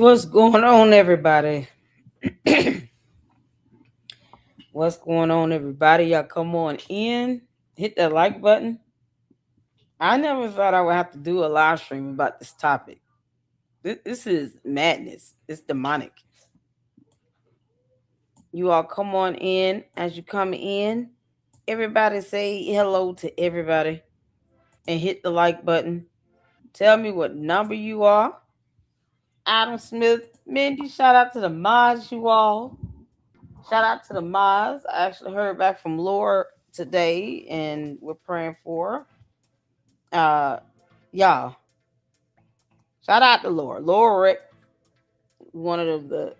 What's going on, everybody? What's going on, everybody? Y'all come on in, hit that like button. I never thought I would have to do a live stream about this topic. This is madness. It's demonic. You all come on in. As you come in, everybody say hello to everybody and hit the like button. Tell me what number you are. Adam Smith, Mindy, shout out to the mods, you all. Shout out to the mods. I actually heard back from Laura today, and we're praying for her. Y'all. Shout out to Laura. Laura, one of the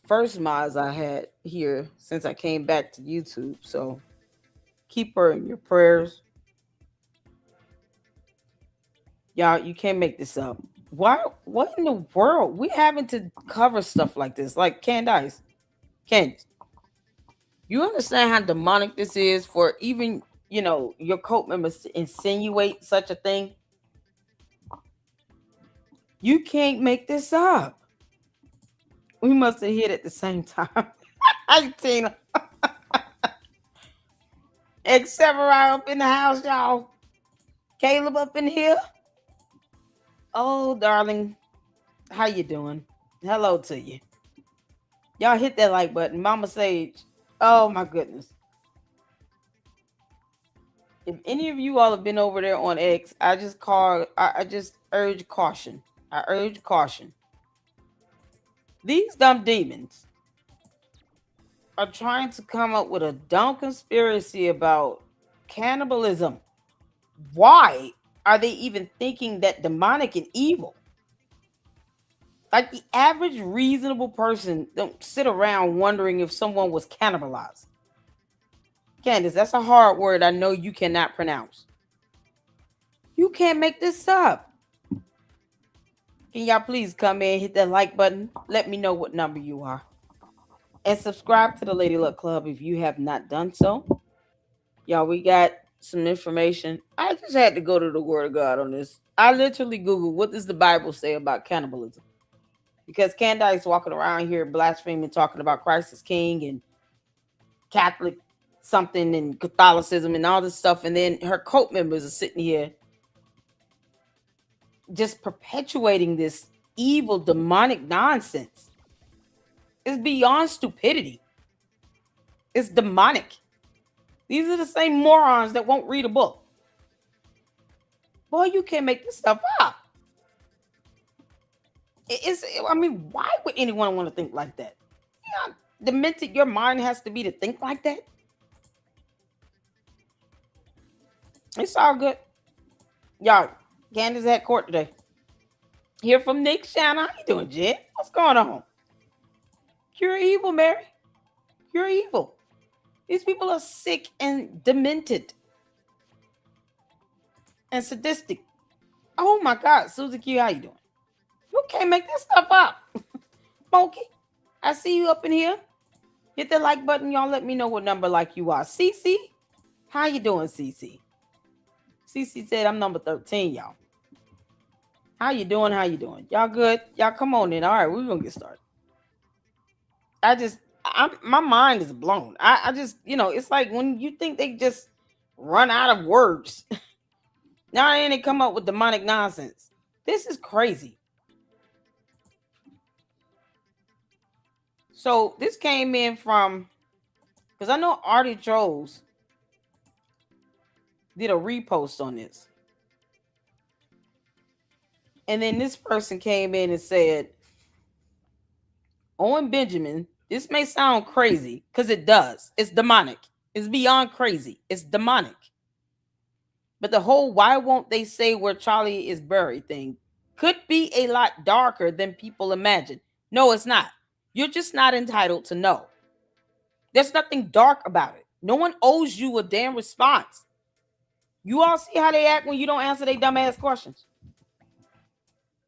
first mods I had here since I came back to YouTube. So keep her in your prayers. Y'all, you can't make this up. Why? What in the world? We having to cover stuff like this, like Candace. Candace, you understand how demonic this is for even your cult members to insinuate such a thing? You can't make this up. We must have hit at the same time. Hi, Tina. Except up in the house, y'all. Caleb up in here. Oh, darling. How you doing? Hello to you. Y'all hit that like button. Mama Sage. Oh, my goodness. If any of you all have been over there on X, I just urge caution. I urge caution. These dumb demons are trying to come up with a dumb conspiracy about cannibalism. Why are they even thinking that demonic and evil? Like the average reasonable person don't sit around wondering if someone was cannibalized. Candace, that's a hard word I know you cannot pronounce. You can't make this up. Can y'all please come in, hit that like button? Let me know what number you are. And subscribe to the Lady Luck Club if you have not done so. Y'all, we got some information. I just had to go to the Word of God on this. I literally Googled, what does the Bible say about cannibalism? Because Candace walking around here blaspheming, talking about Christ as King and Catholic something and Catholicism and all this stuff. And then her cult members are sitting here just perpetuating this evil, demonic nonsense. It's beyond stupidity. It's demonic. These are the same morons that won't read a book. Boy, you can't make this stuff up. Why would anyone want to think like that? You know, demented your mind has to be to think like that. It's all good. Y'all, Candace had court today. Hear from Nick Shanna. How you doing, Jen? What's going on? You're evil, Mary. You're evil. These people are sick and demented. And sadistic. Oh my God, Susie Q, how you doing? You can't make this stuff up. Smokey, I see you up in here. Hit the like button, y'all. Let me know what number like you are. Cece, how you doing, Cece? Cece said I'm number 13, y'all. How you doing? How you doing? Y'all good? Y'all come on in. All right, we're gonna get started. My mind is blown. I just, it's like when you think they just run out of words. Now they come up with demonic nonsense. This is crazy. So this came in from, because I know Artie Trolls did a repost on this. And then this person came in and said, Owen Benjamin, this may sound crazy, because it does. It's demonic. It's beyond crazy. It's demonic. But the whole why won't they say where Charlie is buried thing could be a lot darker than people imagine. No, it's not. You're just not entitled to know. There's nothing dark about it. No one owes you a damn response. You all see how they act when you don't answer their dumbass questions.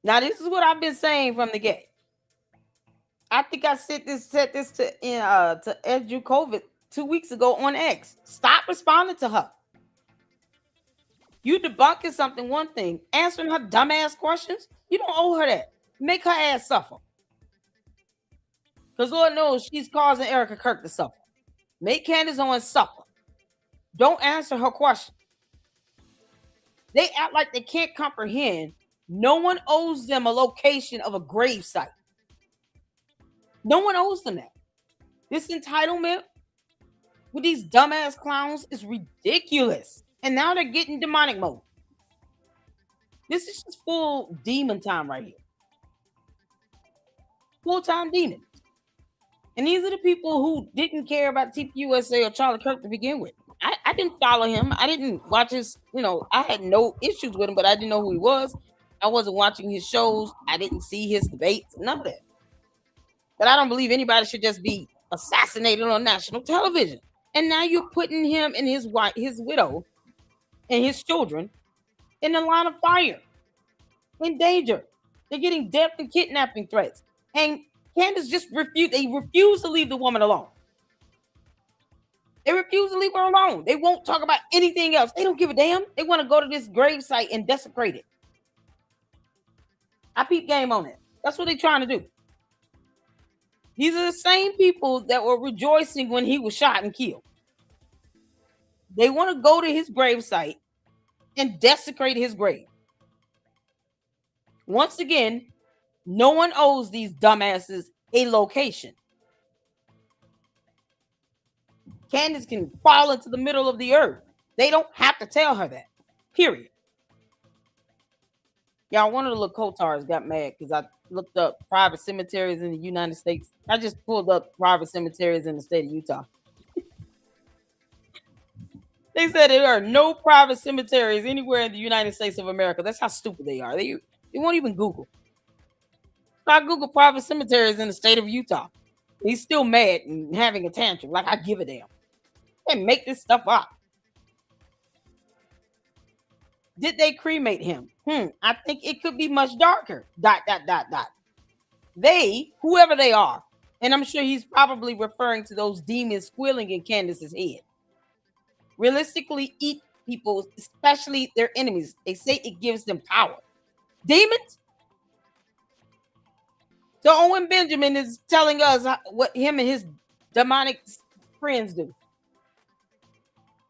Now, this is what I've been saying from the get. I think I said this to Edu COVID 2 weeks ago on X. Stop responding to her. You debunking something, one thing. Answering her dumbass questions, you don't owe her that. Make her ass suffer. Because Lord knows she's causing Erica Kirk to suffer. Make Candace Owens suffer. Don't answer her question. They act like they can't comprehend. No one owes them a location of a grave site. No one owes them that. This entitlement with these dumbass clowns is ridiculous. And now they're getting demonic mode. This is just full demon time right here. Full-time demons. And these are the people who didn't care about TPUSA or Charlie Kirk to begin with. I didn't follow him. I didn't watch his, I had no issues with him, but I didn't know who he was. I wasn't watching his shows. I didn't see his debates, none of that. But I don't believe anybody should just be assassinated on national television. And now you're putting him and his wife, his widow, and his children in the line of fire, in danger. They're getting death and kidnapping threats. And Candace just refused. They refuse to leave the woman alone. They refuse to leave her alone. They won't talk about anything else. They don't give a damn. They want to go to this grave site and desecrate it. I peep game on it. That's what they're trying to do. These are the same people that were rejoicing when he was shot and killed. They want to go to his grave site and desecrate his grave. Once again, no one owes these dumbasses a location. Candace can fall into the middle of the earth. They don't have to tell her that. Period. Y'all, one of the little Cotars got mad because I looked up private cemeteries in the United States. I just pulled up private cemeteries in the state of Utah. They said there are no private cemeteries anywhere in the United States of America. That's how stupid they are. They won't even Google. So I Google private cemeteries in the state of Utah. He's still mad and having a tantrum. Like I give a damn. And make this stuff up. Did they cremate him? I think it could be much darker. ... They, whoever they are, and I'm sure he's probably referring to those demons squealing in Candace's head, realistically eat people, especially their enemies. They say it gives them power. Demons? So Owen Benjamin is telling us what him and his demonic friends do.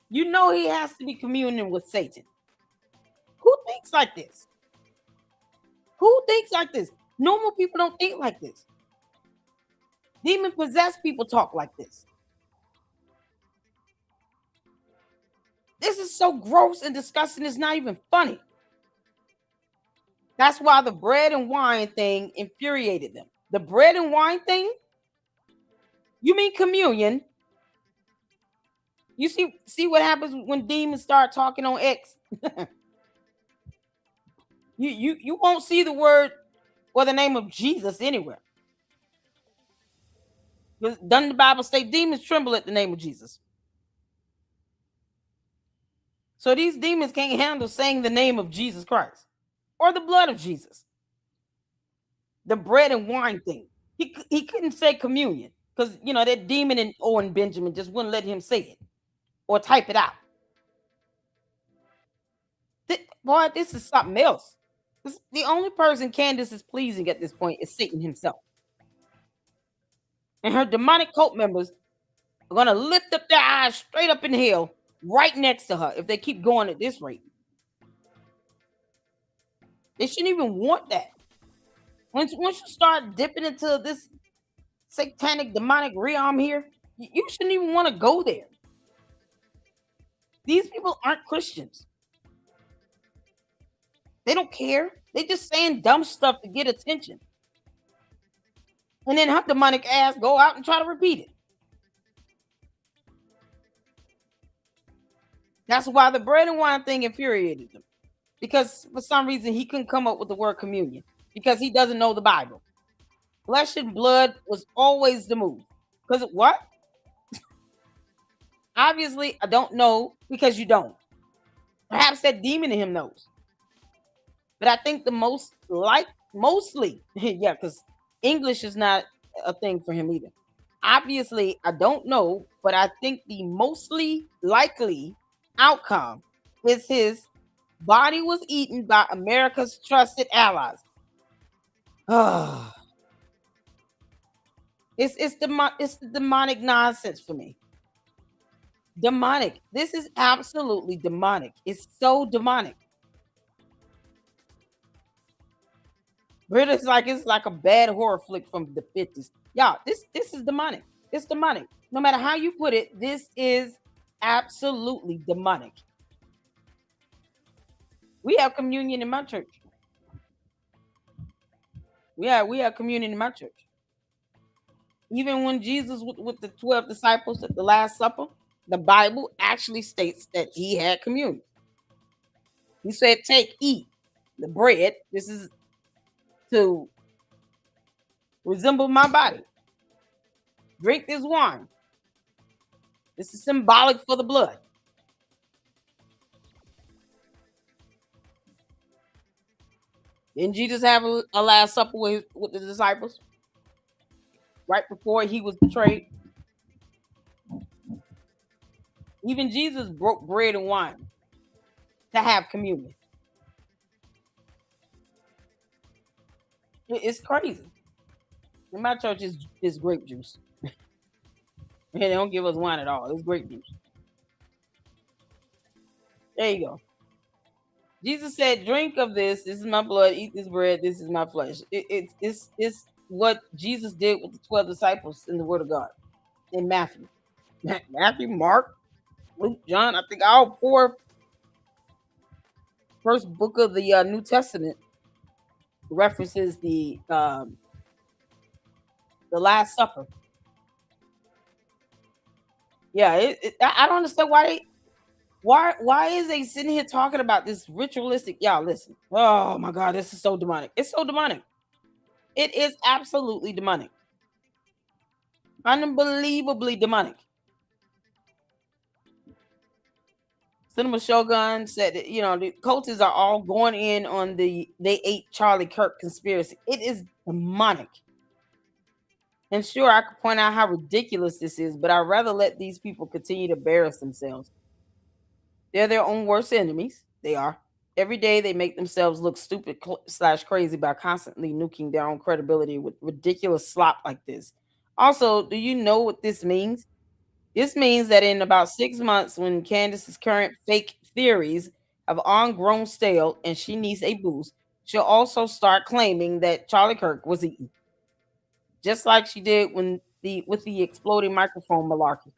You know he has to be communing with Satan. Who thinks like this? Who thinks like this? Normal people don't think like this. Demon-possessed people talk like this. This is so gross and disgusting, it's not even funny. That's why the bread and wine thing infuriated them. The bread and wine thing? You mean communion? You see what happens when demons start talking on X? you won't see the word or the name of Jesus anywhere. Doesn't the Bible state demons tremble at the name of Jesus? So these demons can't handle saying the name of Jesus Christ or the blood of Jesus. The bread and wine thing. He couldn't say communion because, that demon in Owen Benjamin just wouldn't let him say it or type it out. Boy, this is something else. The only person Candace is pleasing at this point is Satan himself. And her demonic cult members are going to lift up their eyes straight up in hell right next to her if they keep going at this rate. They shouldn't even want that. Once you start dipping into this satanic demonic realm here, you shouldn't even want to go there. These people aren't Christians. They don't care. They just saying dumb stuff to get attention. And then her demonic ass go out and try to repeat it. That's why the bread and wine thing infuriated them. Because for some reason he couldn't come up with the word communion. Because he doesn't know the Bible. Flesh and blood was always the move. Because what? Obviously, I don't know because you don't. Perhaps that demon in him knows. But I think the mostly, yeah, because English is not a thing for him either. Obviously, I don't know, but I think the mostly likely outcome is his body was eaten by America's trusted allies. Ah, it's the demonic nonsense for me. Demonic. This is absolutely demonic. It's so demonic. But it's like a bad horror flick from the 50s. Y'all, this is demonic. It's demonic. No matter how you put it, this is absolutely demonic. We have communion in my church. We have communion in my church. Even when Jesus with the 12 disciples at the Last Supper, the Bible actually states that he had communion. He said, "Take, eat the bread. This is to resemble my body. Drink this wine. This is symbolic for the blood." Didn't Jesus have a Last Supper with the disciples right before he was betrayed? Even Jesus broke bread and wine to have communion. It's crazy. In my church, is grape juice. And they don't give us wine at all. It's grape juice. There you go. Jesus said, "Drink of this. This is my blood. Eat this bread. This is my flesh." It's what Jesus did with the 12 disciples in the Word of God in Matthew. Matthew, Mark, Luke, John. I think all four first book of the New Testament references the Last Supper. Yeah, I don't understand why is they sitting here talking about this ritualistic? Y'all listen. Oh my God, this is so demonic. It's so demonic. It is absolutely demonic. Unbelievably demonic. Cinema Shogun said that, the cultists are all going in on they ate Charlie Kirk conspiracy. It is demonic. And sure, I could point out how ridiculous this is, but I'd rather let these people continue to embarrass themselves. They're their own worst enemies. They are. Every day they make themselves look stupid slash crazy by constantly nuking their own credibility with ridiculous slop like this. Also, do you know what this means? This means that in about 6 months, when Candace's current fake theories have on grown stale and she needs a boost, she'll also start claiming that Charlie Kirk was eaten, just like she did when with the exploding microphone malarkey.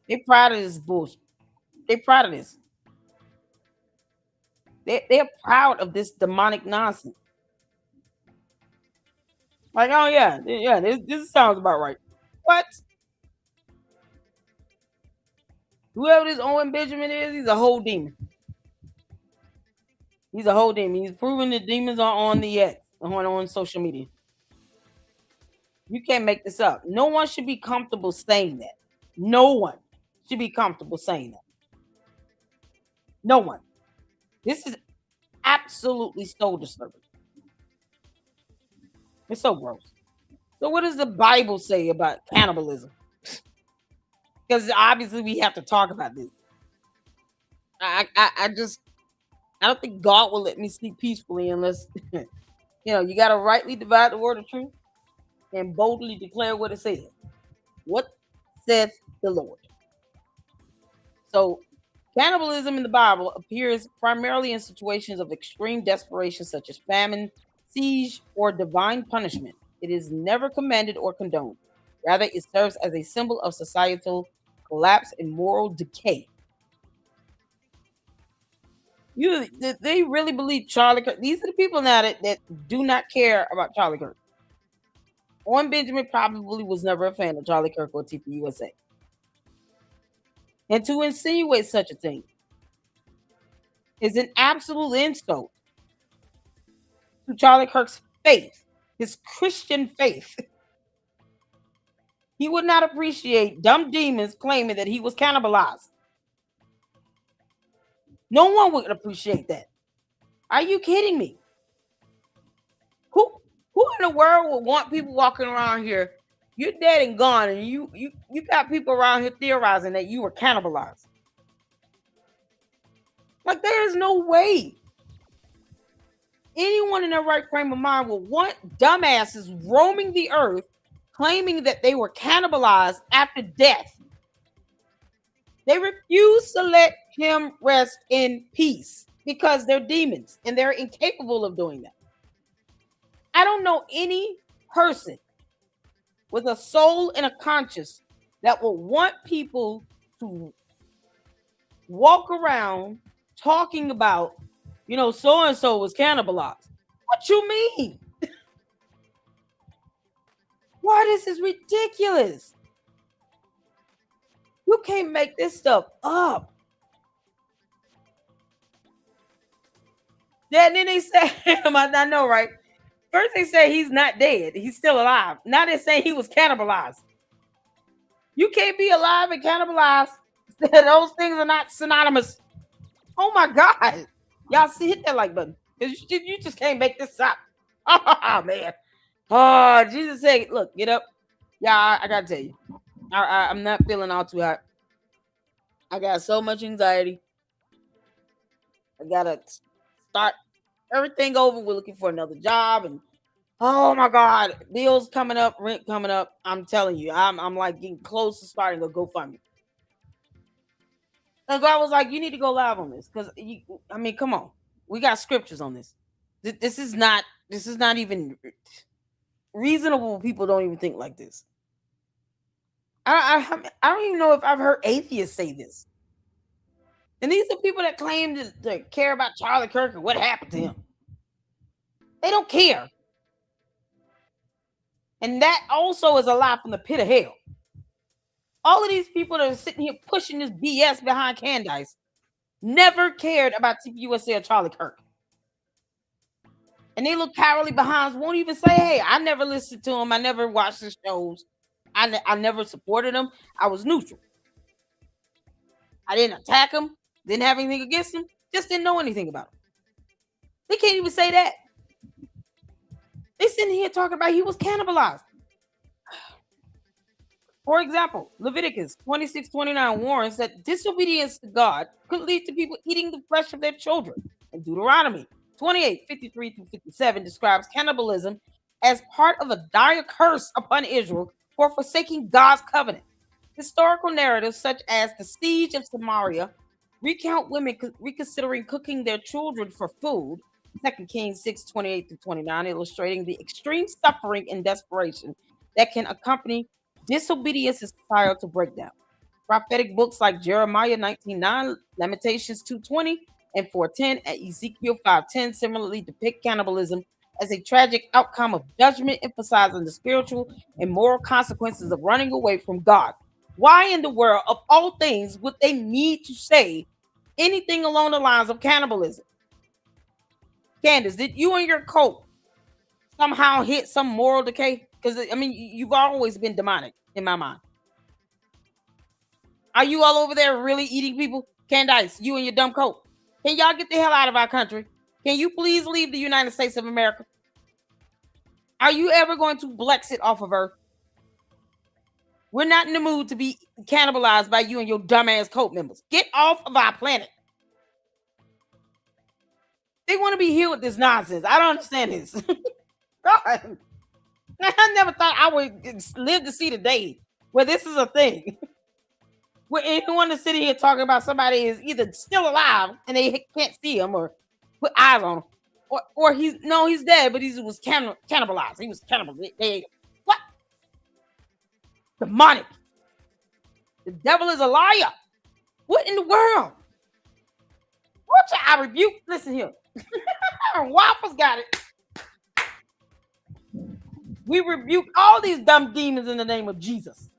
They're proud of this bullshit. They're proud of this. They're proud of this demonic nonsense. Like, oh yeah, yeah, this sounds about right. What? Whoever this Owen Benjamin is, he's a whole demon. He's a whole demon. He's proven that demons are on the X, on social media. You can't make this up. No one should be comfortable saying that. No one should be comfortable saying that. No one. This is absolutely so disturbing. It's so gross. So, what does the Bible say about cannibalism? Because obviously we have to talk about this. I just I don't think God will let me sleep peacefully unless you got to rightly divide the word of truth and boldly declare what it says. What saith the Lord? So, cannibalism in the Bible appears primarily in situations of extreme desperation, such as famine, siege, or divine punishment. It is never commanded or condoned. Rather, it serves as a symbol of societal collapse and moral decay. They really believe Charlie Kirk. These are the people now that do not care about Charlie Kirk. Owen Benjamin probably was never a fan of Charlie Kirk or TPUSA. And to insinuate such a thing is an absolute insult to Charlie Kirk's faith, his Christian faith. He would not appreciate dumb demons claiming that he was cannibalized. No one would appreciate that. Are you kidding me? Who in the world would want people walking around here? You're dead and gone, and you got people around here theorizing that you were cannibalized. Like, there is no way. anyone in their right frame of mind will want dumbasses roaming the earth claiming that they were cannibalized after death. They refuse to let him rest in peace because they're demons and they're incapable of doing that. I don't know any person with a soul and a conscience that will want people to walk around talking about, so and so was cannibalized. What you mean? Why, this is ridiculous. You can't make this stuff up. Yeah, and then they say, I know, right? First they say he's not dead. He's still alive. Now they're saying he was cannibalized. You can't be alive and cannibalized. Those things are not synonymous. Oh my God. Y'all see, hit that like button. You just can't make this up. Oh, man. Oh, Jesus said, look, get up. Yeah, I got to tell you. I'm not feeling all too hot. I got so much anxiety. I got to start everything over. We're looking for another job. And oh my God, bills coming up, rent coming up. I'm telling you, I'm like getting close to starting a GoFundMe. And God was like, you need to go live on this because come on, we got scriptures on this. This is not even reasonable. People don't even think like this. I don't even know if I've heard atheists say this. And these are people that claim to care about Charlie Kirk and what happened to him. They don't care. And that also is a lie from the pit of hell. All of these people that are sitting here pushing this BS behind Candace never cared about TPUSA or Charlie Kirk. And they look cowardly behinds, won't even say, hey, I never listened to him. I never watched his shows. I never supported him. I was neutral. I didn't attack him. Didn't have anything against him. Just didn't know anything about him. They can't even say that. They sitting here talking about he was cannibalized. For example, Leviticus 26:29 warns that disobedience to God could lead to people eating the flesh of their children. And Deuteronomy 28:53-57 describes cannibalism as part of a dire curse upon Israel for forsaking God's covenant. Historical narratives such as the siege of Samaria recount women reconsidering cooking their children for food. 2 Kings 6:28-29, illustrating the extreme suffering and desperation that can accompany disobedience and societal breakdown. Prophetic books like Jeremiah 19:9, Lamentations 2:20, and 4:10, and Ezekiel 5:10 similarly depict cannibalism as a tragic outcome of judgment, emphasizing the spiritual and moral consequences of running away from God. Why in the world, of all things, would they need to say anything along the lines of cannibalism? Candace, did you and your cult somehow hit some moral decay? Because, you've always been demonic in my mind. Are you all over there really eating people? Candace, you and your dumb cult. Can y'all get the hell out of our country? Can you please leave the United States of America? Are you ever going to Blexit off of Earth? We're not in the mood to be cannibalized by you and your dumbass cult members. Get off of our planet. They want to be here with this nonsense. I don't understand this. God. I never thought I would live to see the day where this is a thing. Where anyone is sitting here talking about somebody is either still alive and they can't see him or put eyes on him, or he's dead, but he was cannibalized. He was cannibalized. What? Demonic. The devil is a liar. What in the world? What I rebuke? Listen here. Waffles got it. We rebuke all these dumb demons in the name of Jesus.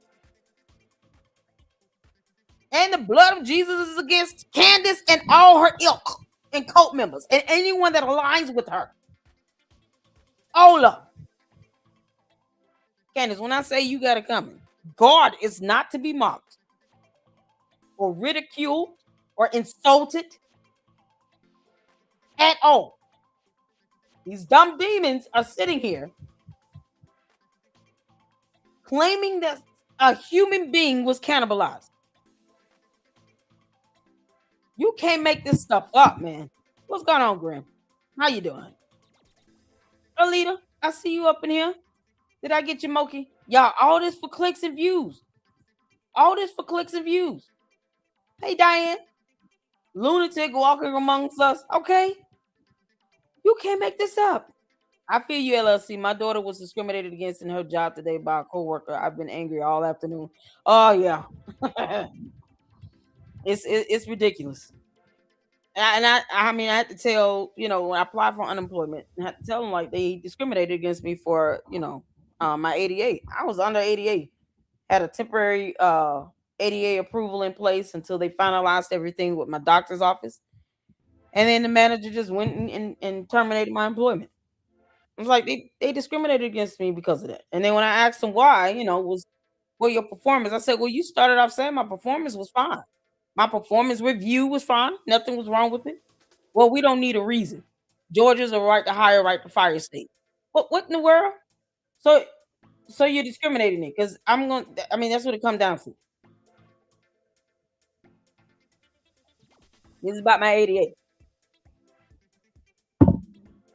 And the blood of Jesus is against Candace and all her ilk and cult members and anyone that aligns with her. All of them. Candace, when I say you got it coming, God is not to be mocked or ridiculed or insulted at all. These dumb demons are sitting here claiming that a human being was cannibalized. You can't make this stuff up, man. What's going on, Graham? How you doing? Alita, I see you up in here. Did I get your Moki? Y'all, all this for clicks and views. All this for clicks and views. Hey, Diane. Lunatic walking amongst us. Okay. You can't make this up. I feel you, LLC. My daughter was discriminated against in her job today by a coworker. I've been angry all afternoon. Oh yeah, it's ridiculous. I mean I had to tell when I applied for unemployment, I had to tell them like they discriminated against me for my ADA. I was under ADA, had a temporary ADA approval in place until they finalized everything with my doctor's office, and then the manager just went and terminated my employment. I was like, they discriminated against me because of that. And then when I asked them why, was well, your performance. I said, well, you started off saying my performance was fine. My performance review was fine. Nothing was wrong with it. Well, we don't need a reason. Georgia's a right to hire, right to fire state. What in the world? So so you're discriminating me because I'm going. I mean, that's what it comes down to. This is about my ADA.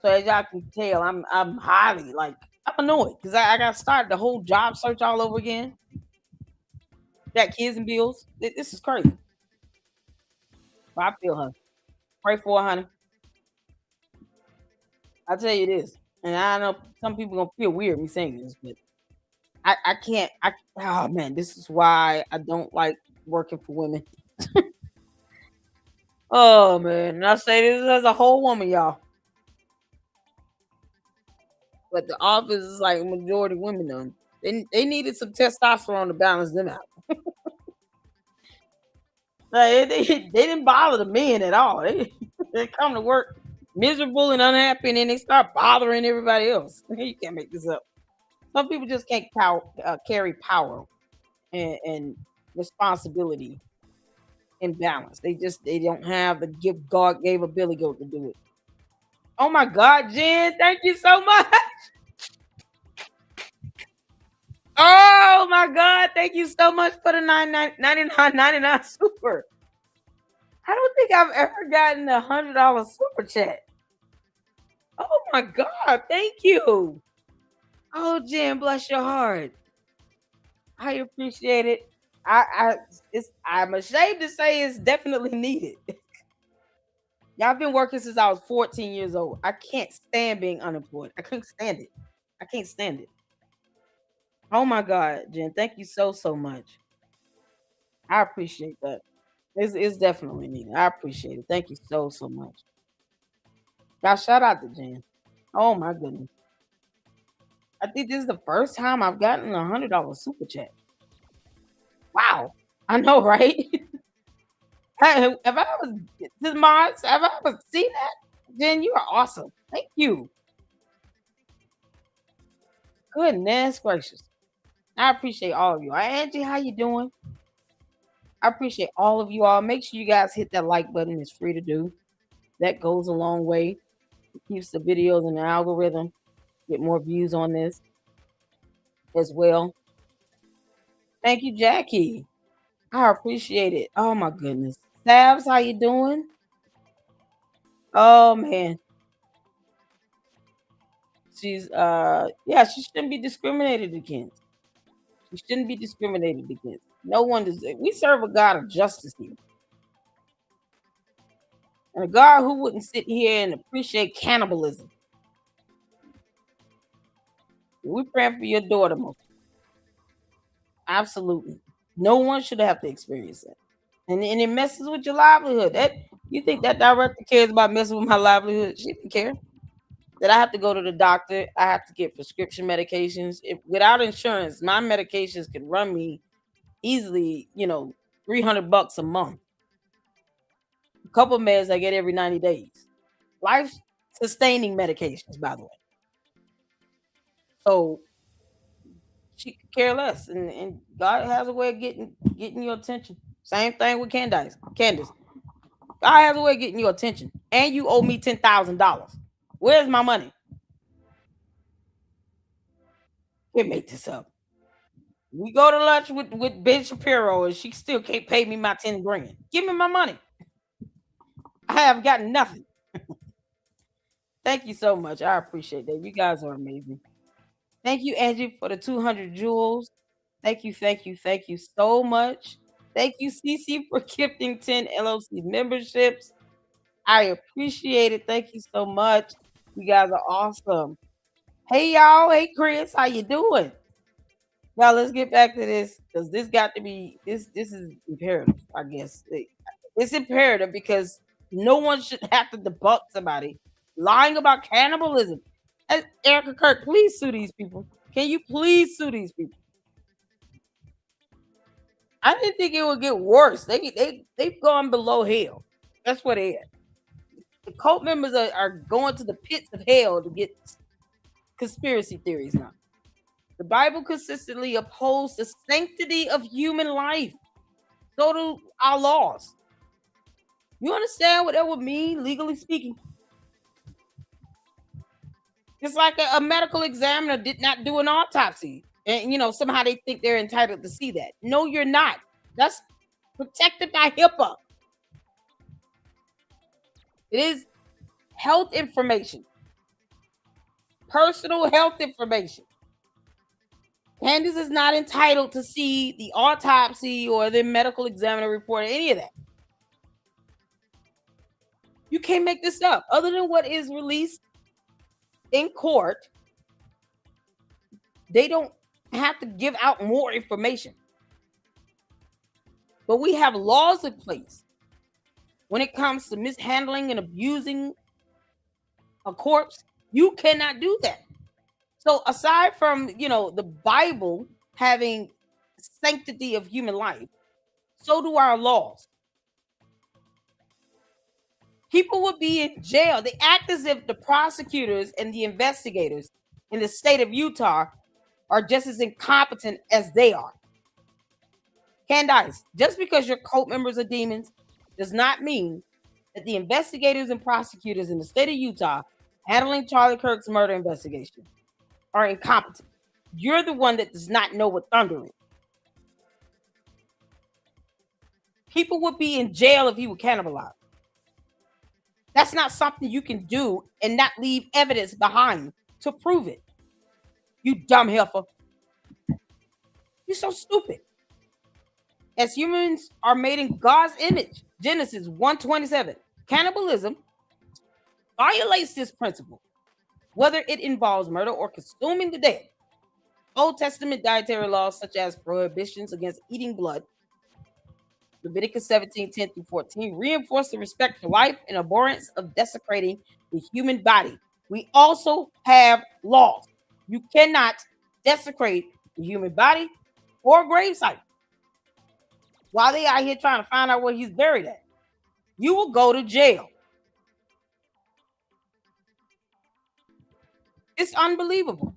So as y'all can tell, I'm highly like I'm annoyed because I got to start the whole job search all over again. Got kids and bills. This is crazy. But I feel her. Pray for her, honey. I tell you this, and I know some people gonna feel weird me saying this, but I can't. Oh man, this is why I don't like working for women. Oh man, and I say this as a whole woman, y'all. But the office is like majority women. Them they needed some testosterone to balance them out. Like, they didn't bother the men at all. They come to work miserable and unhappy, and then they start bothering everybody else. You can't make this up. Some people just can't carry power and responsibility and balance. They don't have the gift God gave a Billy Goat to do it. Oh my God, Jen, thank you so much. Oh my God, thank you so much for the 99.99 super. I don't think I've ever gotten $100 super chat. Oh my God, thank you. Oh, Jen, bless your heart. I appreciate it. I'm ashamed to say it's definitely needed. Y'all, I've been working since I was 14 years old. I can't stand being unemployed. I couldn't stand it. I can't stand it. Oh my God, Jen, thank you so much. I appreciate that. It's definitely needed. I appreciate it. Thank you so much. Y'all, shout out to Jen. Oh my goodness. I think this is the first time I've gotten $100 super chat. Wow. I know, right? Have I ever this mods? Have I ever seen that? Jen, you are awesome. Thank you. Goodness gracious. I appreciate all of you. Angie, how you doing? I appreciate all of you all. Make sure you guys hit that like button. It's free to do. That goes a long way. It keeps the videos in the algorithm. Get more views on this as well. Thank you, Jackie. I appreciate it. Oh my goodness. Sabs, how you doing? Oh man. She's yeah, she shouldn't be discriminated against. She shouldn't be discriminated against. No one does. We serve a God of justice here. And a God who wouldn't sit here and appreciate cannibalism. We praying for your daughter, most. Absolutely. No one should have to experience it. And it messes with your livelihood. That you think that director cares about messing with my livelihood? She didn't care. That I have to go to the doctor. I have to get prescription medications. Without insurance, my medications can run me easily, $300 a month. A couple of meds I get every 90 days. Life sustaining medications, by the way. So she could care less. And God has a way of getting your attention. Same thing with Candace. God has a way of getting your attention. And you owe me $10,000. Where's my money? Can't make this up. We go to lunch with Ben Shapiro and she still can't pay me my 10 grand. Give me my money. I have gotten nothing. Thank you so much. I appreciate that. You guys are amazing. Thank you, Angie, for the 200 jewels. Thank you so much. Thank you, Cece, for gifting 10 LLC memberships. I appreciate it. Thank you so much. You guys are awesome. Hey, y'all. Hey, Chris. How you doing? Now let's get back to this because this got to be this. This is imperative, I guess. It's imperative because no one should have to debunk somebody lying about cannibalism. Erica Kirk, please sue these people. Can you please sue these people? I didn't think it would get worse. They've gone below hell. That's what they are. The cult members are going to the pits of hell to get conspiracy theories now. The Bible consistently upholds the sanctity of human life. So do our laws. You understand what that would mean, legally speaking? It's like a medical examiner did not do an autopsy. And, somehow they think they're entitled to see that. No, you're not. That's protected by HIPAA. It is health information, personal health information. Candace is not entitled to see the autopsy or the medical examiner report or any of that. You can't make this up. Other than what is released in court, they don't have to give out more information. But we have laws in place when it comes to mishandling and abusing a corpse. You cannot do that. So aside from, the Bible having sanctity of human life, so do our laws. People would be in jail. They act as if the prosecutors and the investigators in the state of Utah are just as incompetent as they are. Candace, just because your cult members are demons does not mean that the investigators and prosecutors in the state of Utah handling Charlie Kirk's murder investigation are incompetent. You're the one that does not know what thunder is. People would be in jail if he were cannibalized. That's not something you can do and not leave evidence behind to prove it. You dumb heifer. You're so stupid. As humans are made in God's image, Genesis 1:27, cannibalism violates this principle, whether it involves murder or consuming the dead. Old Testament dietary laws such as prohibitions against eating blood, Leviticus 17:10-14, reinforce the respect for life and abhorrence of desecrating the human body. We also have laws. You cannot desecrate the human body or gravesite while they out here trying to find out where he's buried at. You will go to jail. It's unbelievable.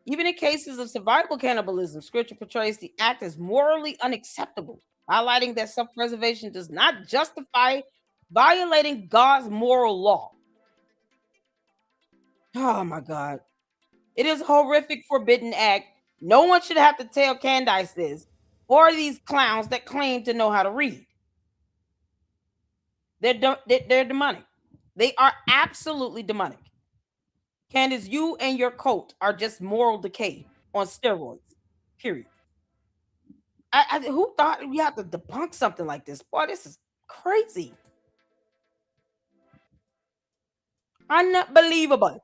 Even in cases of survival cannibalism, scripture portrays the act as morally unacceptable, highlighting that self-preservation does not justify violating God's moral law. Oh my God. It is a horrific, forbidden act. No one should have to tell Candace this or these clowns that claim to know how to read. They're demonic. They are absolutely demonic. Candace, you and your cult are just moral decay on steroids. Period. Who thought we have to debunk something like this? Boy, this is crazy. Unbelievable.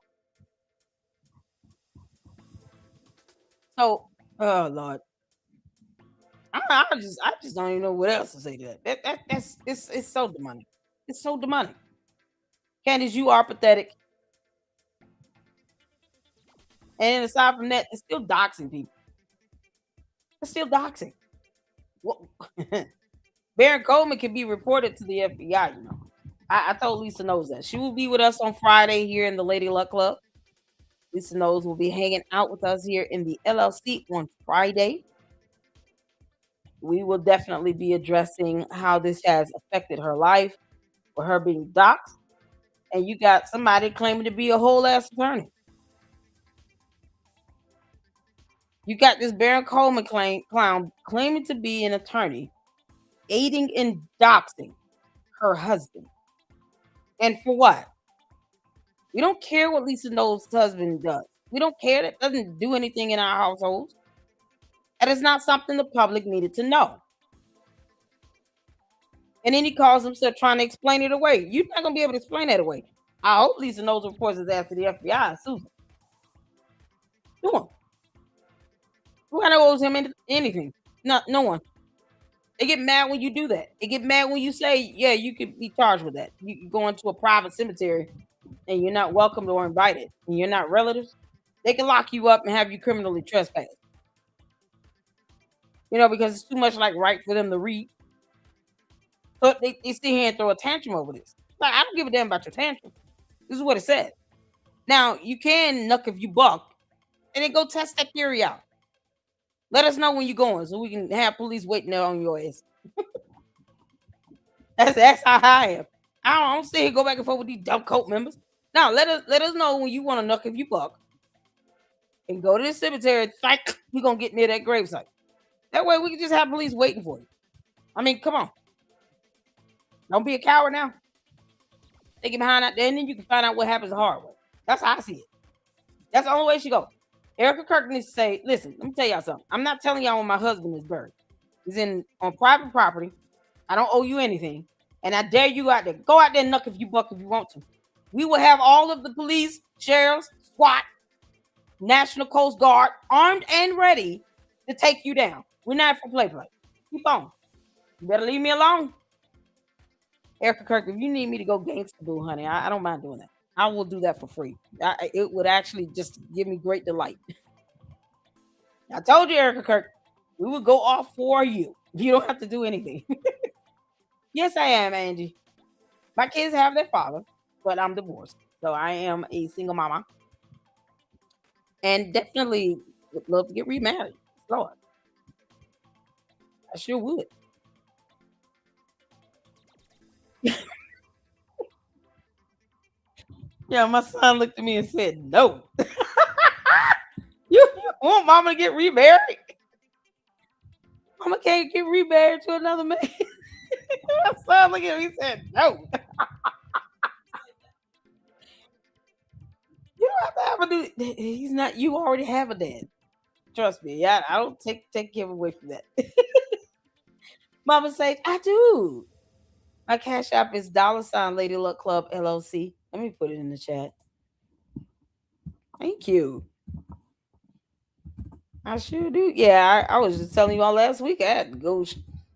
So, oh Lord, I just don't even know what else to say to that. It's so demonic. It's so demonic. Candace, you are pathetic. And aside from that, it's still doxing people. It's still doxing. Well, Baron Coleman can be reported to the FBI. I told Lisa knows that she will be with us on Friday here in the Lady Luck Club. Lisa knows will be hanging out with us here in the LLC on Friday. We will definitely be addressing how this has affected her life for her being doxxed. And you got somebody claiming to be a whole ass attorney. You got this Baron Coleman clown claiming to be an attorney, aiding in doxing her husband. And for what? We don't care what Lisa Knowles' husband does. We don't care. That doesn't do anything in our households. That is not something the public needed to know. And then he calls himself trying to explain it away. You're not gonna be able to explain that away. I hope Lisa Knowles reports his ass to the FBI. Susan, do him. Who I know owes him anything? No one. They get mad when you do that. They get mad when you say, "Yeah, you could be charged with that." You go into a private cemetery and you're not welcomed or invited, and you're not relatives. They can lock you up and have you criminally trespassed. Because it's too much like right for them to read. So they sit here and throw a tantrum over this. Like, I don't give a damn about your tantrum. This is what it said. Now you can knuck if you buck, and then go test that theory out. Let us know when you're going, so we can have police waiting there on your ass. That's how I am. I don't sit here go back and forth with these dumb cult members. Now let us know when you want to knuck if you buck, and go to the cemetery. Like, we're gonna get near that gravesite. That way we can just have police waiting for you. I mean, come on. Don't be a coward now. Take it behind out there, and then you can find out what happens the hard way. That's how I see it. That's the only way she go. Erica Kirk needs to say, listen, let me tell y'all something. I'm not telling y'all when my husband is buried. He's on private property. I don't owe you anything. And I dare you out there. Go out there and knuck if you buck if you want to. We will have all of the police, sheriffs, SWAT, National Coast Guard armed and ready to take you down. We're not for play. Keep on. You better leave me alone. Erica Kirk, if you need me to go gangster boo, honey, I don't mind doing that. I will do that for free. It would actually just give me great delight. I told you, Erica Kirk, we would go off for you. You don't have to do anything. Yes, I am, Angie. My kids have their father, but I'm divorced. So I am a single mama. And definitely would love to get remarried. Lord. I sure would. Yeah, my son looked at me and said, no. You want mama to get remarried? Mama can't get remarried to another man. My son looked at me and said, no. You don't have to have a dude. He's not, you already have a dad. Trust me. Yeah, I don't take him away from that. Mama says, I do. My cash app is $ Lady Luck Club LLC. Let me put it in the chat. Thank you. I sure do. Yeah, I was just telling you all last week. I had to go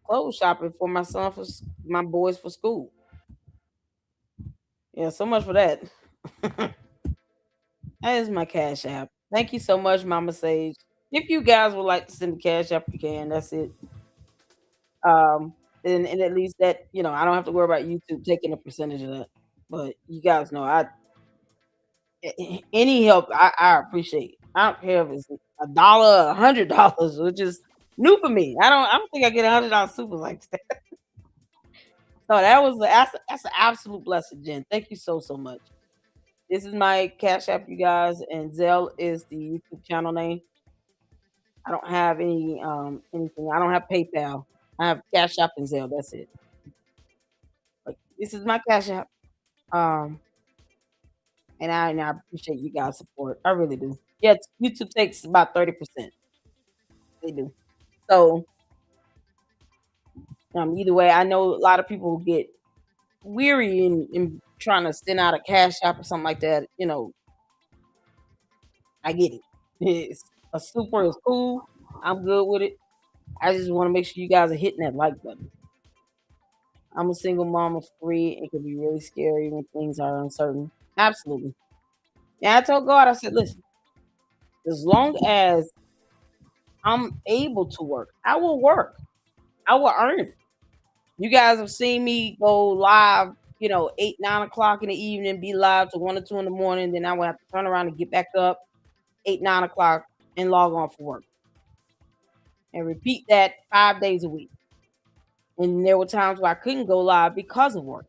clothes shopping for my son my boys for school. Yeah, so much for that. That is my cash app. Thank you so much, Mama Sage. If you guys would like to send the cash app, you can. That's it. And at least that I don't have to worry about YouTube taking a percentage of that. But you guys know, any help I appreciate. I don't care if it's $1, $100, which is new for me. I don't think I get $100 super like that. So that's an absolute blessing, Jen. Thank you so much. This is my cash app, you guys, and Zelle is the YouTube channel name. I don't have anything. I don't have PayPal. I have Cash App and Zelle. That's it. Like, this is my Cash App. Um, and I appreciate you guys' support. I really do. Yeah, YouTube takes about 30%. They do. So either way, I know a lot of people get weary in trying to send out a Cash App or something like that. I get it. It's a super is cool. I'm good with it. I just want to make sure you guys are hitting that like button. I'm a single mom of 3. It can be really scary when things are uncertain. Absolutely. Yeah, I told God, I said, listen, as long as I'm able to work, I will work. I will earn it. You guys have seen me go live, 8, 9 o'clock in the evening, be live to 1 or 2 in the morning. Then I will have to turn around and get back up 8, 9 o'clock and log on for work. And repeat that 5 days a week. And there were times where I couldn't go live because of work.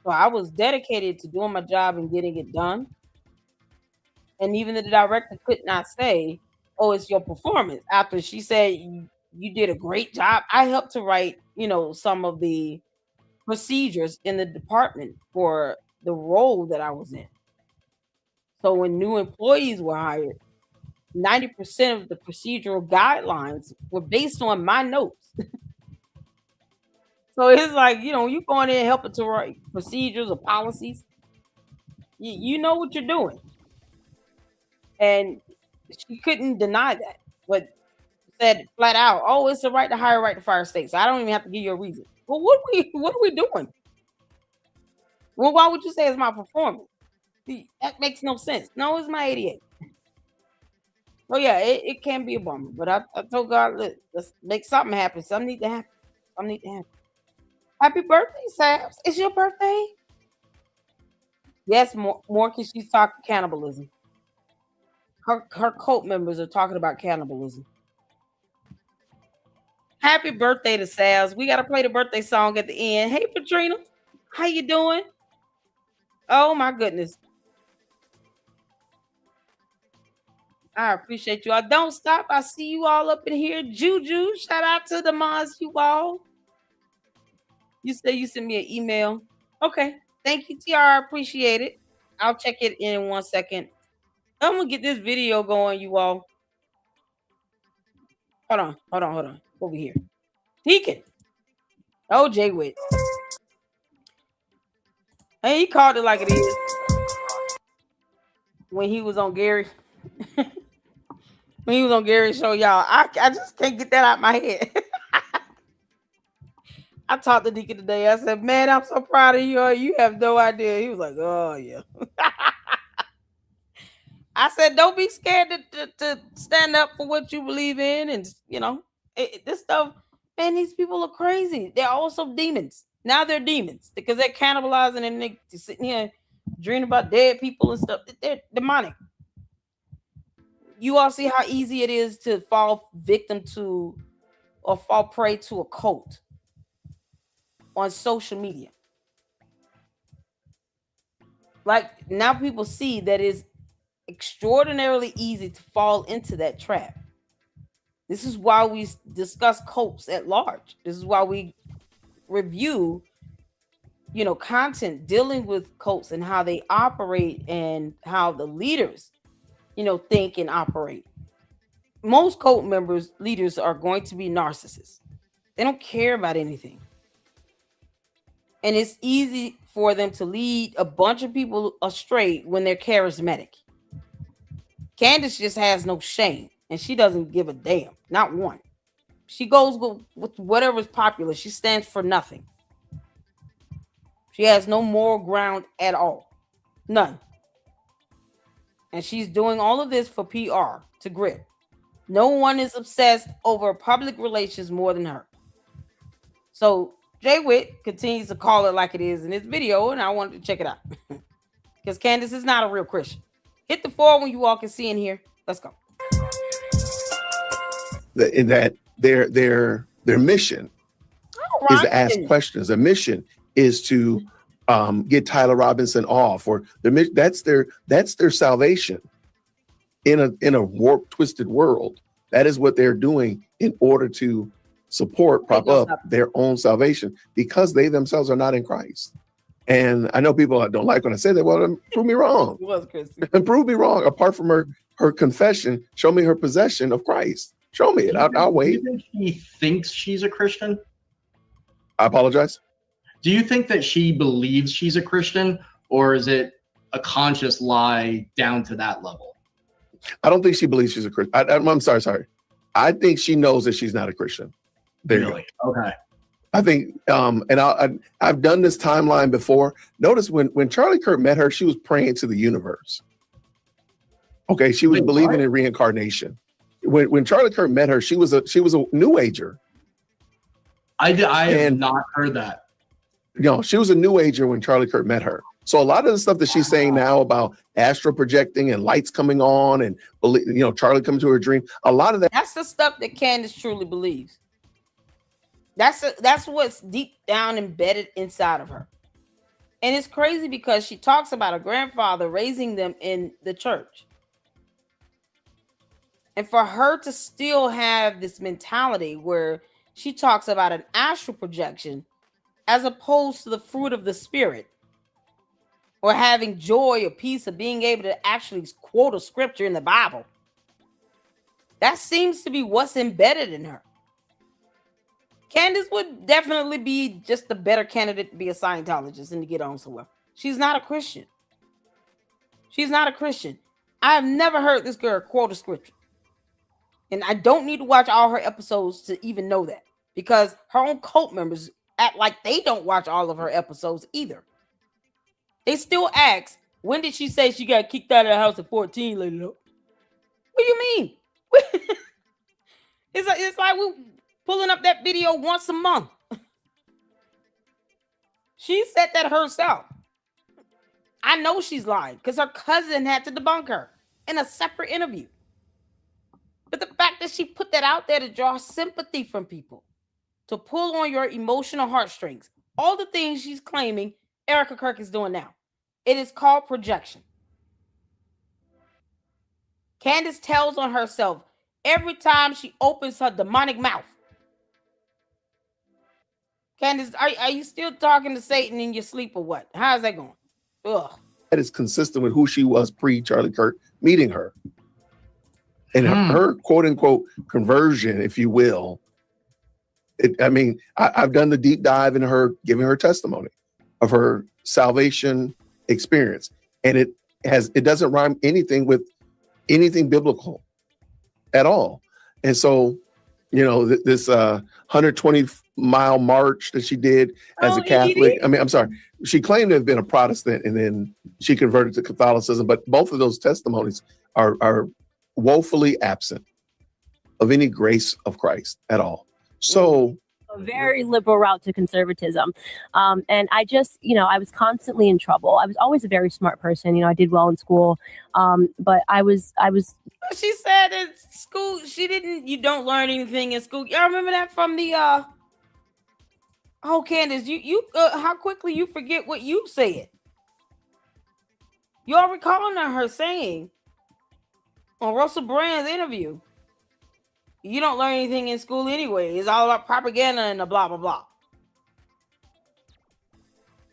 So I was dedicated to doing my job and getting it done. And even the director could not say, oh, it's your performance. After she said you did a great job, I helped to write, some of the procedures in the department for the role that I was in. So when new employees were hired, 90% of the procedural guidelines were based on my notes. So it's like, you going in helping to write procedures or policies. You know what you're doing. And she couldn't deny that, but said flat out, "Oh, it's the right to hire, right to fire state. So I don't even have to give you a reason." Well, what are we doing? Well, why would you say it's my performance? That makes no sense. No, it's my 88. Oh yeah, it can be a bummer, but I told God, let's make something happen. Something need to happen. Something need to happen. Happy birthday, Sabs. It's your birthday. Yes, more because she's talking cannibalism. Her cult members are talking about cannibalism. Happy birthday to Sabs. We gotta play the birthday song at the end. Hey, Patrina, how you doing? Oh my goodness. I appreciate you. I don't stop. I see you all up in here. Juju, shout out to the mods, you all. You say you sent me an email. Okay. Thank you, TR. I appreciate it. I'll check it in 1 second. I'm gonna get this video going, you all. Hold on. Over here. Deacon. Oh, Jay Witt. Hey, he called it like it is. When he was on Gary. When he was on Gary's show, y'all. I just can't get that out of my head. I talked to Deacon today. I said, "Man, I'm so proud of you. You have no idea." He was like, "Oh, yeah." I said, "Don't be scared to stand up for what you believe in." And, this stuff, man, these people are crazy. They're also demons. Now they're demons because they're cannibalizing and they're sitting here dreaming about dead people and stuff. They're demonic. You all see how easy it is to fall victim to or fall prey to a cult on social media. Like, now people see that it's extraordinarily easy to fall into that trap. This is why we discuss cults at large. This is why we review, content dealing with cults and how they operate and how the leaders, think and operate. Most cult leaders are going to be narcissists. They don't care about anything. And it's easy for them to lead a bunch of people astray when they're charismatic. Candace just has no shame, and she doesn't give a damn. Not one. She goes with whatever's popular. She stands for nothing. She has no moral ground at all. None. And she's doing all of this for PR, to grip. No one is obsessed over public relations more than her. So Jay Witt continues to call it like it is in this video, and I wanted to check it out. Because Candace is not a real Christian. Hit the 4 when you all can see in here. Let's go. In that their mission is to ask questions. Their mission is to get Tyler Robinson off, or that's their salvation in a warped, twisted world. That is what they're doing in order to prop up their own salvation, because they themselves are not in Christ. And I know people don't like when I say that. Well, prove me wrong. Prove me wrong. Apart from her confession, show me her possession of Christ. Show me it. I'll wait. Do you think she thinks she's a Christian? I apologize. Do you think that she believes she's a Christian, or is it a conscious lie down to that level? I don't think she believes she's a Christian. I'm sorry. I think she knows that she's not a Christian. There really? You go. Okay. I think, and I've done this timeline before. Notice when Charlie Kirk met her, she was praying to the universe. Okay, she was believing in reincarnation. When Charlie Kirk met her, she was a New Ager. I have not heard that. She was a New Ager when Charlie Kirk met her. So a lot of the stuff that she's saying now about astral projecting and lights coming on and Charlie coming to her dream, a lot of that's the stuff that Candace truly believes. That's what's deep down embedded inside of her. And it's crazy because she talks about her grandfather raising them in the church. And for her to still have this mentality where she talks about an astral projection as opposed to the fruit of the spirit or having joy or peace of being able to actually quote a scripture in the Bible. That seems to be what's embedded in her. Candace would definitely be just a better candidate to be a Scientologist and to get on somewhere. She's not a Christian. She's not a Christian. I've never heard this girl quote a scripture. And I don't need to watch all her episodes to even know that. Because her own cult members act like they don't watch all of her episodes either. They still ask, when did she say she got kicked out of the house at 14, Lady Luck? What do you mean? It's like we pulling up that video once a month. She said that herself. I know she's lying because her cousin had to debunk her in a separate interview. But the fact that she put that out there to draw sympathy from people, to pull on your emotional heartstrings, all the things she's claiming Erica Kirk is doing now. It is called projection. Candace tells on herself every time she opens her demonic mouth. Candace, are you still talking to Satan in your sleep or what? How's that going? Ugh. That is consistent with who she was pre-Charlie Kirk meeting her. And her quote-unquote conversion, if you will. I've done the deep dive in her, giving her testimony of her salvation experience. And it doesn't rhyme anything with anything biblical at all. And so, this 120-mile march that she did as a Catholic. She claimed to have been a Protestant and then she converted to Catholicism. But both of those testimonies are woefully absent of any grace of Christ at all. So a very liberal route to conservatism. And I just, I was constantly in trouble. I was always a very smart person. I did well in school. But I was. She said in school, you don't learn anything in school. Y'all remember that from the, Candace, you how quickly you forget what you said. Y'all recalling her saying on Russell Brand's interview, you don't learn anything in school anyway. It's all about propaganda and the blah, blah, blah.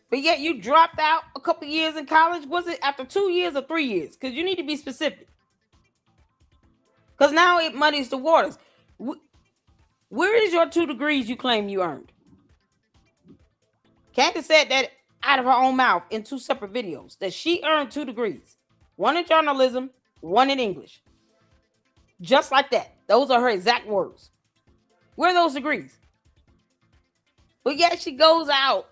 But yet you dropped out a couple years in college. Was it after 2 years or 3 years? Because you need to be specific. Because now it muddies the waters. Where is your 2 degrees you claim you earned? Candace said that out of her own mouth in 2 separate videos, that she earned 2 degrees. One in journalism, one in English. Just like that. Those are her exact words. Where are those degrees? But yet she goes out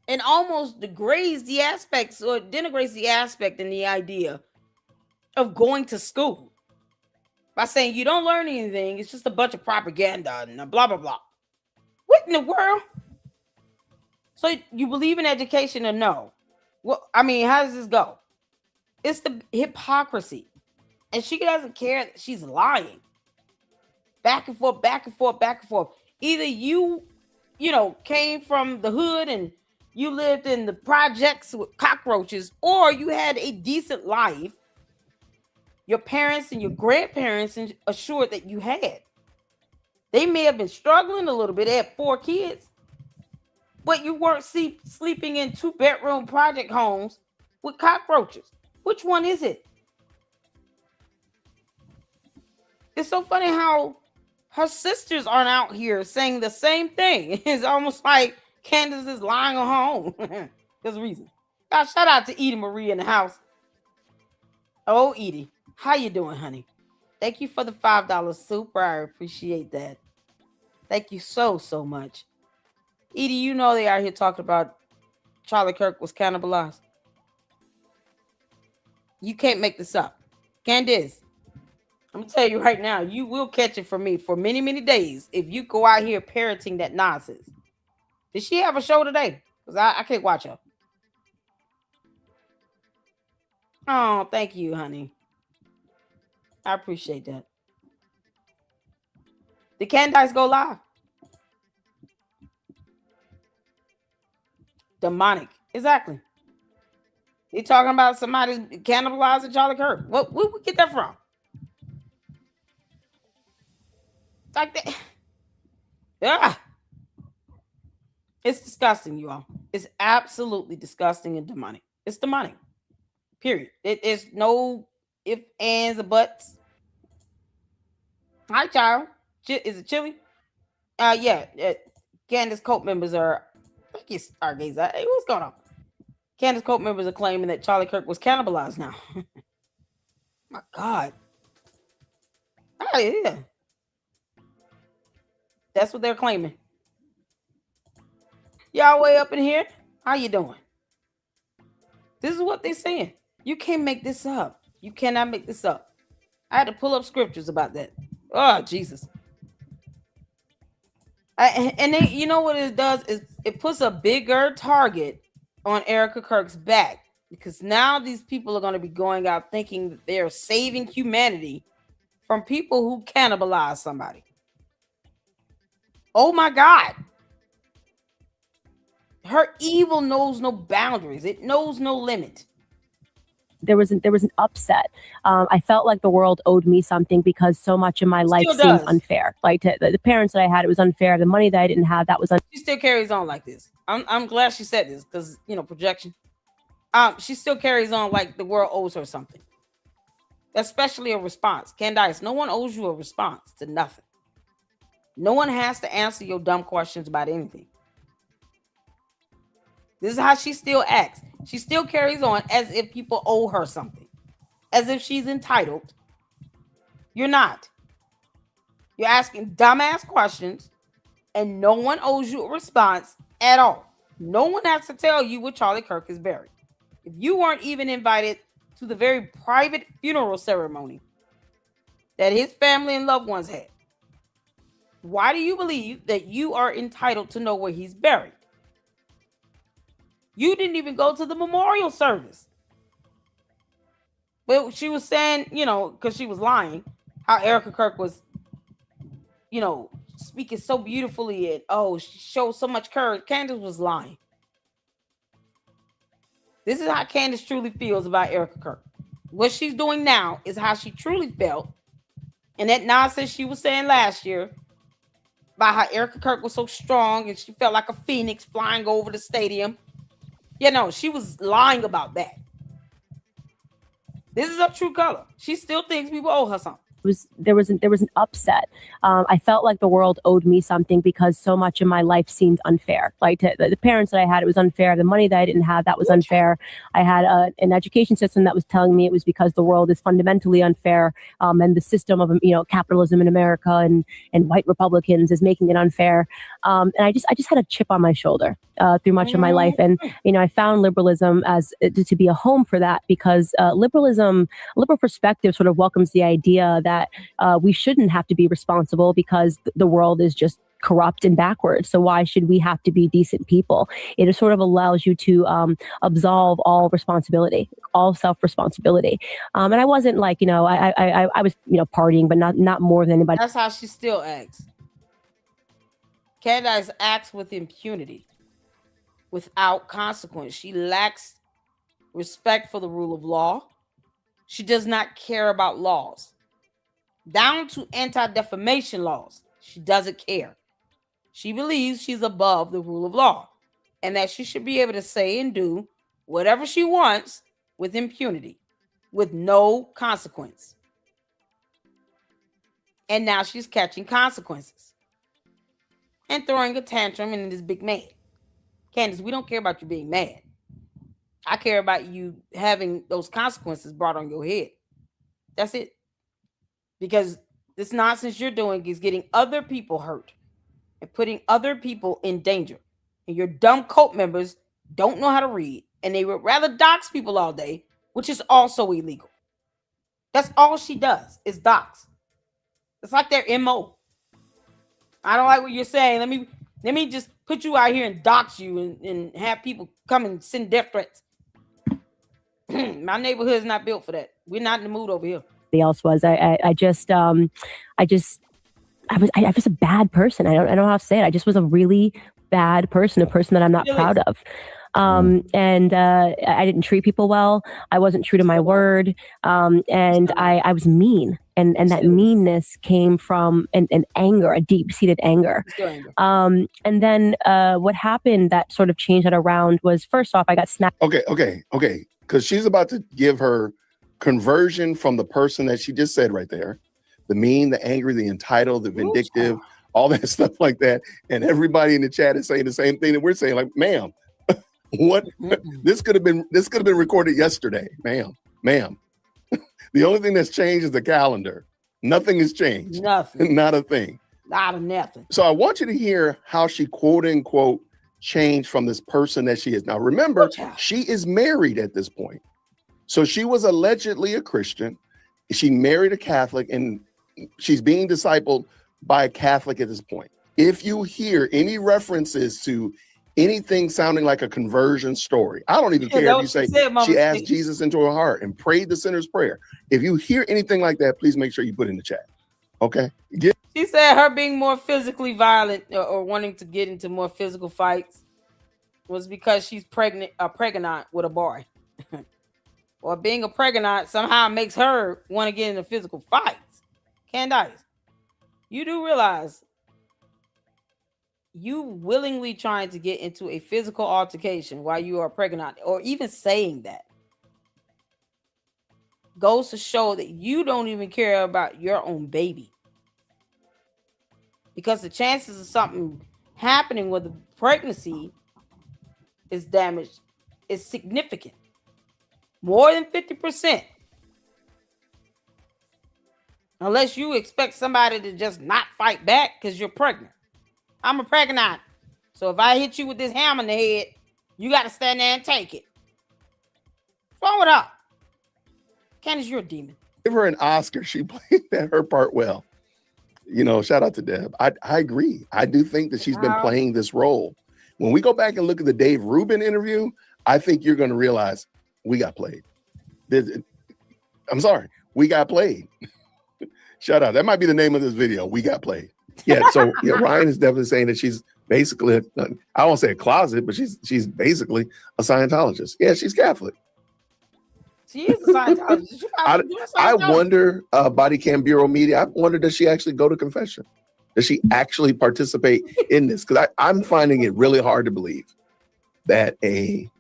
and almost degrades the aspects or denigrates the aspect and the idea of going to school by saying you don't learn anything. It's just a bunch of propaganda and blah, blah, blah. What in the world? So you believe in education or no? Well, how does this go? It's the hypocrisy. And she doesn't care that she's lying. Back and forth, back and forth, back and forth. Either you came from the hood and you lived in the projects with cockroaches, or you had a decent life. Your parents and your grandparents assured that you had. They may have been struggling a little bit. They had 4 kids. But you weren't sleeping in 2-bedroom project homes with cockroaches. Which one is it? It's so funny how her sisters aren't out here saying the same thing. It's almost like Candace is lying on her own. There's a reason. God, shout out to Edie Marie in the house. Oh, Edie, how you doing, honey? Thank you for the $5 super. I appreciate that. Thank you so, so much. Edie, they out here talking about Charlie Kirk was cannibalized. You can't make this up. Candace, I'm gonna tell you right now, you will catch it from me for many, many days if you go out here parroting that nonsense. Did she have a show today? Because I can't watch her. Oh, thank you, honey. I appreciate that. Did Candace go live? Demonic. Exactly. You're talking about somebody cannibalizing Charlie Kirk. Where we get that from? Like that. Yeah. It's disgusting, you all. It's absolutely disgusting and demonic. It's the money. Period. It's no if, ands, or buts. Hi, child. Is it chilly? Yeah. Candace cult members are. I think it's our gays. Hey, what's going on? Candace cult members are claiming that Charlie Kirk was cannibalized now. My God. Oh, yeah. That's what they're claiming. Y'all way up in here? How you doing? This is what they're saying. You can't make this up. You cannot make this up. I had to pull up scriptures about that. Oh, Jesus. And then, you know what it does is it puts a bigger target on Erica Kirk's back, because now these people are going to be going out thinking that they're saving humanity from people who cannibalize somebody. Oh my God. Her evil knows no boundaries. It knows no limit. There was an upset. I felt like the world owed me something because so much of my life seemed unfair. Like the parents that I had, it was unfair. The money that I didn't have, that was unfair. She still carries on like this. I'm glad she said this because, projection. She still carries on like the world owes her something, especially a response. Candace, no one owes you a response to nothing. No one has to answer your dumb questions about anything. This is how she still acts. She still carries on as if people owe her something, as if she's entitled. You're not. You're asking dumbass questions, and no one owes you a response at all. No one has to tell you where Charlie Kirk is buried. If you weren't even invited to the very private funeral ceremony that his family and loved ones had, why do you believe that you are entitled to know where he's buried? You didn't even go to the memorial service. But she was saying, because she was lying, how Erica Kirk was, speaking so beautifully and, she showed so much courage. Candace was lying. This is how Candace truly feels about Erica Kirk. What she's doing now is how she truly felt. And that nonsense she was saying last year about how Erica Kirk was so strong and she felt like a phoenix flying over the stadium. She was lying about that. This is her true color. She still thinks people owe her something. There was an upset. I felt like the world owed me something because so much of my life seemed unfair. Like the parents that I had, it was unfair. The money that I didn't have, that was unfair. I had an education system that was telling me it was because the world is fundamentally unfair, and the system of capitalism in America and white Republicans is making it unfair. And I just had a chip on my shoulder through much of my life, and I found liberalism as to be a home for that, because liberal perspective sort of welcomes the idea that we shouldn't have to be responsible because the world is just corrupt and backwards. So why should we have to be decent people? It sort of allows you to absolve all responsibility, all self-responsibility. And I wasn't like, I was, partying, but not more than anybody. That's how she still acts. Candace acts with impunity, without consequence. She lacks respect for the rule of law. She does not care about laws. Down to anti-defamation laws, she doesn't care. She believes she's above the rule of law and that she should be able to say and do whatever she wants with impunity, with no consequence. And now she's catching consequences and throwing a tantrum and is big mad. Candace, we don't care about you being mad. I care about you having those consequences brought on your head. That's it. Because this nonsense you're doing is getting other people hurt and putting other people in danger. And your dumb cult members don't know how to read, and they would rather dox people all day, which is also illegal. That's all she does is dox. It's like their MO. I don't like what you're saying. Let me just put you out here and dox you and have people come and send death threats. My neighborhood is not built for that. We're not in the mood over here. Else was. I was a bad person. I don't know how to say it. I just was a really bad person, a person that I'm not proud of. And I didn't treat people well. I wasn't true to my word. And I was mean. and that meanness came from an anger, a deep-seated anger. And then what happened that sort of changed that around was, first off, I got snapped. Okay. Because she's about to give her conversion from the person that she just said right there, the mean, the angry, the entitled, the vindictive, all that stuff like that. And everybody in the chat is saying the same thing that we're saying, like, ma'am, what? This could have been recorded yesterday, ma'am. The only thing that's changed is the calendar. Nothing has changed. Nothing. Not a thing. Not a nothing. So I want you to hear how she quote unquote changed from this person that she is. Now remember, she is married at this point. So she was allegedly a Christian. She married a Catholic and she's being discipled by a Catholic at this point. If you hear any references to anything sounding like a conversion story, I don't even care if you say she asked Jesus into her heart and prayed the sinner's prayer. If you hear anything like that, please make sure you put it in the chat. Okay. She said her being more physically violent or wanting to get into more physical fights was because she's pregnant with a boy. Or being a pregnant somehow makes her want to get into physical fights. Candace, you do realize you willingly trying to get into a physical altercation while you are pregnant, or even saying that, goes to show that you don't even care about your own baby. Because the chances of something happening with the pregnancy is damaged is significant. More than 50%. Unless you expect somebody to just not fight back because you're pregnant. I'm a pregnant. So if I hit you with this hammer in the head, you got to stand there and take it. What's wrong with her? Candace, you're a demon. Give her an Oscar. She played her part well. You know, shout out to Deb. I agree. I do think that she's been playing this role. When we go back and look at the Dave Rubin interview, I think you're going to realize we got played. I'm sorry. We got played. Shout out. That might be the name of this video. We got played. Yeah. So yeah, Ryan is definitely saying that she's basically, I won't say a closet, but she's basically a Scientologist. Yeah, she's Catholic. She is a Scientologist. I wonder, Body Cam Bureau Media, I wonder, does she actually go to confession? Does she actually participate in this? Because I'm finding it really hard to believe that a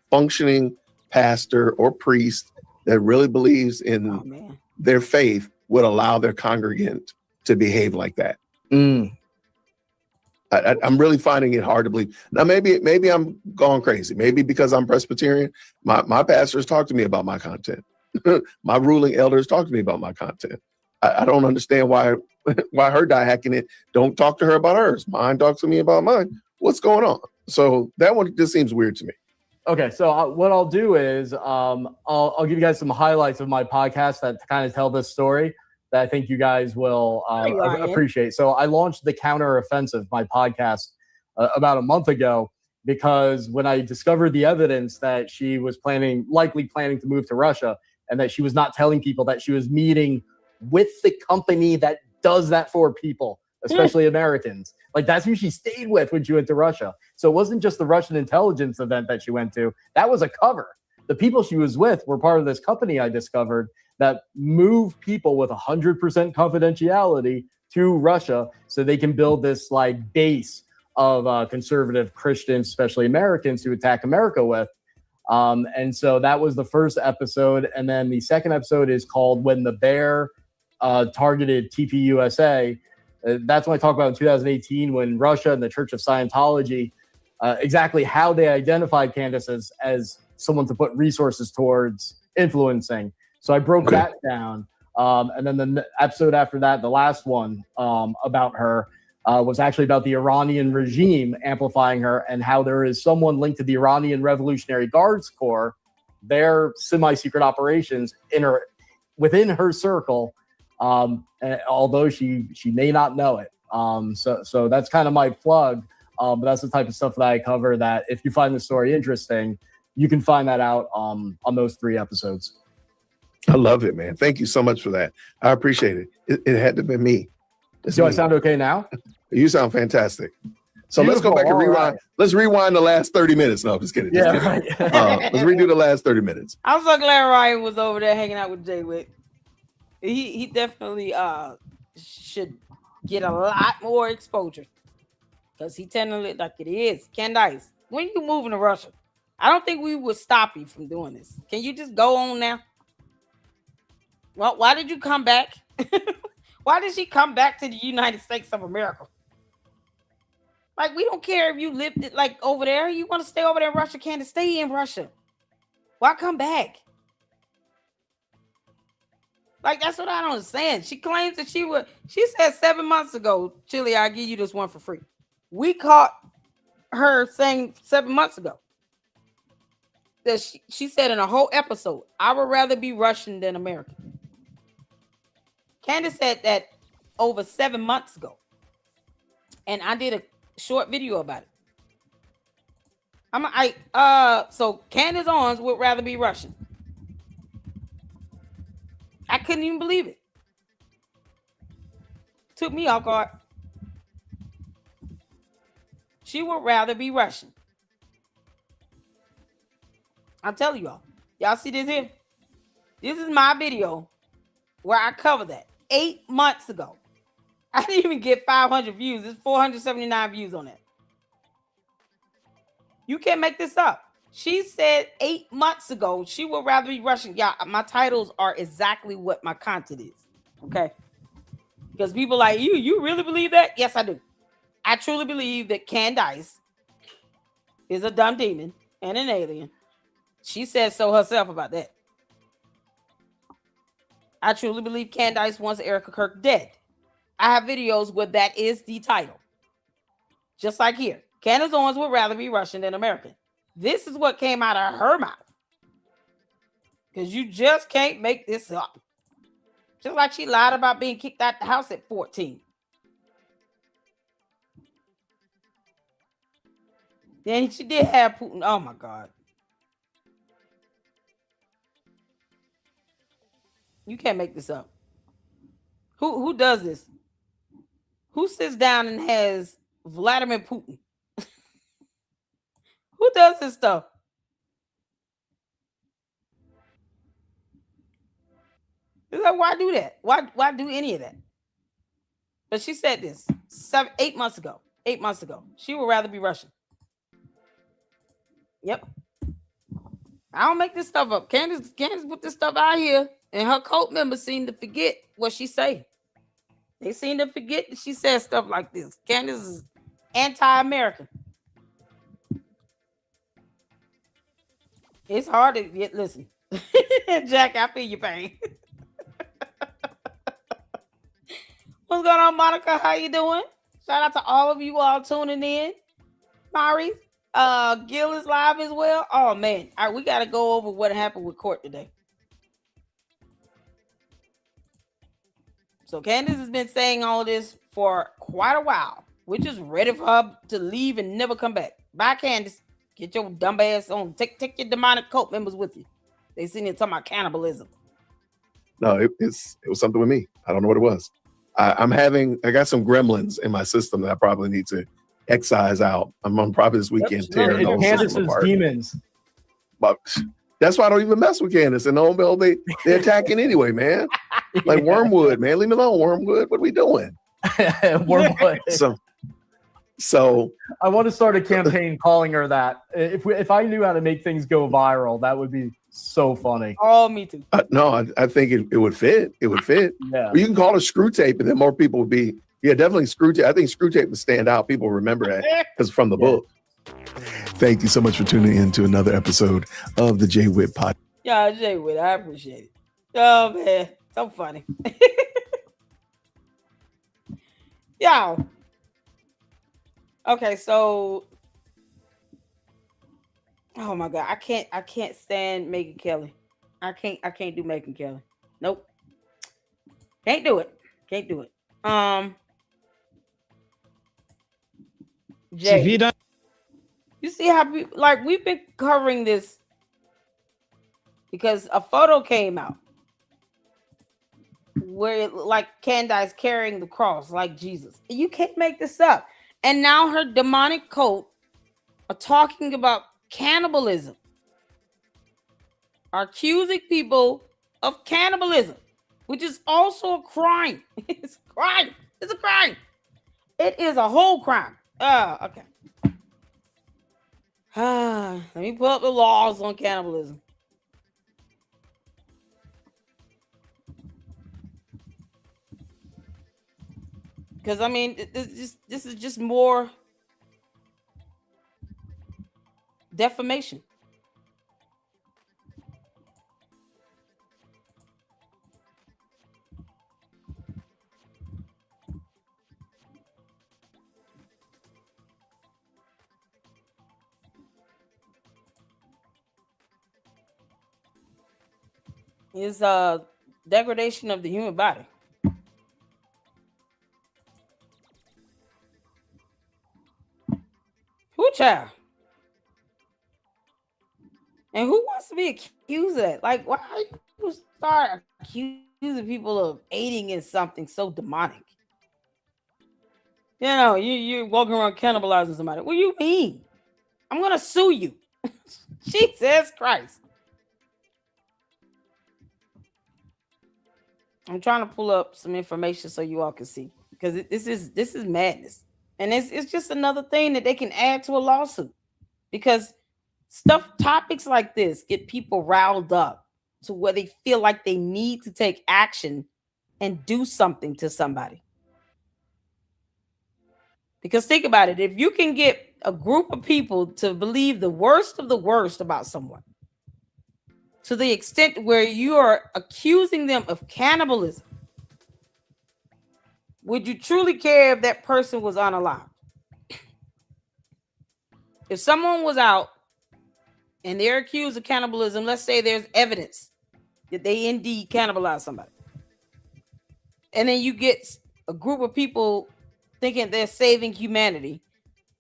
functioning pastor or priest that really believes in their faith would allow their congregant to behave like that. I'm really finding it hard to believe. Now, maybe I'm going crazy. Maybe because I'm Presbyterian, my pastors talk to me about my content. My ruling elders talk to me about my content. I don't understand why her hacking it don't talk to her about hers. Mine talks to me about mine. What's going on? So that one just seems weird to me. Okay, so what I'll do is I'll give you guys some highlights of my podcast that kind of tell this story that I think you guys will appreciate. So I launched The Counter Offensive, my podcast, about a month ago, because when I discovered the evidence that she was likely planning to move to Russia, and that she was not telling people that she was meeting with the company that does that for people, especially Americans. Like, that's who she stayed with when she went to Russia. So it wasn't just the Russian intelligence event that she went to. That was a cover. The people she was with were part of this company I discovered that move people with 100% confidentiality to Russia so they can build this like base of conservative Christians, especially Americans, to attack America with. And so that was the first episode. And then the second episode is called When the Bear Targeted TPUSA. That's when I talk about in 2018 when Russia and the Church of Scientology, exactly how they identified Candace as someone to put resources towards influencing. So I broke that down. And then the episode after that, the last one about her, was actually about the Iranian regime amplifying her and how there is someone linked to the Iranian Revolutionary Guards Corps, their semi-secret operations within her circle, although she may not know it. So that's kind of my plug. But that's the type of stuff that I cover that if you find the story interesting, you can find that out on those 3 episodes. I love it, man. Thank you so much for that. I appreciate it. It had to be me. Do I sound okay now? You sound fantastic. So let's go back and rewind. Right. Let's rewind the last 30 minutes. No, just kidding. Just kidding. Right. Let's redo the last 30 minutes. I'm so glad Ryan was over there hanging out with Jay Wick. He definitely should get a lot more exposure because he telling it like it is. Candace, when you moving to Russia, I don't think we would stop you from doing this. Can you just go on now? Well, why did you come back? Why did she come back to the United States of America? Like, we don't care if you lived it like over there. You want to stay over there in Russia, Candace, stay in Russia. Why come back? Like, that's what I don't understand. She claims that she said 7 months ago, Chili, I'll give you this one for free. We caught her saying 7 months ago that she said in a whole episode, I would rather be Russian than American. Candace said that over 7 months ago. And I did a short video about it. So Candace Owens would rather be Russian. I couldn't even believe it. Took me off guard. She would rather be Russian. I'm telling y'all. Y'all see this here? This is my video where I cover that 8 months ago. I didn't even get 500 views. There's 479 views on that. You can't make this up. She said 8 months ago she would rather be Russian. Yeah, my titles are exactly what my content is. Okay? Because people like, you really believe that? Yes, I do. I truly believe that Candace is a dumb demon and an alien. She said so herself about that. I truly believe Candace wants Erica Kirk dead. I have videos where that is the title. Just like here. Candace Owens would rather be Russian than American. This is what came out of her mouth. Because you just can't make this up. Just like she lied about being kicked out the house at 14. Then she did have Putin. Oh my God. You can't make this up. Who does this? Who sits down and has Vladimir Putin? Who does this stuff? It's like, why do that? Why do any of that? But she said this 8 months ago. 8 months ago. She would rather be Russian. Yep. I don't make this stuff up. Candace put this stuff out here, and her cult members seem to forget what she say. They seem to forget that she says stuff like this. Candace is anti-American. It's hard to get. Listen, Jack, I feel your pain. What's going on, Monica? How you doing? Shout out to all of you all tuning in. Mari, Gil is live as well. Oh man, all right, we got to go over what happened with court today. So Candace has been saying all this for quite a while. We're just ready for her to leave and never come back. Bye, Candace. Get your dumb ass on. Take your demonic cult members with you. They sitting here talking about cannibalism. No, it was something with me. I don't know what it was. I got some gremlins in my system that I probably need to excise out. I'm probably this weekend tearing those Candace's apart. demons. But that's why I don't even mess with Candace. And they're attacking anyway, man. Like Wormwood, man. Leave me alone, Wormwood. What are we doing? Wormwood. So I want to start a campaign calling her that. If I knew how to make things go viral, that would be so funny. Oh, me too. No, I think it would fit. It would fit. Yeah. Or you can call it Screw Tape, and then more people would be. Yeah, definitely Screw Tape. I think Screw Tape would stand out. People remember that because from the book. Thank you so much for tuning in to another episode of the Jay Witt Podcast. Yeah, Jay Witt, I appreciate it. Oh man, so funny. Y'all. Okay, so oh my God, I can't stand Megyn Kelly. I can't do Megyn Kelly. Nope. Can't do it. Jay, you see how we've been covering this because a photo came out where like Candace carrying the cross like Jesus. You can't make this up. And now her demonic cult are talking about cannibalism, are accusing people of cannibalism. which is also a crime. It's a crime. It's a crime. It is a whole crime. Okay. Let me pull up the laws on cannibalism. Because I mean, this is just more defamation. Is degradation of the human body. Who child? And who wants to be accused of that? Like, why you start accusing people of aiding in something so demonic? You know, you're walking around cannibalizing somebody. What do you mean? I'm gonna sue you. Jesus Christ. I'm trying to pull up some information so you all can see, because this is madness, and it's just another thing that they can add to a lawsuit, because topics like this get people riled up to where they feel like they need to take action and do something to somebody. Because think about it, if you can get a group of people to believe the worst of the worst about someone, to the extent where you are accusing them of cannibalism, would you truly care if that person was unalive? If someone was out and they're accused of cannibalism, let's say there's evidence that they indeed cannibalized somebody, and then you get a group of people thinking they're saving humanity,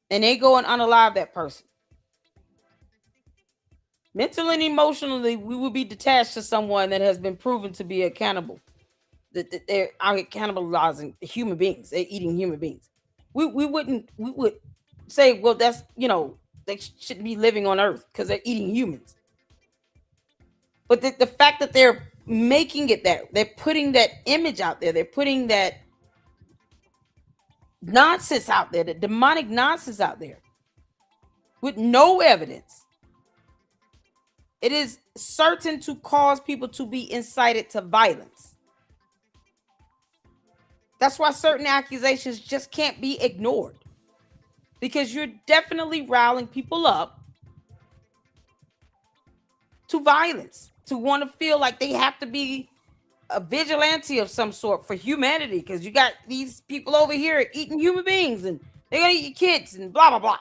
and they go and unalive that person. Mentally and emotionally, we will be detached to someone that has been proven to be a cannibal. That they're out cannibalizing human beings. They're eating human beings. We would say, well, that's, they shouldn't be living on Earth because they're eating humans. But the fact that they're making it that, they're putting that image out there, they're putting that nonsense out there, the demonic nonsense out there, with no evidence, it is certain to cause people to be incited to violence. That's why certain accusations just can't be ignored, because you're definitely riling people up to violence, to want to feel like they have to be a vigilante of some sort for humanity, because you got these people over here eating human beings and they're gonna eat your kids and blah blah blah.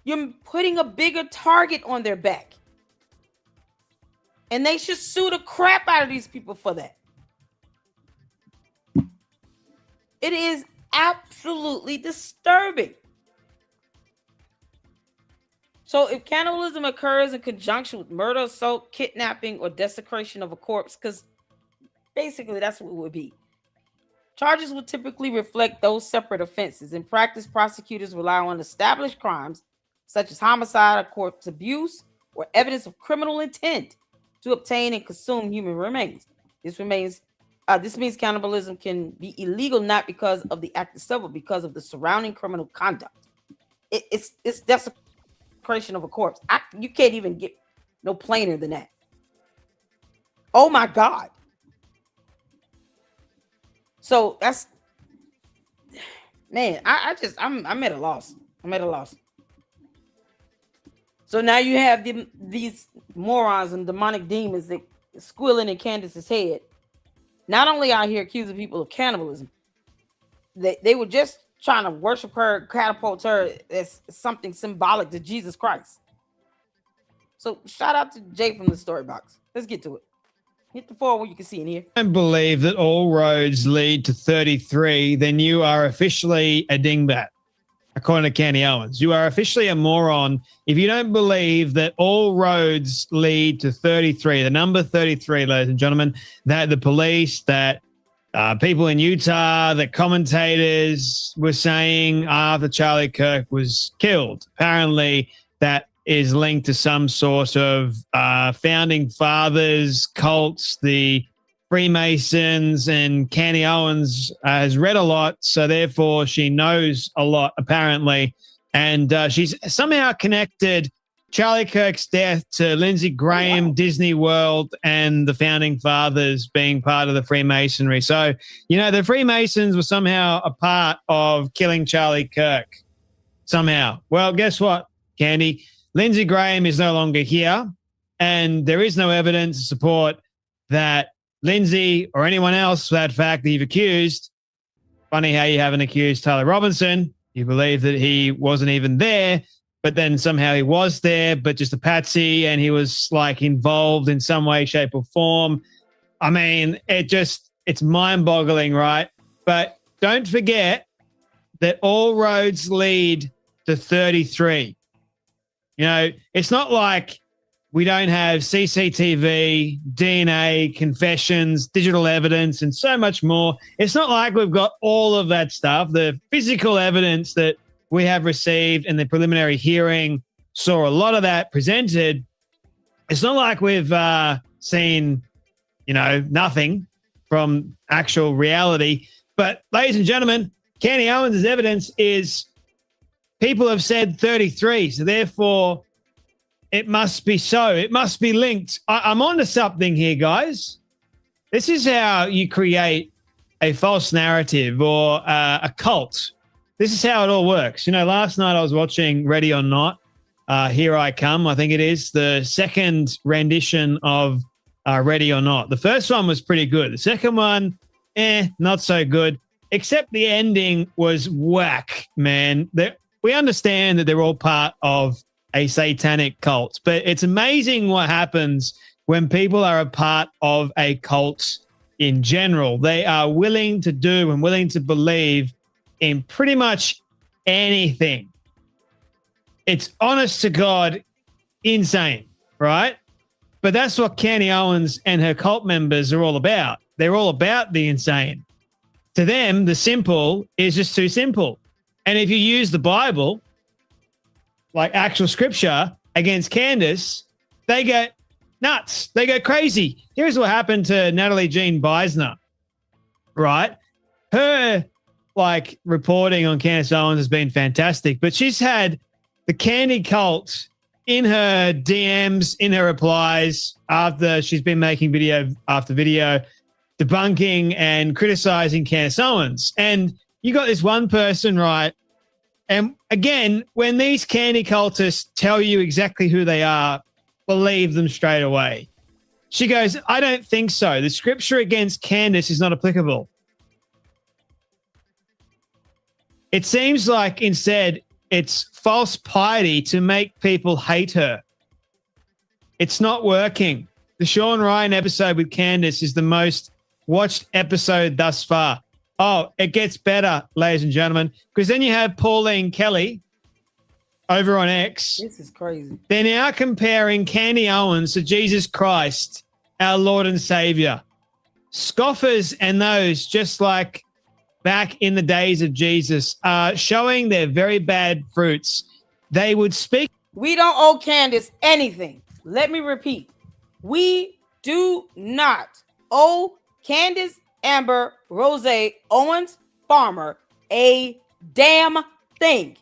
You're putting a bigger target on their back, and they should sue the crap out of these people for that. It is absolutely disturbing. So if cannibalism occurs in conjunction with murder, assault, kidnapping, or desecration of a corpse, because basically that's what it would be, charges would typically reflect those separate offenses. In practice, prosecutors rely on established crimes such as homicide or corpse abuse, or evidence of criminal intent to obtain and consume human remains. This means cannibalism can be illegal not because of the act itself, but because of the surrounding criminal conduct. It's desecration of a corpse. You can't even get no plainer than that. Oh my God. So that's, man, I'm at a loss. I'm at a loss. So now you have these morons and demonic demons that squealing in Candace's head, not only out here accusing people of cannibalism, they were just trying to worship her, catapult her as something symbolic to Jesus Christ. So shout out to Jay from the story box. Let's get to it. Hit the forward you can see in here. I don't believe that all roads lead to 33, then you are officially a dingbat. According to Candy Owens, you are officially a moron if you don't believe that all roads lead to 33, the number 33, ladies and gentlemen, that the police, that people in Utah, that commentators were saying after Charlie Kirk was killed. Apparently that is linked to some sort of founding fathers, cults, the Freemasons, and Candy Owens has read a lot, so therefore she knows a lot, apparently. And she's somehow connected Charlie Kirk's death to Lindsey Graham, Disney World, and the founding fathers being part of the Freemasonry. So, the Freemasons were somehow a part of killing Charlie Kirk. Somehow. Well, guess what, Candy? Lindsey Graham is no longer here, and there is no evidence to support that Lindsey or anyone else, for that fact, that you've accused. Funny how you haven't accused Tyler Robinson. You believe that he wasn't even there, but then somehow he was there, but just a patsy, and he was involved in some way, shape, or form. I mean, it's mind-boggling, right? But don't forget that all roads lead to 33. It's not like we don't have CCTV, DNA, confessions, digital evidence, and so much more. It's not like we've got all of that stuff. The physical evidence that we have received in the preliminary hearing saw a lot of that presented. It's not like we've seen, nothing from actual reality. But, ladies and gentlemen, Candy Owens' evidence is people have said 33, so therefore it must be so. It must be linked. I'm onto something here, guys. This is how you create a false narrative or a cult. This is how it all works. Last night I was watching Ready or Not, Here I Come, I think it is, the second rendition of Ready or Not. The first one was pretty good. The second one, not so good, except the ending was whack, man. We understand that they're all part of a satanic cult, but it's amazing what happens when people are a part of a cult in general. They are willing to do and willing to believe in pretty much anything. It's honest to God insane, right? But that's what Candy Owens and her cult members are all about. They're all about the insane. To them, the simple is just too simple. And if you use the Bible, like actual scripture, against Candace, they go nuts. They go crazy. Here's what happened to Natalie Jean Beisner, right? Her reporting on Candace Owens has been fantastic, but she's had the Candy cult in her DMs, in her replies, after she's been making video after video debunking and criticizing Candace Owens. And you got this one person, right? And again, when these Candy cultists tell you exactly who they are, believe them straight away. She goes, I don't think so. The scripture against Candace is not applicable. It seems like instead it's false piety to make people hate her. It's not working. The Sean Ryan episode with Candace is the most watched episode thus far. Oh, it gets better, ladies and gentlemen, because then you have Pauline Kelly over on X. This is crazy. They're now comparing Candy Owens to Jesus Christ, our Lord and Savior. Scoffers and those just like back in the days of Jesus are showing their very bad fruits. They would speak. We don't owe Candace anything. Let me repeat. We do not owe Candace, Amber, Rose, Owens, Farmer a damn thing.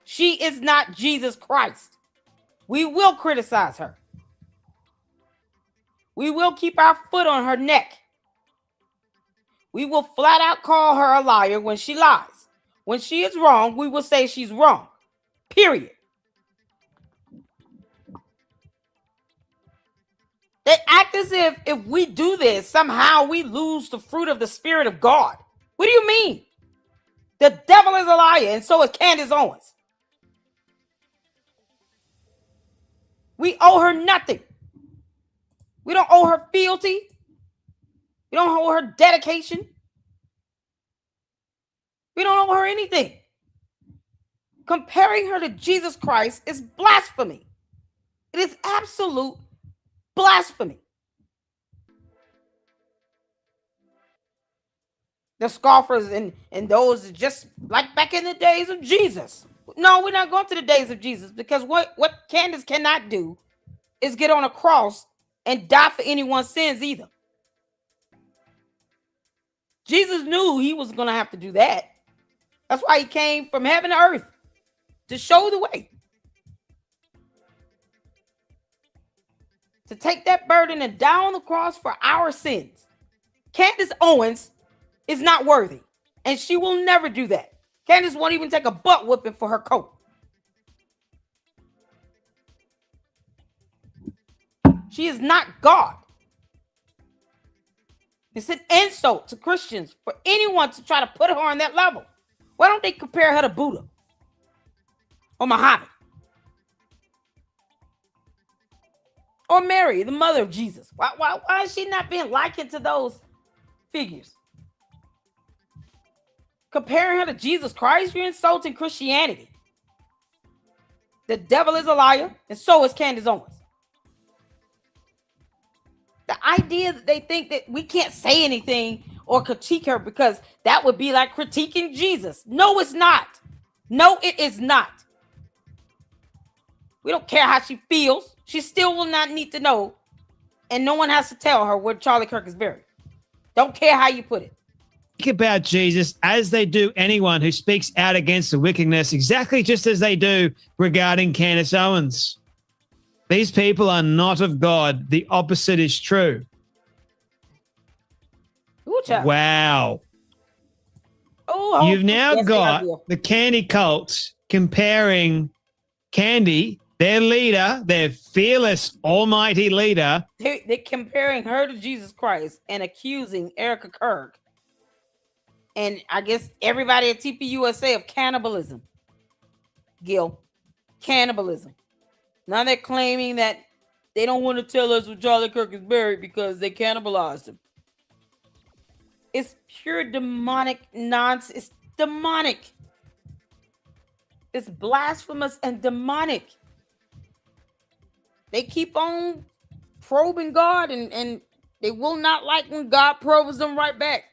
She is not Jesus Christ. We will criticize her. We will keep our foot on her neck. We will flat out call her a liar when she lies. When she is wrong, we will say she's wrong. Period. They act as if we do this, somehow we lose the fruit of the Spirit of God. What do you mean? The devil is a liar, and so is Candace Owens. We owe her nothing. We don't owe her fealty. We don't owe her dedication. We don't owe her anything. Comparing her to Jesus Christ is blasphemy. It is absolute blasphemy. The scoffers and those just like back in the days of Jesus. No, we're not going to the days of Jesus, because what Candace cannot do is get on a cross and die for anyone's sins either. Jesus knew he was going to have to do that. That's why he came from heaven to earth, to show the way. To take that burden and die on the cross for our sins. Candace Owens is not worthy, and she will never do that. Candace won't even take a butt whipping for her coat. She is not God. It's an insult to Christians for anyone to try to put her on that level. Why don't they compare her to Buddha or Muhammad or Mary, the mother of Jesus? Why is she not being likened to those figures? Comparing her to Jesus Christ, you're insulting Christianity. The devil is a liar, and so is Candace Owens. The idea that they think that we can't say anything or critique her because that would be like critiquing Jesus. No, it's not. No, it is not. We don't care how she feels. She still will not need to know. And no one has to tell her where Charlie Kirk is buried. Don't care how you put it. Think about Jesus as they do anyone who speaks out against the wickedness, exactly just as they do regarding Candace Owens. These people are not of God. The opposite is true. Wow. Oh, you've now got the Candy cult comparing Candy, their leader, their fearless, almighty leader. They're comparing her to Jesus Christ and accusing Erica Kirk and I guess everybody at TPUSA of cannibalism. Gil, cannibalism. Now they're claiming that they don't want to tell us where Charlie Kirk is buried because they cannibalized him. It's pure demonic nonsense. It's demonic. It's blasphemous and demonic. They keep on probing God and they will not like when God probes them right back.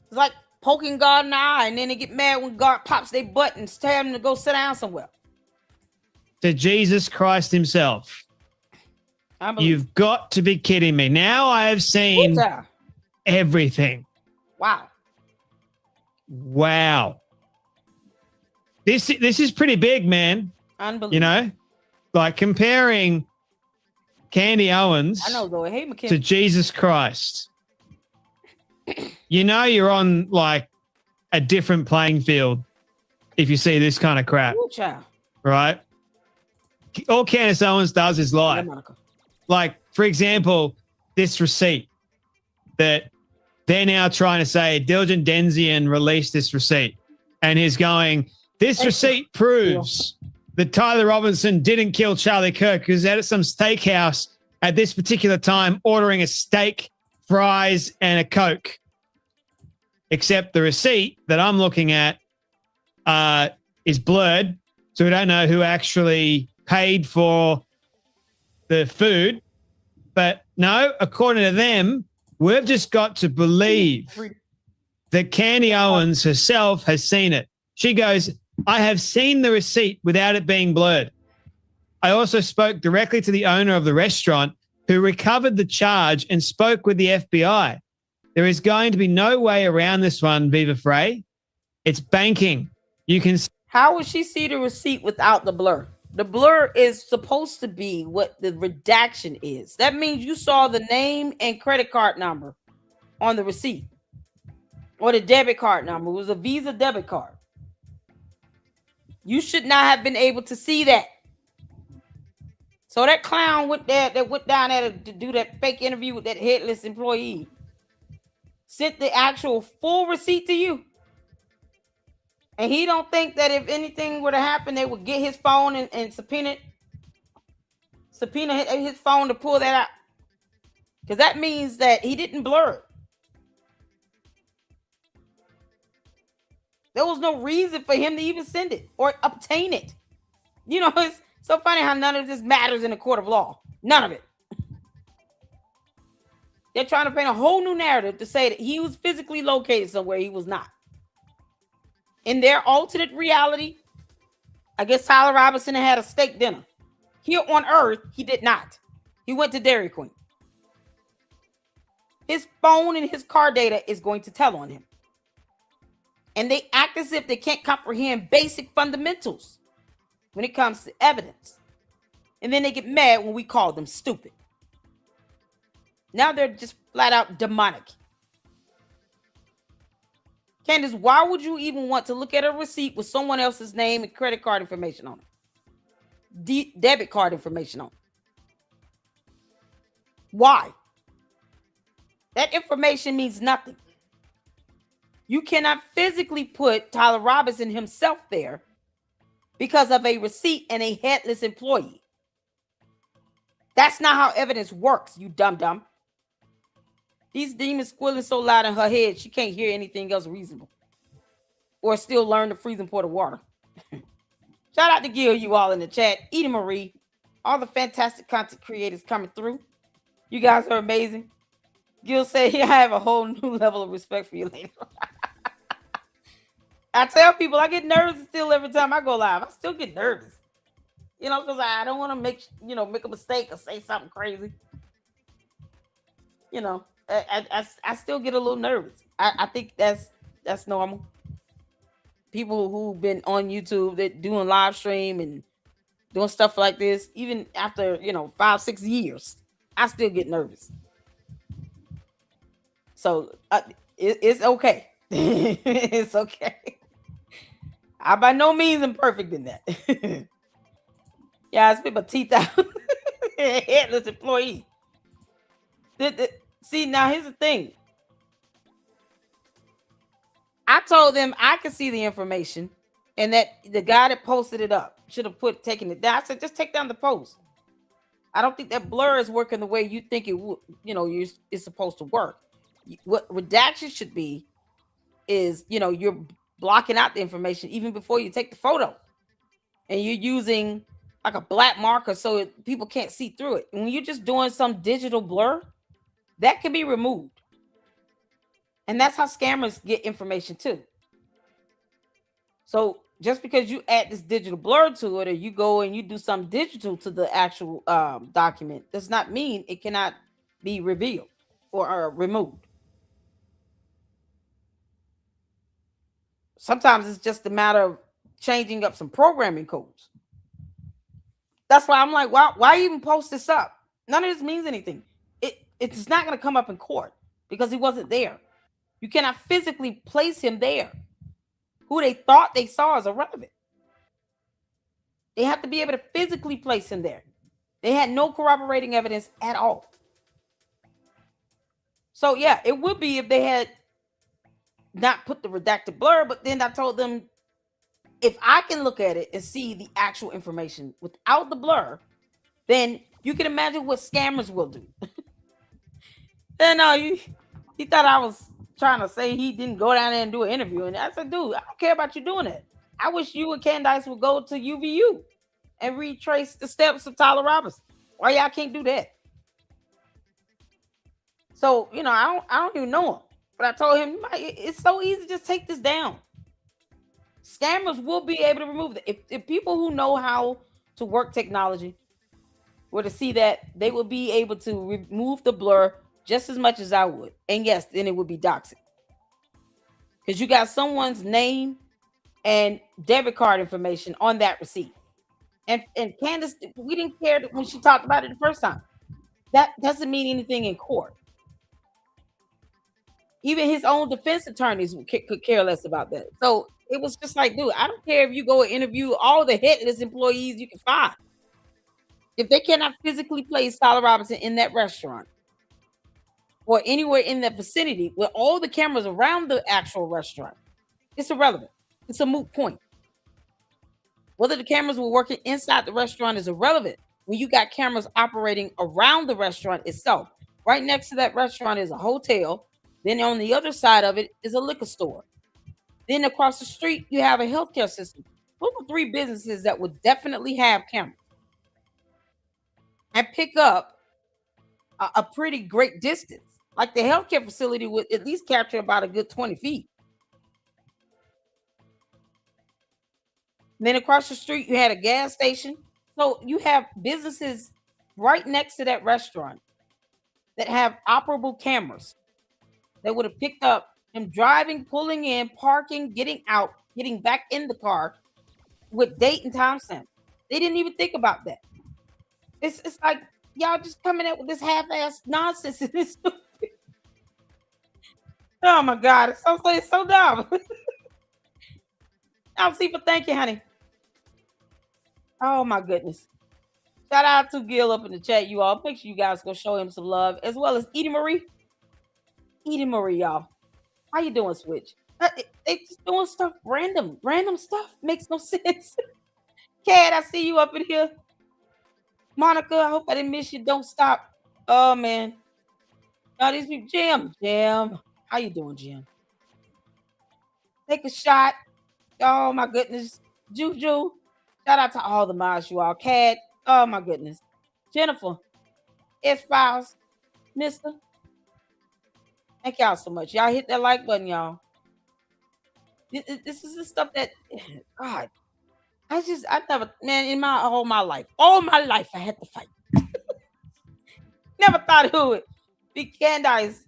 It's like poking God in the eye and then they get mad when God pops their butt and tell them to go sit down somewhere. To Jesus Christ himself. You've got to be kidding me. Now I have seen everything. Wow. This is pretty big, man. Unbelievable. You know, like comparing Candy Owens to Jesus Christ. You know you're on like a different playing field if you see this kind of crap. Right? All Candace Owens does is lie. Like, for example, this receipt that they're now trying to say Diligent Denzian released this receipt. And he's going, this receipt proves that Tyler Robinson didn't kill Charlie Kirk because at some steakhouse at this particular time ordering a steak, fries, and a Coke. Except the receipt that I'm looking at is blurred. So we don't know who actually paid for the food. But no, according to them, we've just got to believe that Candy Owens herself has seen it. She goes, I have seen the receipt without it being blurred. I also spoke directly to the owner of the restaurant who recovered the charge and spoke with the FBI. There is going to be no way around this one, Viva Frey. It's banking. You can. How would she see the receipt without the blur? The blur is supposed to be what the redaction is. That means you saw the name and credit card number on the receipt or the debit card number. It was a Visa debit card. You should not have been able to see that. So that clown went down there to do that fake interview with that headless employee. Sent the actual full receipt to you. And he don't think that if anything were to happen, they would get his phone and subpoena his phone to pull that out. Because that means that he didn't blur it. There was no reason for him to even send it or obtain it. You know, it's so funny how none of this matters in a court of law. None of it. They're trying to paint a whole new narrative to say that he was physically located somewhere he was not. In their alternate reality, I guess Tyler Robinson had a steak dinner. Here on Earth, he did not. He went to Dairy Queen. His phone and his car data is going to tell on him. And they act as if they can't comprehend basic fundamentals when it comes to evidence. And then they get mad when we call them stupid. Now they're just flat out demonic. Candace, why would you even want to look at a receipt with someone else's name and credit card information on it? Debit card information on it? Why? That information means nothing. You cannot physically put Tyler Robinson himself there because of a receipt and a headless employee. That's not how evidence works, you dumb. These demons squealing so loud in her head, she can't hear anything else reasonable. Or still learn the freezing point of water. Shout out to Gil, you all in the chat. Edie Marie, all the fantastic content creators coming through. You guys are amazing. Gil said, I have a whole new level of respect for you later. I tell people I get nervous still every time I go live. I still get nervous. Because I don't want to make a mistake or say something crazy. I still get a little nervous. I think that's normal. People who've been on YouTube that doing live stream and doing stuff like this, even after 5-6 years, I still get nervous. So it's okay. It's okay. I by no means am perfect in that. Yeah, I spit my teeth out. Headless employee. See, now here's the thing. I told them I could see the information and that the guy that posted it up should have taken it down. I said, just take down the post. I don't think that blur is working the way you think it would, it's supposed to work. What redaction should be is, you're blocking out the information even before you take the photo. And you're using like a black marker so people can't see through it. And when you're just doing some digital blur, that can be removed. And that's how scammers get information too. So just because you add this digital blur to it, or you go and you do some digital to the actual document, does not mean it cannot be revealed or removed. Sometimes it's just a matter of changing up some programming codes. That's why I'm like, why even post this up? None of this means anything. It's not going to come up in court because he wasn't there. You cannot physically place him there. Who they thought they saw is irrelevant. They have to be able to physically place him there. They had no corroborating evidence at all. So yeah, it would be if they had not put the redacted blur, but then I told them, if I can look at it and see the actual information without the blur, then you can imagine what scammers will do. And he thought I was trying to say he didn't go down there and do an interview. And I said, dude, I don't care about you doing that. I wish you and Candace would go to UVU and retrace the steps of Tyler Robinson. Why y'all can't do that? So, I don't even know him. But I told him, it's so easy, just take this down. Scammers will be able to remove it. If people who know how to work technology were to see that, they would be able to remove the blur just as much as I would. And yes, then it would be doxing. Because you got someone's name and debit card information on that receipt. And Candace, we didn't care when she talked about it the first time. That doesn't mean anything in court. Even his own defense attorneys could care less about that. So it was just like, dude, I don't care if you go and interview all the headless employees you can find. If they cannot physically place Tyler Robinson in that restaurant or anywhere in that vicinity with all the cameras around the actual restaurant, it's irrelevant. It's a moot point. Whether the cameras were working inside the restaurant is irrelevant when you got cameras operating around the restaurant itself. Right next to that restaurant is a hotel. Then on the other side of it is a liquor store. Then across the street, you have a healthcare system. Those are 3 businesses that would definitely have cameras and pick up a pretty great distance. Like the healthcare facility would at least capture about a good 20 feet. Then across the street, you had a gas station. So you have businesses right next to that restaurant that have operable cameras that would have picked up him driving, pulling in, parking, getting out, getting back in the car with date and time stamp. They didn't even think about that. It's like y'all just coming up with this half-ass nonsense. Oh my God, it's so dumb. I'm super. Thank you, honey. Oh my goodness. Shout out to Gil up in the chat, you all. Make sure you guys go show him some love, as well as Edie Marie. Edie Marie, y'all. How you doing, Switch? They just doing stuff random stuff. Makes no sense. Cat, I see you up in here. Monica, I hope I didn't miss you. Don't stop. Oh man. Now these people, Jim. How you doing, Jim? Take a shot. Oh my goodness. Juju. Shout out to all the mods, you all. Cat. Oh my goodness. Jennifer. S-Files. Mister. Thank y'all so much. Y'all hit that like button, y'all. This is the stuff that, God, I never, man, in all my life, I had to fight. Never thought it would be Candace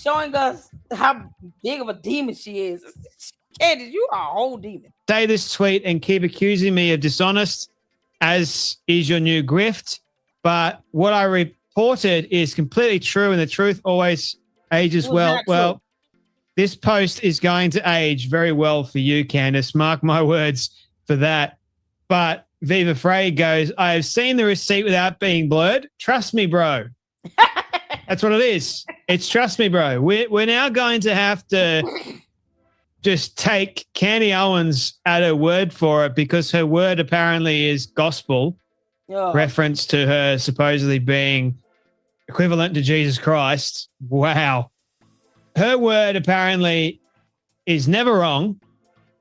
showing us how big of a demon she is. Candace, you are a whole demon. Say this tweet and keep accusing me of dishonest, as is your new grift. But what I reported is completely true, and the truth always ages well. Well, this post is going to age very well for you, Candace. Mark my words for that. But Viva Frey goes, I have seen the receipt without being blurred. Trust me, bro. That's what it is. It's trust me, bro. We're now going to have to just take Candy Owens at her word for it, because her word apparently is gospel, reference to her supposedly being equivalent to Jesus Christ. Wow. Her word apparently is never wrong.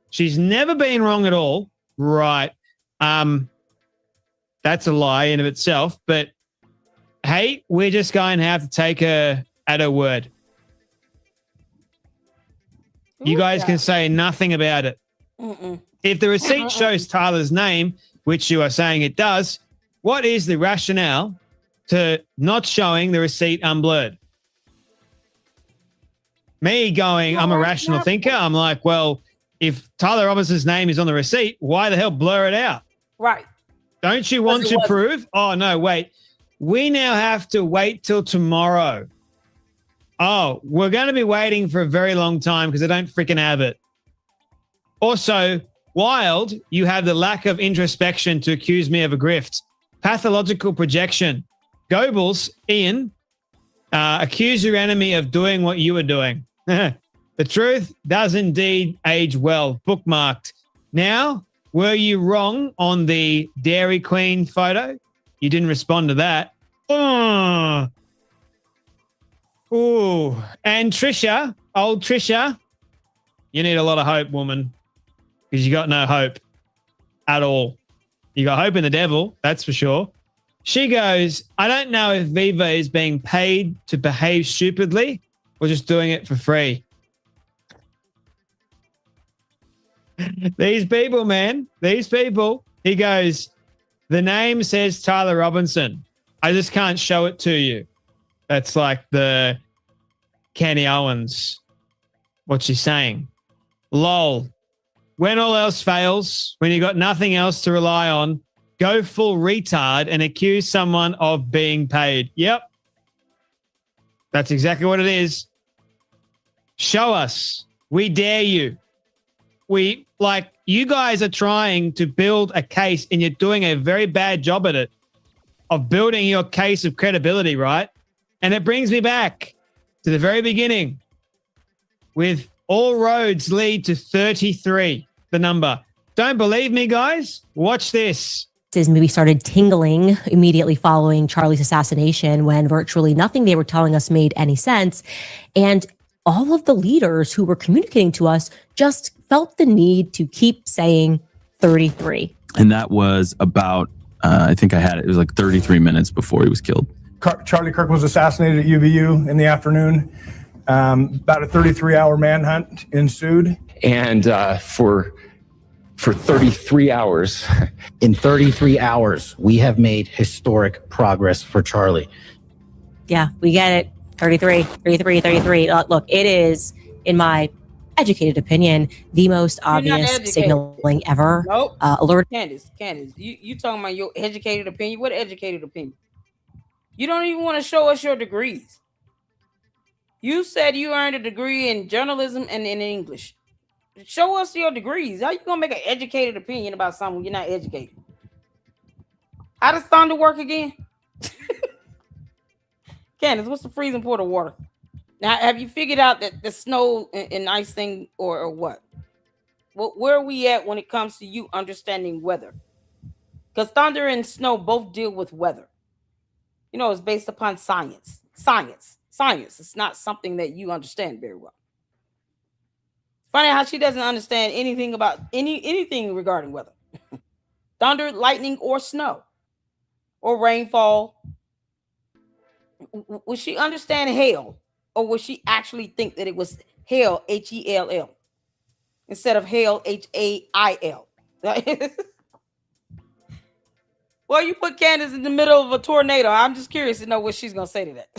She's never been wrong at all. Right. That's a lie in of itself. But hey, we're just going to have to take her at her word. You guys can say nothing about it. If the receipt shows Tyler's name, which you are saying it does, what is the rationale to not showing the receipt unblurred? Me going, I'm a rational thinker. I'm like, well, if Tyler Robinson's name is on the receipt, why the hell blur it out? Right. Don't you want to prove? Oh, no, wait. We now have to wait till tomorrow. Oh, we're going to be waiting for a very long time because I don't freaking have it. Also, wild, you have the lack of introspection to accuse me of a grift. Pathological projection. Goebbels, Ian, accuse your enemy of doing what you were doing. The truth does indeed age well. Bookmarked. Now, were you wrong on the Dairy Queen photo? You didn't respond to that. Oh. Ooh. And Trisha, old Trisha, you need a lot of hope, woman, because you got no hope at all. You got hope in the devil, that's for sure. She goes, I don't know if Viva is being paid to behave stupidly or just doing it for free. These people, man, these people. He goes, the name says Tyler Robinson. I just can't show it to you. That's like the Candy Owens. What's she saying? Lol. When all else fails, when you got nothing else to rely on, go full retard and accuse someone of being paid. Yep. That's exactly what it is. Show us. We dare you. You guys are trying to build a case and you're doing a very bad job at it of building your case of credibility, right? And it brings me back to the very beginning with all roads lead to 33, the number. Don't believe me, guys? Watch this. We started tingling immediately following Charlie's assassination when virtually nothing they were telling us made any sense. And all of the leaders who were communicating to us just felt the need to keep saying 33. And that was about, I think I had it. It was like 33 minutes before he was killed. Charlie Kirk was assassinated at UVU in the afternoon. About a 33-hour manhunt ensued. And for for 33 hours. In 33 hours, we have made historic progress for Charlie. Yeah, we get it. 33. Look, it is, in my educated opinion, the most obvious signaling ever. Nope. Alert. Candace, you talking about your educated opinion? What educated opinion? You don't even want to show us your degrees. You said you earned a degree in journalism and in English. Show us your degrees. How you gonna make an educated opinion about something when you're not educated? How does thunder work again? Candace, what's the freezing point of water? Now, have you figured out that the snow and ice thing or what? Well, where are we at when it comes to you understanding weather? Because thunder and snow both deal with weather. You know, it's based upon science. Science. It's not something that you understand very well. Funny how she doesn't understand anything about anything regarding weather. Thunder, lightning, or snow, or rainfall. Would she understand hail, or would she actually think that it was hail, Hell, instead of hail, Hail? Well, you put Candace in the middle of a tornado. I'm just curious to know what she's gonna say to that.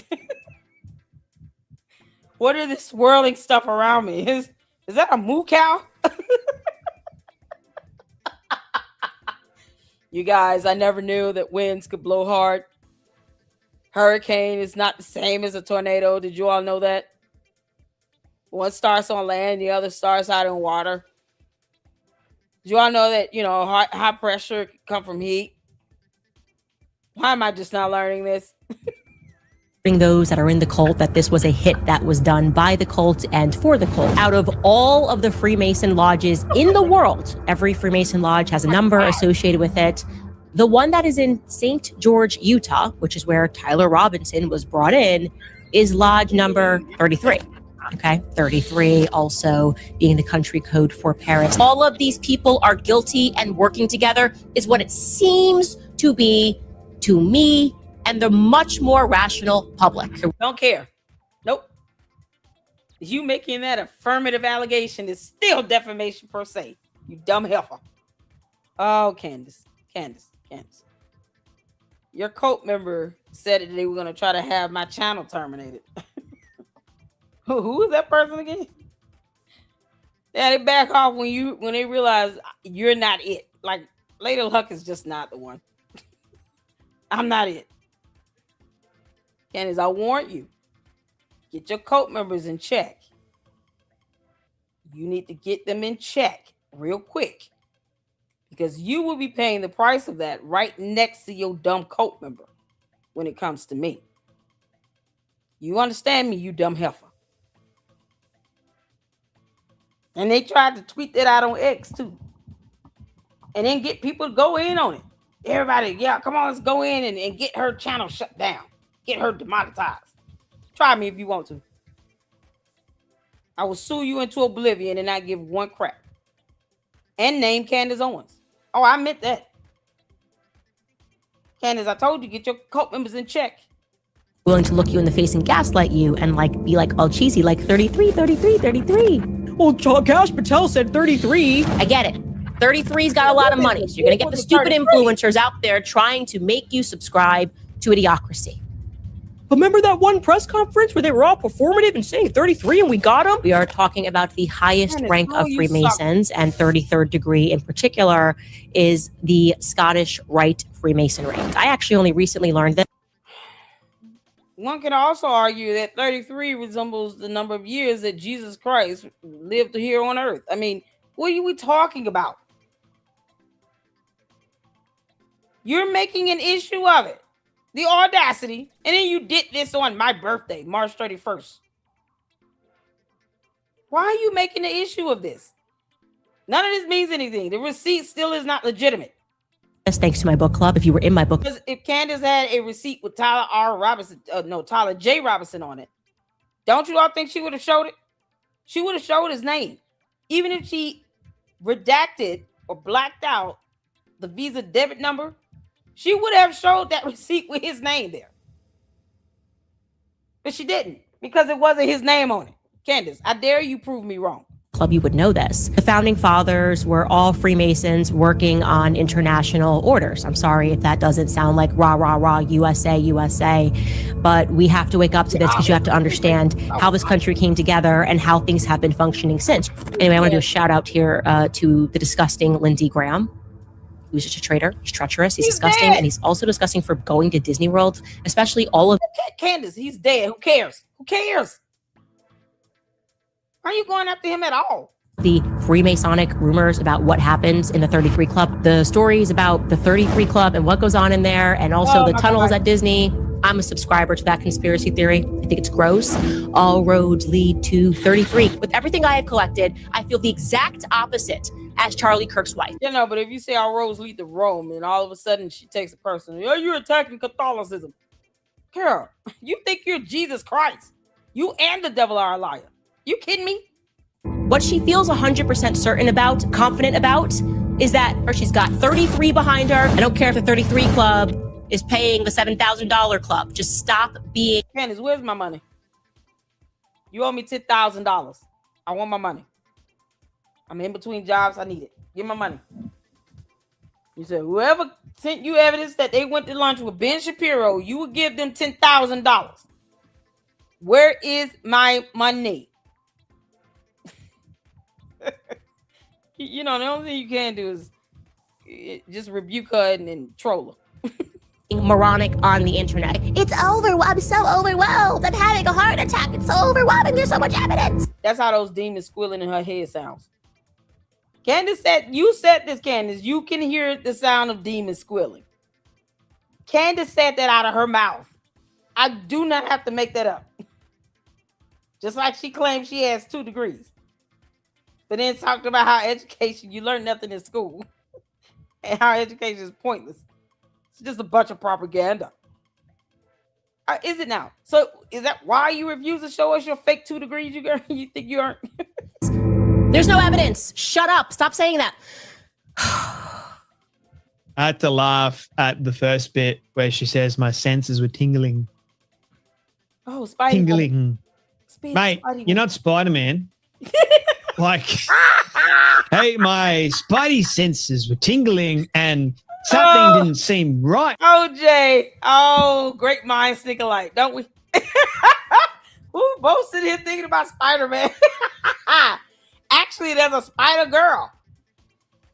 What are this swirling stuff around me? Is that a moo cow? You guys, I never knew that winds could blow hard. Hurricane is not the same as a tornado. Did you all know that? One starts on land, the other starts out in water. Did you all know that, high pressure can come from heat? Why am I just not learning this? Those that are in the cult that this was a hit that was done by the cult and for the cult. Out of all of the Freemason lodges in the world, every Freemason lodge has a number associated with it. The one that is in St. George, Utah, which is where Tyler Robinson was brought in, is lodge number 33. Okay, 33 also being the country code for Paris. All of these people are guilty and working together is what it seems to be to me and the much more rational public. Don't care. Nope. You making that affirmative allegation is still defamation per se. You dumb heifer. Oh, Candace. Your cult member said that they were going to try to have my channel terminated. Who is that person again? Yeah, they back off when they realize you're not it. Like, Lady Luck is just not the one. I'm not it. Candace, I warn you, get your cult members in check. You need to get them in check real quick because you will be paying the price of that right next to your dumb cult member when it comes to me. You understand me, you dumb heifer. And they tried to tweet that out on X too. And then get people to go in on it. Everybody, yeah, come on, let's go in and get her channel shut down. Get her demonetized. Try me if you want to. I will sue you into oblivion and not give one crap. And name Candace Owens. Oh, I meant that. Candace, I told you, get your cult members in check. Willing to look you in the face and gaslight you and be like all cheesy, like 33. Well, Cash Patel said 33. I get it. 33's got a lot of money. So you're going to get the stupid influencers out there trying to make you subscribe to idiocracy. Remember that one press conference where they were all performative and saying 33 and we got them? We are talking about the highest rank of Freemasons, and 33rd degree in particular is the Scottish Rite Freemasonry. I actually only recently learned that. One can also argue that 33 resembles the number of years that Jesus Christ lived here on earth. I mean, what are we talking about? You're making an issue of it. The audacity. And then you did this on my birthday, March 31st. Why are you making the issue of this? None of this means anything. The receipt still is not legitimate. Thanks to my book club. If you were in my book, because if Candace had a receipt with Tyler J. Robinson on it, don't you all think she would have showed it? She would have showed his name. Even if she redacted or blacked out the Visa debit number, she would have showed that receipt with his name there. But she didn't, because it wasn't his name on it. Candace, I dare you prove me wrong. Club, you would know this. The founding fathers were all Freemasons working on international orders. I'm sorry if that doesn't sound like rah, rah, rah, USA, USA, but we have to wake up to this because you have to understand how this country came together and how things have been functioning since. Anyway, I want to do a shout out here to the disgusting Lindsey Graham. Who's just a traitor. He's treacherous. He's disgusting. Dead. And he's also disgusting for going to Disney World, especially all of... Candace, he's dead. Who cares? Who cares? Why are you going after him at all? The Freemasonic rumors about what happens in the 33 Club, the stories about the 33 Club and what goes on in there, and also the tunnels at Disney. I'm a subscriber to that conspiracy theory. I think it's gross. All roads lead to 33. With everything I have collected, I feel the exact opposite as Charlie Kirk's wife. You know, but if you say all roads lead to Rome, and all of a sudden she takes a person, oh, you're attacking Catholicism. Girl, you think you're Jesus Christ. You and the devil are a liar. You kidding me? What she feels 100% certain about, confident about, is that she's got 33 behind her. I don't care if the 33 Club is paying the $7,000 club. Just stop being... Candace, where's my money? You owe me $10,000. I want my money. I'm in between jobs. I need it. Give my money. You said whoever sent you evidence that they went to lunch with Ben Shapiro, you would give them $10,000. Where is my money? You know, the only thing you can do is just rebuke her and troll her. Moronic on the internet. It's over. I'm so overwhelmed. I'm having a heart attack. It's so overwhelming. There's so much evidence. That's how those demons squealing in her head sounds. Candace said, you said this, Candace. You can hear the sound of demons squealing. Candace said that out of her mouth. I do not have to make that up. Just like she claims she has 2 degrees. But then talked about how education, you learn nothing in school. And how education is pointless. It's just a bunch of propaganda. Is it now? So is that why you refuse to show us your fake 2 degrees? You think you aren't? There's no evidence. Shut up. Stop saying that. I had to laugh at the first bit where she says my senses were tingling. Oh, Spidey. Tingling. Mate, Spidey. You're not Spider-Man. Like, hey, my Spidey senses were tingling and something didn't seem right. Oh, Jay. Oh, great minds think alike, don't we? We both sitting here thinking about Spider-Man. Actually, there's a Spider Girl.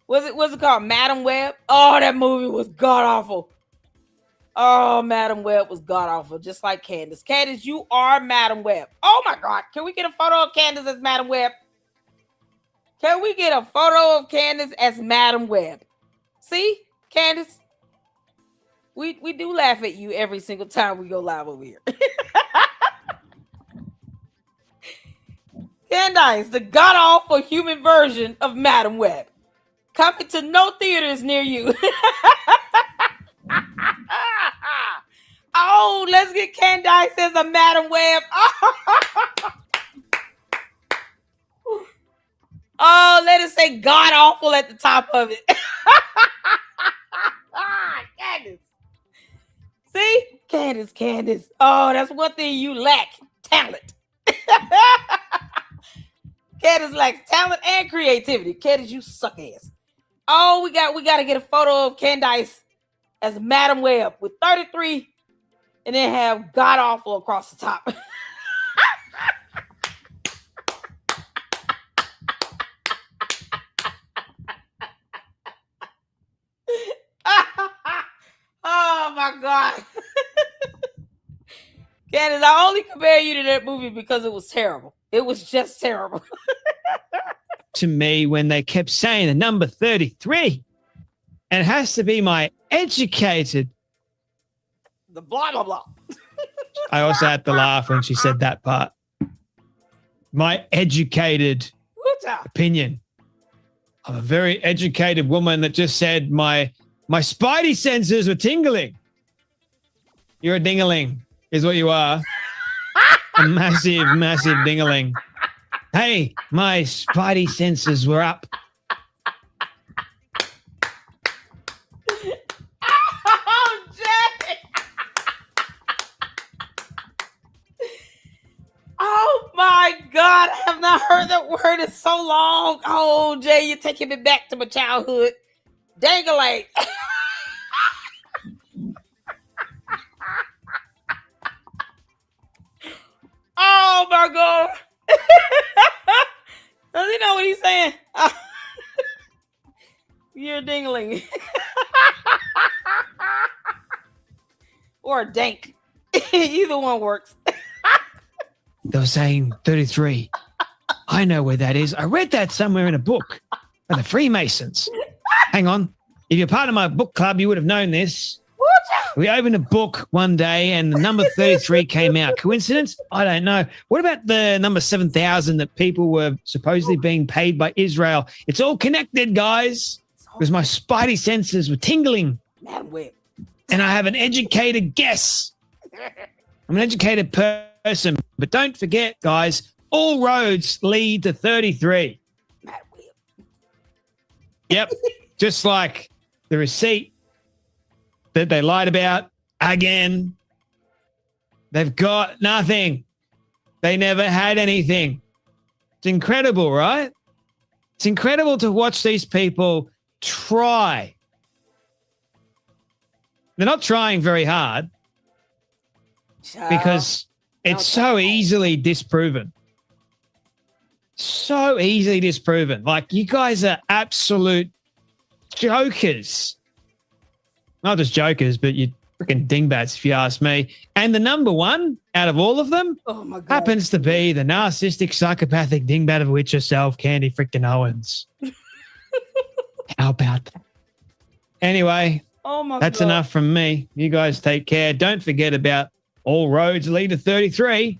What's it called? Madam Web? Oh, that movie was god-awful. Oh, Madam Web was god-awful, just like Candace. Candace, you are Madam Web. Oh, my God. Can we get a photo of Candace as Madam Web? Can we get a photo of Candace as Madam Web? See, Candace? We do laugh at you every single time we go live over here. Candace, the god-awful human version of Madam Web. Coming to no theaters near you. Oh, let's get Candace as a Madam Web. Oh, let us say god awful at the top of it. Candace. See? Candace. Oh, that's one thing you lack. Talent. Candace lacks talent and creativity. Candace, you suck ass. Oh, we got to get a photo of Candace as Madam Web with 33 and then have god awful across the top. Oh my God. Candace, I only compare you to that movie because it was terrible. It was just terrible. To me, when they kept saying the number 33, and it has to be my educated. The blah, blah, blah. I also had to laugh when she said that part. My educated opinion. I'm a very educated woman that just said my spidey senses were tingling. You're a dingaling, is what you are. A massive, massive dingaling. Hey, my spidey senses were up. Oh, Jay. Oh, my God, I have not heard that word in so long. Oh, Jay, you're taking me back to my childhood. Dangling. Oh my God. Does he know what he's saying? You're dingling. Or a dank. Either one works. They were saying 33. I know where that is. I read that somewhere in a book by the Freemasons. Hang on. If you're part of my book club, you would have known this. We opened a book one day and the number 33 came out. Coincidence? I don't know. What about the number 7,000 that people were supposedly being paid by Israel? It's all connected, guys. Because my spidey senses were tingling. And I have an educated guess. I'm an educated person. But don't forget, guys, all roads lead to 33. Yep. Just like the receipt that they lied about again. They've got nothing. They never had anything. It's incredible, right? It's incredible to watch these people try. They're not trying very hard because it's so easily disproven. So easily disproven. Like, you guys are absolute jokers. Not just jokers, but you freaking dingbats, if you ask me. And the number one out of all of them happens to be the narcissistic, psychopathic dingbat of which herself, Candy freaking Owens. How about that? Anyway, that's enough from me. You guys take care. Don't forget about all roads lead to 33.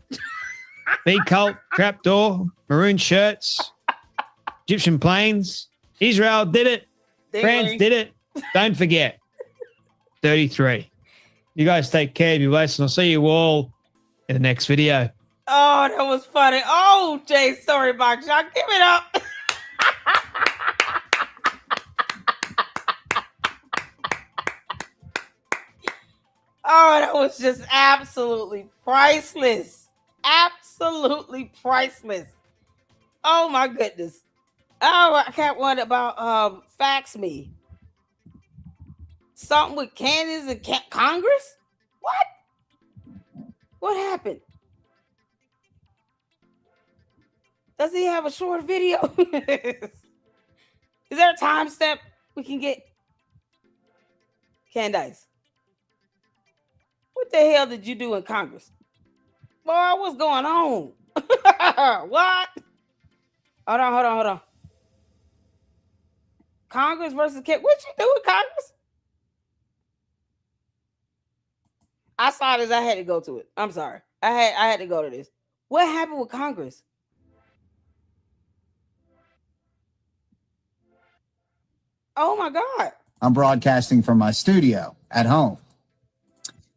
B cult, trapdoor, maroon shirts, Egyptian planes. Israel did it. France did it. Don't forget. 33. You guys take care. Be blessed. And I'll see you all in the next video. Oh, that was funny. Oh, Jay, story box. Y'all give it up. Oh, that was just absolutely priceless. Absolutely priceless. Oh, my goodness. Oh, I can't wonder about Fax Me. Something with Candace and Congress? What? What happened? Does he have a short video? Is there a time step we can get? Candace, what the hell did you do in Congress? Boy, what's going on? What? Hold on. Congress versus Kid. What you do in Congress? I saw this. I had to go to it. I'm sorry. I had to go to this. What happened with Congress? Oh my God. I'm broadcasting from my studio at home.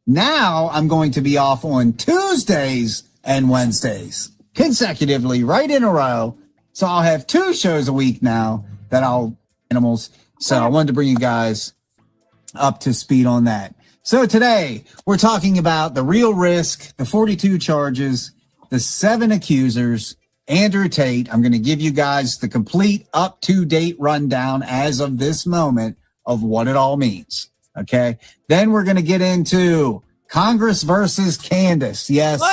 Now I'm going to be off on Tuesdays and Wednesdays consecutively, right in a row. So I'll have 2 shows a week now that I'll animals. So I wanted to bring you guys up to speed on that. So today we're talking about the real risk, the 42 charges, the 7 accusers, Andrew Tate. I'm going to give you guys the complete up-to-date rundown as of this moment of what it all means. Okay. Then we're going to get into Congress versus Candace. Yes,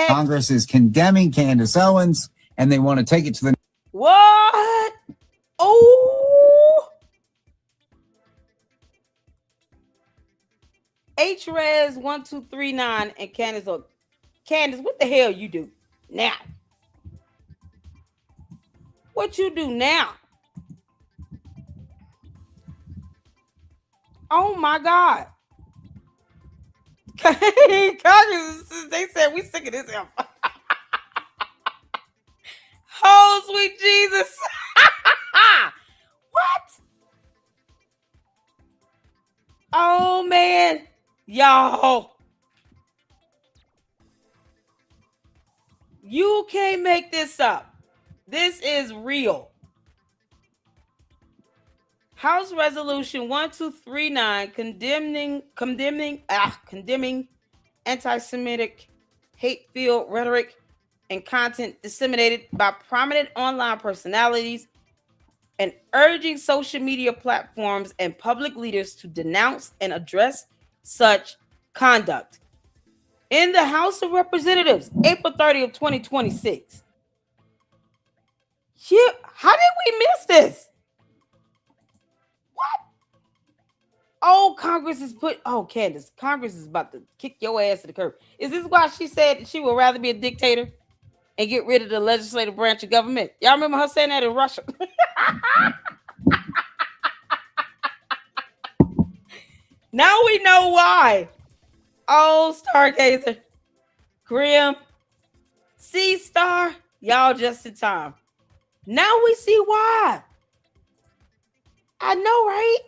Congress is condemning Candace Owens, and they want to take it to the. What? Oh. HRES 1239 and Candace. Candace, what the hell you do now? What you do now? Oh my God. Congress, they said we sick of this. Oh, sweet Jesus. What? Oh man. Y'all. You can't make this up. This is real. House Resolution 1239 condemning anti-Semitic hate-filled rhetoric and content disseminated by prominent online personalities and urging social media platforms and public leaders to denounce and address such conduct. In the House of Representatives, April 30th, 2026. Yeah, how did we miss this? What? Oh, Congress is Candace, Congress is about to kick your ass to the curb. Is this why she said she would rather be a dictator and get rid of the legislative branch of government? Y'all remember her saying that in Russia? Now we know why. Oh, Stargazer, Grim, C-Star, y'all just in time. Now we see why. I know, right?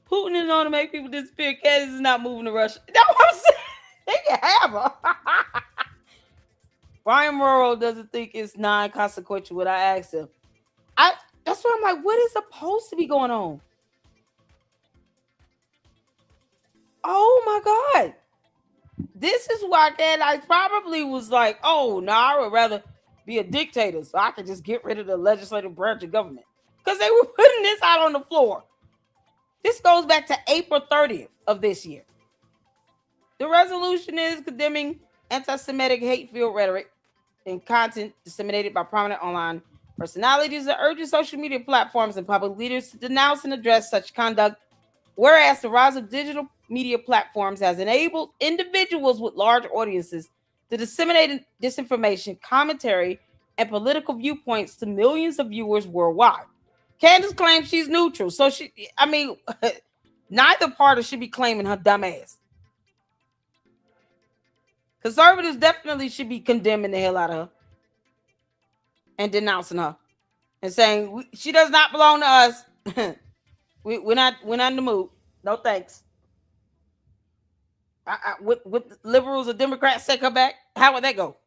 Putin is on to make people disappear. Candace is not moving to Russia. That's what I'm saying. They can have her. Brian Morrow doesn't think it's non-consequential what I asked him. That's why I'm like, what is supposed to be going on? Oh my God. This is why Candace probably was like, oh, no, I would rather be a dictator so I could just get rid of the legislative branch of government. Because they were putting this out on the floor. This goes back to April 30th of this year. The resolution is condemning anti-Semitic hate-filled rhetoric and content disseminated by prominent online personalities that urges social media platforms and public leaders to denounce and address such conduct, whereas the rise of digital media platforms has enabled individuals with large audiences to disseminate disinformation, commentary, and political viewpoints to millions of viewers worldwide. Candace claims she's neutral, so neither party should be claiming her dumb ass. Conservatives definitely should be condemning the hell out of her and denouncing her and saying she does not belong to us. we're not in the mood. No thanks. With liberals or Democrats take her back, how would that go?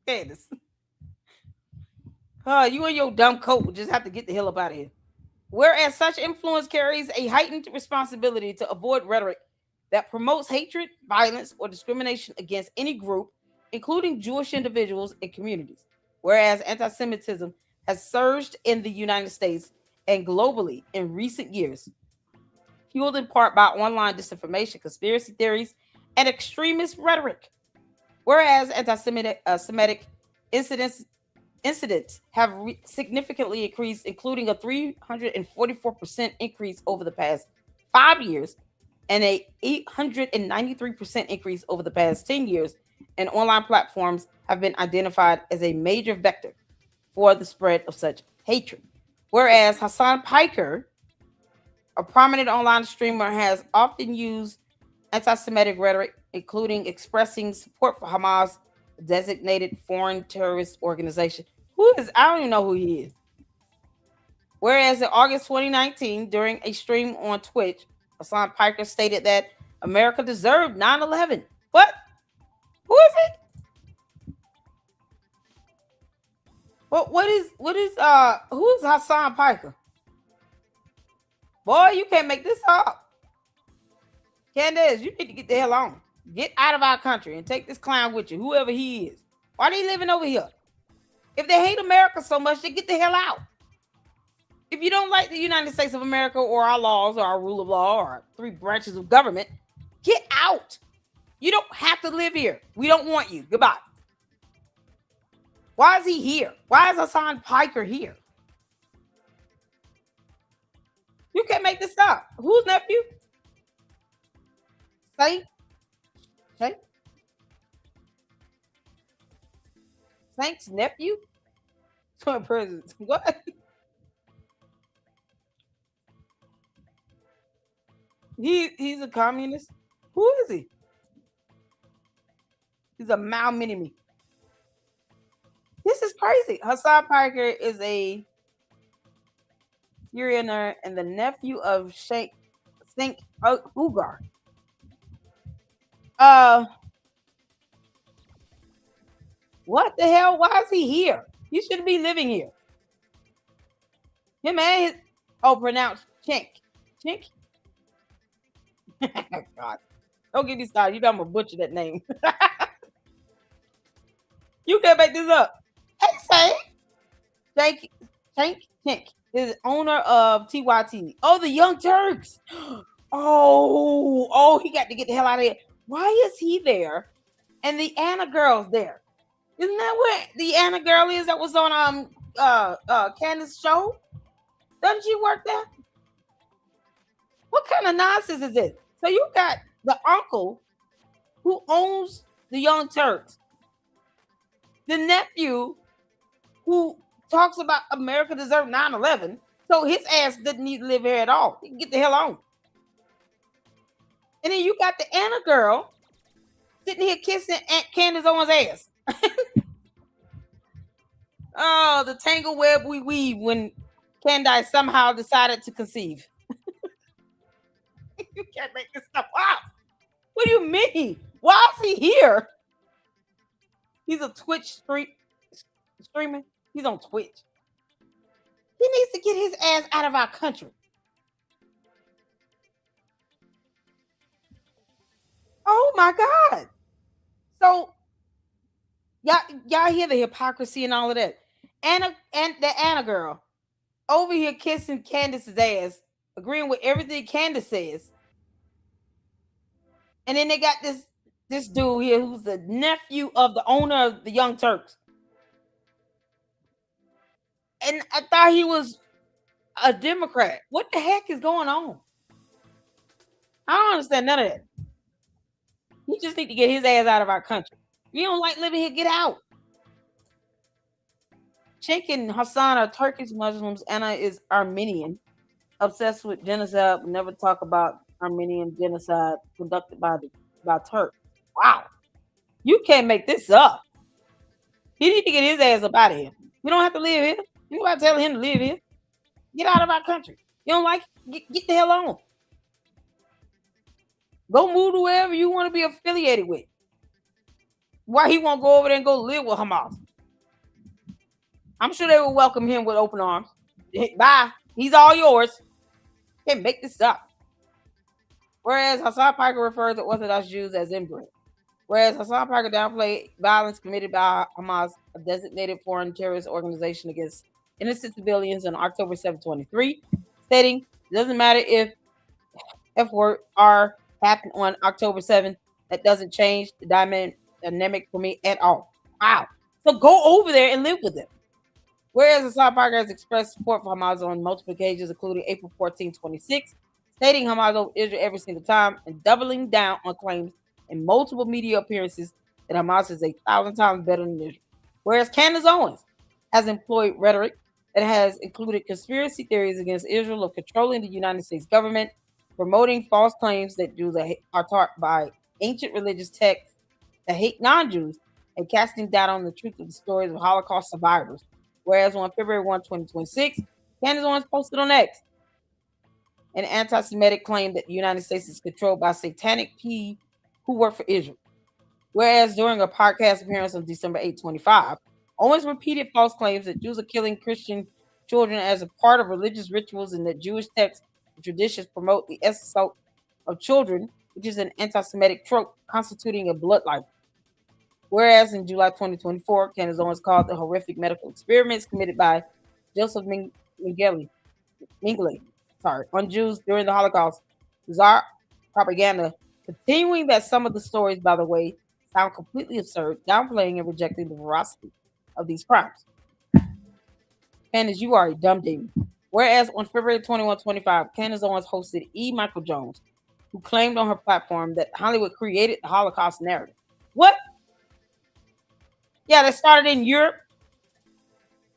Candace. You and your dumb coat would just have to get the hell up out of here. Whereas such influence carries a heightened responsibility to avoid rhetoric that promotes hatred, violence, or discrimination against any group, including Jewish individuals and communities. Whereas anti-Semitism has surged in the United States and globally in recent years, fueled in part by online disinformation, conspiracy theories, and extremist rhetoric. Whereas anti-Semitic incidents have significantly increased, including a 344% increase over the past 5 years and a 893% increase over the past 10 years, and online platforms have been identified as a major vector for the spread of such hatred. Whereas Hassan Piker, a prominent online streamer, has often used anti-Semitic rhetoric, including expressing support for Hamas, a designated foreign terrorist organization. I don't even know who he is. Whereas in August 2019, during a stream on Twitch, Hassan Piker stated that America deserved 9/11. What? Who is it? Who's Hassan Piker? Boy, you can't make this up. Candace, you need to get the hell on. Get out of our country and take this clown with you, whoever he is. Why are they living over here? If they hate America so much, they get the hell out. If you don't like the United States of America or our laws or our rule of law or our 3 branches of government, get out. You don't have to live here. We don't want you. Goodbye. Why is he here? Why is Hassan Piker here? You can't make this up. Whose nephew? Saint? Saint's nephew? President. What? He's a communist. Who is he? He's a Mao Mini-Me. This is crazy. Hassan Piker is a Syrianer and the nephew of Sheikh Ugar. What the hell? Why is he here? You shouldn't be living here. Him and pronounced Chink. Chink? God. Don't get me started. You know I'm gonna butcher that name. You can't make this up. Hey, say, Tank is owner of TYT. Oh, the Young Turks. Oh, he got to get the hell out of here. Why is he there? And the Anna girl's there. Isn't that where the Anna girl is that was on Candace's show? Doesn't she work there? What kind of nonsense is this? So you got the uncle who owns the Young Turks, the nephew who talks about America deserved 9/11, so his ass didn't need to live here at all. He can get the hell on. And then you got the Anna girl sitting here kissing Aunt Candace Owens' ass. Oh, the tangle web we weave when Candace somehow decided to conceive. You can't make this stuff up. What do you mean? Why is he here? He's a Twitch streamer. He's on Twitch. He needs to get his ass out of our country. Oh my God. So y'all hear the hypocrisy and all of that. Anna and the Anna girl over here kissing Candace's ass, agreeing with everything Candace says. And then they got this dude here who's the nephew of the owner of the Young Turks. And I thought he was a Democrat. What the heck is going on? I don't understand none of that. We just need to get his ass out of our country. If you don't like living here, get out. Sheikh and Hassan are Turkish Muslims. Anna is Armenian, obsessed with genocide. We never talk about Armenian genocide conducted by Turks. Wow. You can't make this up. He need to get his ass up out of here. We don't have to live here. You nobody telling him to live here. Get out of our country. You don't like it? Get the hell on. Go move to wherever you want to be affiliated with. Why he won't go over there and go live with Hamas? I'm sure they will welcome him with open arms. Bye. He's all yours. Can't make this up. Whereas Hassan Piker refers to Orthodox Jews as inbred. Whereas Hassan Piker downplayed violence committed by Hamas, a designated foreign terrorist organization against innocent civilians on October 7, 2023, stating, it doesn't matter if F-word R happened on October 7th, that doesn't change the dynamic for me at all. Wow. So go over there and live with them. Whereas Hassan Parker has expressed support for Hamas on multiple occasions, including April 14, 26, stating Hamas over Israel every single time and doubling down on claims in multiple media appearances that Hamas is 1,000 times better than Israel. Whereas Candace Owens has employed rhetoric that has included conspiracy theories against Israel of controlling the United States government, promoting false claims that Jews are taught by ancient religious texts that hate non-Jews, and casting doubt on the truth of the stories of Holocaust survivors. Whereas on February 1, 2026, Candace Owens posted on X an anti-Semitic claim that the United States is controlled by satanic P who work for Israel. Whereas during a podcast appearance on December 8, 25, Owens repeated false claims that Jews are killing Christian children as a part of religious rituals and that Jewish texts and traditions promote the assault of children, which is an anti-Semitic trope constituting a blood libel. Whereas in July 2024, Candace Owens called the horrific medical experiments committed by Joseph Mengele on Jews during the Holocaust bizarre propaganda, continuing that some of the stories, by the way, sound completely absurd, downplaying and rejecting the veracity of these crimes. Candace, you are a dumb demon. Whereas on February 21, 25, Candace Owens hosted E. Michael Jones, who claimed on her platform that Hollywood created the Holocaust narrative. What? Yeah, that started in Europe.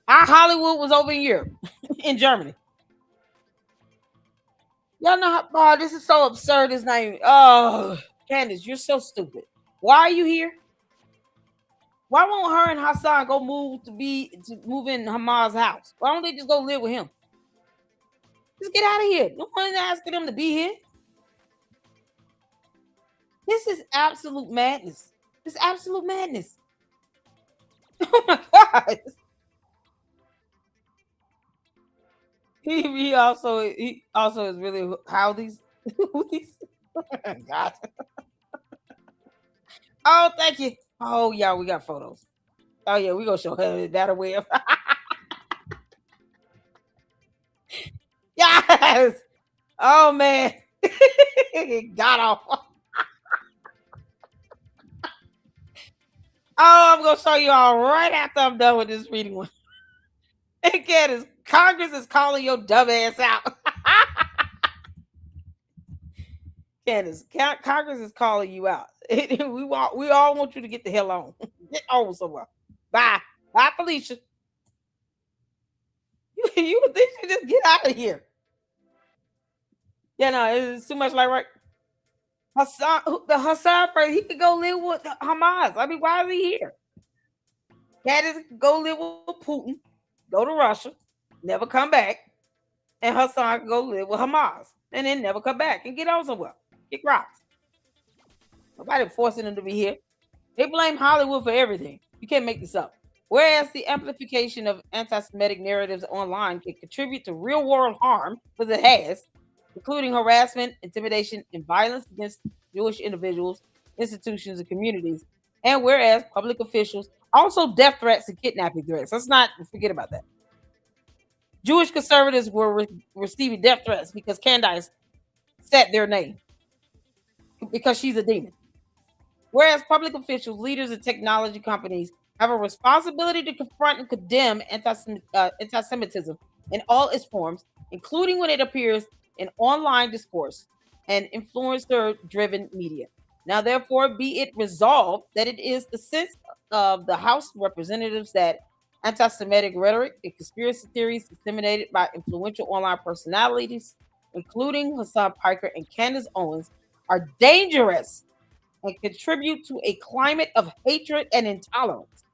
Our Hollywood was over in Europe, in Germany. Y'all know how, this is so absurd. It's not even, Candace, you're so stupid. Why are you here? Why won't her and Hassan go move in Hamas' house? Why don't they just go live with him? Just get out of here. No one is asking them to be here. This is absolute madness. This is absolute madness. Oh my God. He also is really how these God. Oh, thank you. Oh yeah, we got photos. Oh yeah, we gonna show her that away. Yes. Oh man. Got off. Oh, I'm gonna show you all right after I'm done with this reading one. Again, Congress is calling your dumb ass out. Candace, Congress is calling you out. We all want you to get the hell on. Get on somewhere. Bye. Bye, Felicia. You would think you just get out of here. Yeah, no, it's too much like right. Hassan, he could go live with Hamas. I mean, why is he here? Candace could go live with Putin, go to Russia, never come back, and Hassan could go live with Hamas and then never come back and get on somewhere. Get rocks. Nobody forcing them to be here. They blame Hollywood for everything. You can't make this up. Whereas the amplification of anti-Semitic narratives online can contribute to real-world harm, because it has, including harassment, intimidation, and violence against Jewish individuals, institutions, and communities. And whereas public officials also death threats and kidnapping threats. Let's not forget about that. Jewish conservatives were receiving death threats because Candace said their name, because she's a demon. Whereas public officials, leaders, and technology companies have a responsibility to confront and condemn anti-Semitism in all its forms, including when it appears in online discourse and influencer-driven media. Now, therefore, be it resolved that it is the sense of the House of Representatives that anti-Semitic rhetoric and conspiracy theories disseminated by influential online personalities, including Hassan Piker and Candace Owens, are dangerous and contribute to a climate of hatred and intolerance.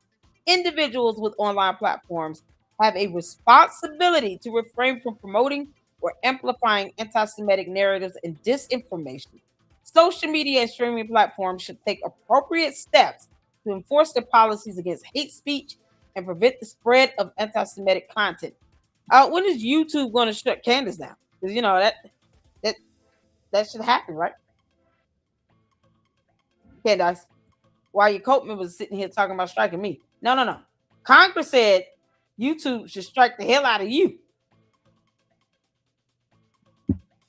Individuals with online platforms have a responsibility to refrain from promoting or amplifying anti-Semitic narratives and disinformation. Social media and streaming platforms should take appropriate steps to enforce their policies against hate speech and prevent the spread of anti-Semitic content. When is YouTube going to shut Candace down? Because you know that should happen, right? Candace, while your Copeman was sitting here talking about striking me. No. Congress said YouTube should strike the hell out of you.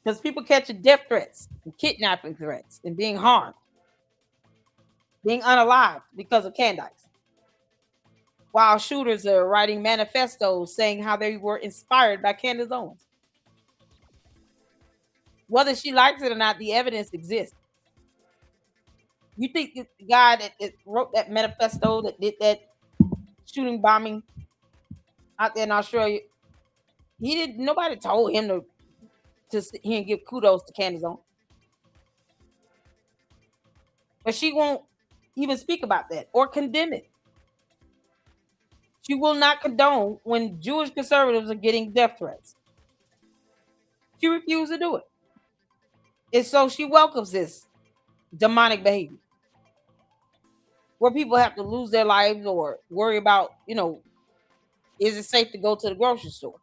Because people catching death threats and kidnapping threats and being harmed, being unalived because of Candace. While shooters are writing manifestos saying how they were inspired by Candace Owens. Whether she likes it or not, the evidence exists. You think the guy that wrote that manifesto, that did that shooting bombing out there in Australia, nobody told him to sit here and give kudos to Candace Owens. But she won't even speak about that or condemn it. She will not condone when Jewish conservatives are getting death threats. She refused to do it. And so she welcomes this demonic behavior where people have to lose their lives or worry about, is it safe to go to the grocery store?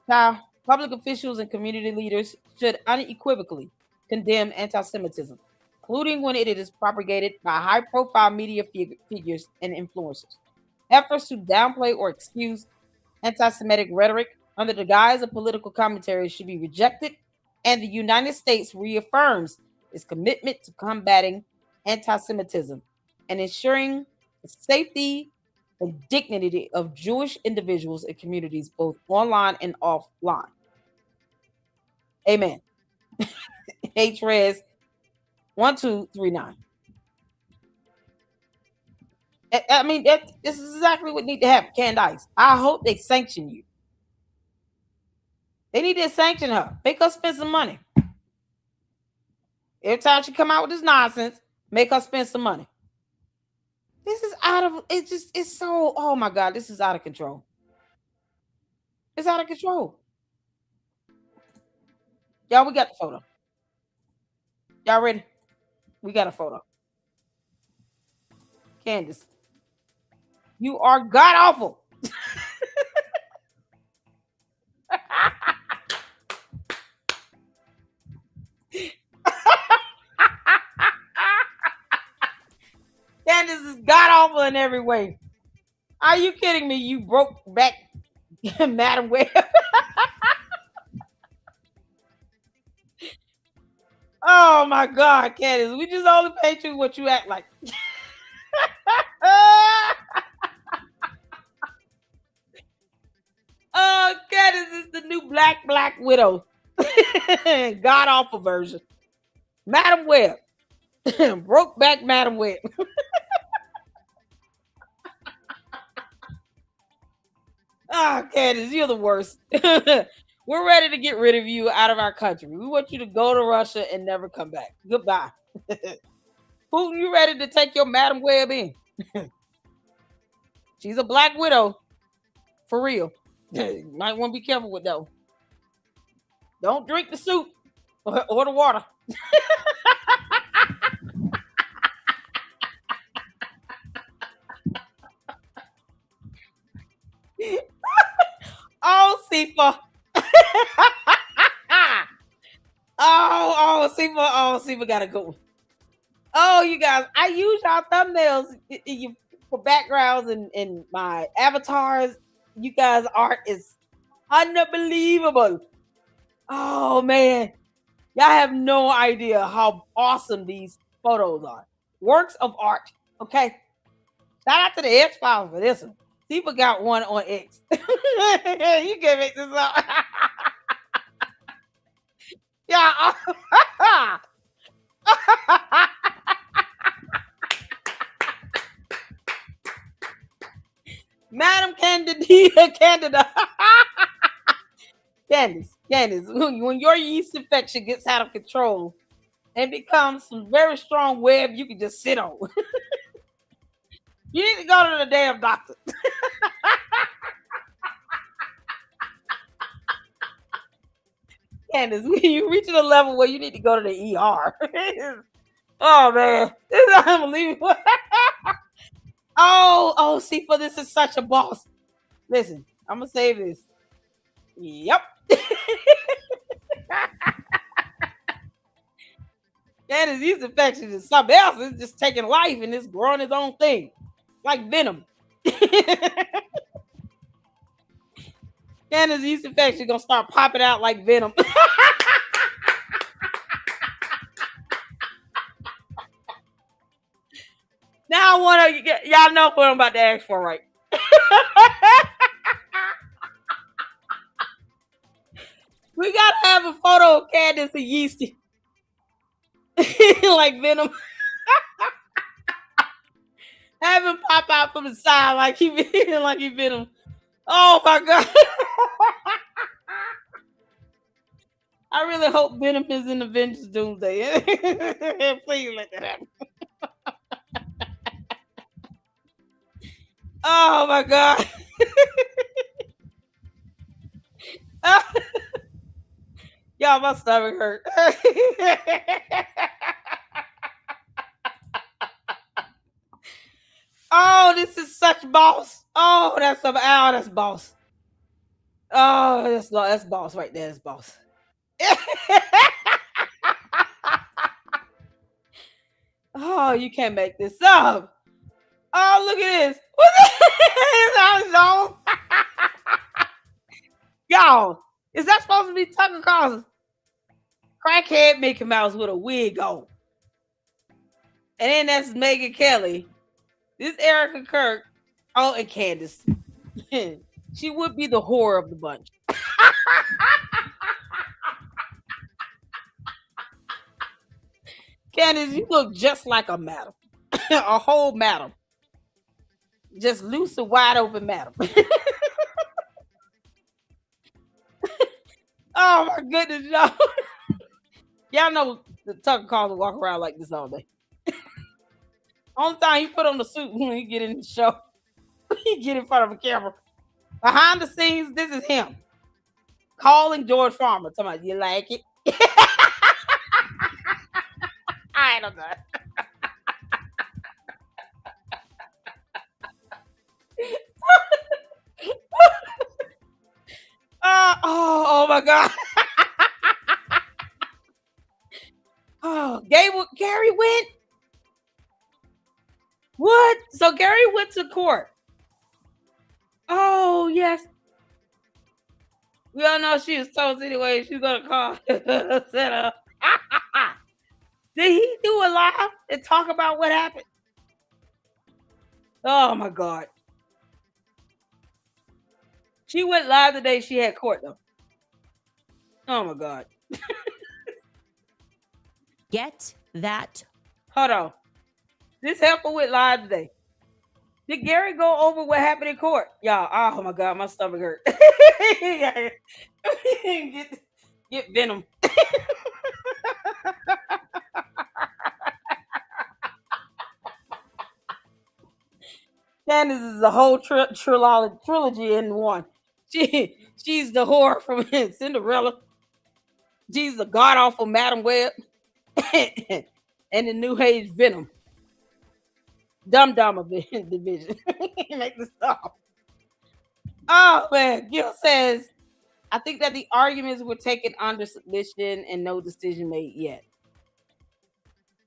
Now, public officials and community leaders should unequivocally condemn anti-Semitism, including when it is propagated by high-profile media figures and influencers. Efforts to downplay or excuse anti-Semitic rhetoric under the guise of political commentary should be rejected, and the United States reaffirms its commitment to combating anti-Semitism and ensuring the safety and dignity of Jewish individuals and communities, both online and offline. Amen. HRES 1239. I mean, this is exactly what needs to happen. Candace, I hope they sanction you. They need to sanction her. Make her spend some money. Every time she come out with this nonsense, make her spend some money. This is it's so, oh my God, this is out of control. It's out of control. Y'all, we got the photo. Y'all ready? We got a photo. Candace, you are god awful. Candace, in every way. Are you kidding me? You broke back Madam Web. Oh my God, Candace. We just only paid you what you act like. Oh, Candace is the new Black Widow. God awful version. Madam Web. Broke back Madam Web. Ah, Candace, you're the worst. We're ready to get rid of you out of our country. We want you to go to Russia and never come back. Goodbye. Putin, you ready to take your Madam Web in? She's a Black Widow. For real. You might want to be careful with that one. Don't drink the soup or the water. Oh, Sifa. Sifa gotta go. Oh, you guys, I use y'all thumbnails for backgrounds and my avatars. You guys' art is unbelievable. Oh man, y'all have no idea how awesome these photos are. Works of art. Okay, shout out to the X Files for this one. People got one on X. You can make this up. Yeah. Madam Candida. Candace, when your yeast infection gets out of control and becomes some very strong web you can just sit on. You need to go to the damn doctor. Candace, you reaching a level where you need to go to the ER. Oh man, this is unbelievable. Oh, Sifa, this is such a boss. Listen, I'm gonna save this. Yep. Candace, these infections is something else. It's just taking life and it's growing its own thing. Like venom. Candace, these infections gonna start popping out like venom. Now I want to y'all know what I'm about to ask for, right? We gotta have a photo of Candace and Yeasty. Like venom. Have him pop out from the side like he venom. Oh my God. I really hope Venom is in Avengers Doomsday. Please let that happen. Oh my God. Y'all, my stomach hurt. Oh, this is such boss. Oh, that's boss. Oh, that's boss right there. That's boss. Oh, you can't make this up. Oh, look at this. What's this? Y'all, is that supposed to be Tucker Carlson? Crackhead Mickey Mouse with a wig on. And then that's Megan Kelly. This Erica Kirk. Oh, and Candace. She would be the whore of the bunch. Candace, you look just like a madam. A whole madam. Just loose and wide open madam. Oh my goodness, y'all. Y'all know the Tucker Carlson walk around like this all day. Only time he put on the suit when he get in the show. He get in front of a camera. Behind the scenes, this is him. Calling George Farmer. Talking about, you like it? I don't know. Oh my God. Oh, Gary went. What? So Gary went to court. Oh, yes. We all know she was told anyway. She's going to call. Set up. Did he do a live and talk about what happened? Oh, my God. She went live the day she had court, though. Oh, my God. Get that. Hold on. This helper went live today. Did Gary go over what happened in court? Y'all, oh, my God, my stomach hurt. get venom. Candace is a whole trilogy in one. She's the whore from Cinderella. She's the god awful Madam Web, and the New Age Venom. Dumb division. Make this stop. Oh man, Gil says, I think that the arguments were taken under submission and no decision made yet.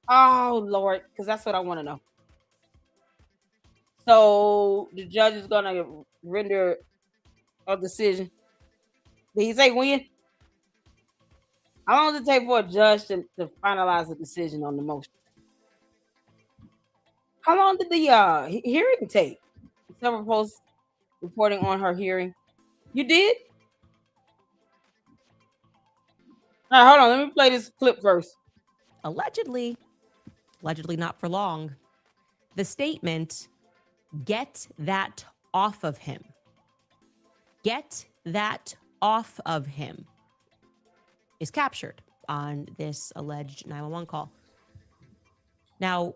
Oh Lord, because that's what I want to know. So the judge is gonna render a decision. Did he say when? How long does it take for a judge to finalize a decision on the motion? How long did the hearing take? Several posts reporting on her hearing. You did? All right, hold on. Let me play this clip first. Allegedly not for long. The statement, get that off of him. Get that off of him is captured on this alleged 911 call. Now,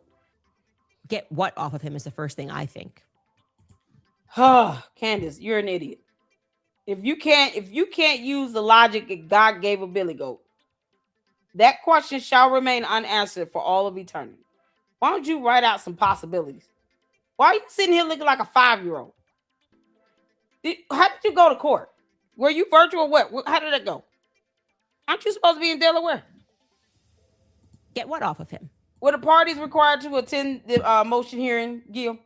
get what off of him is the first thing I think. Candace, you're an idiot. If you can't use the logic that God gave a billy goat, that question shall remain unanswered for all of eternity. Why don't you write out some possibilities? Why are you sitting here looking like a 5-year-old? How did you go to court? Were you virtual? What? How did it go? Aren't you supposed to be in Delaware? Get what off of him? Were the parties required to attend the motion hearing, Gil?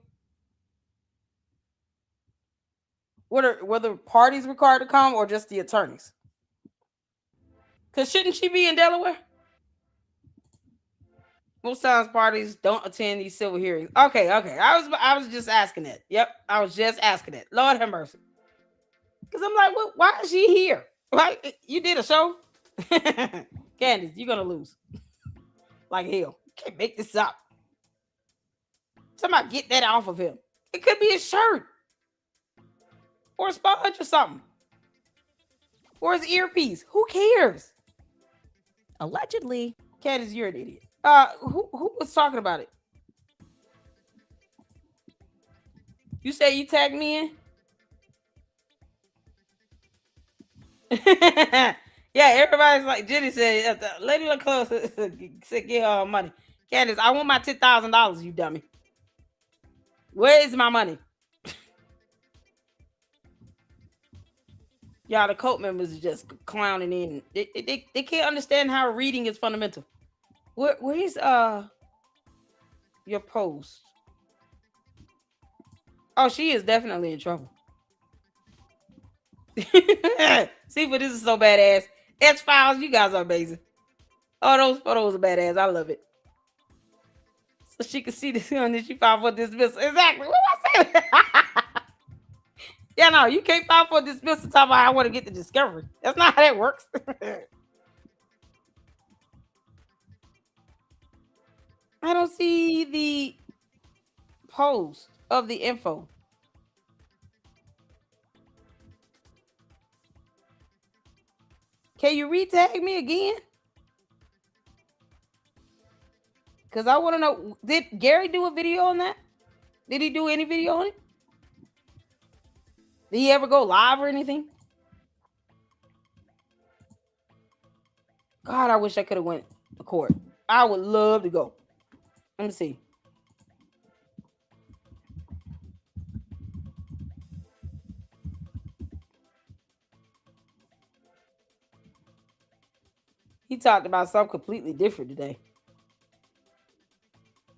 Were the parties required to come or just the attorneys? Because shouldn't she be in Delaware? Most times parties don't attend these civil hearings. Okay. I was just asking that. Yep, I was just asking that. Lord have mercy. Because I'm like, well, why is she here? Right? You did a show? Candace, you're going to lose. Like hell. Can't make this up. Somebody get that off of him. It could be a shirt. Or a sponge or something. Or his earpiece. Who cares? Allegedly. Candace, you're an idiot. Who was talking about it? You say you tagged me in? Yeah, everybody's like, Jenny said, Lady look close, said, get her money. Candace, I want my $10,000, you dummy. Where is my money? Y'all, the cult members are just clowning in. They can't understand how reading is fundamental. Where's your post? Oh, she is definitely in trouble. See, but this is so badass. X-Files, you guys are amazing. Oh, those photos are badass. I love it. So she can see this one that she filed for dismissal. Exactly. What am I saying? Yeah, no, you can't file for dismissal. Talk about I want to get the discovery. That's not how that works. I don't see the post of the info. Can you retag me again? Because I want to know, did Gary do a video on that? Did he do any video on it? Did he ever go live or anything? God, I wish I could have went to court. I would love to go. Let me see. He talked about something completely different today.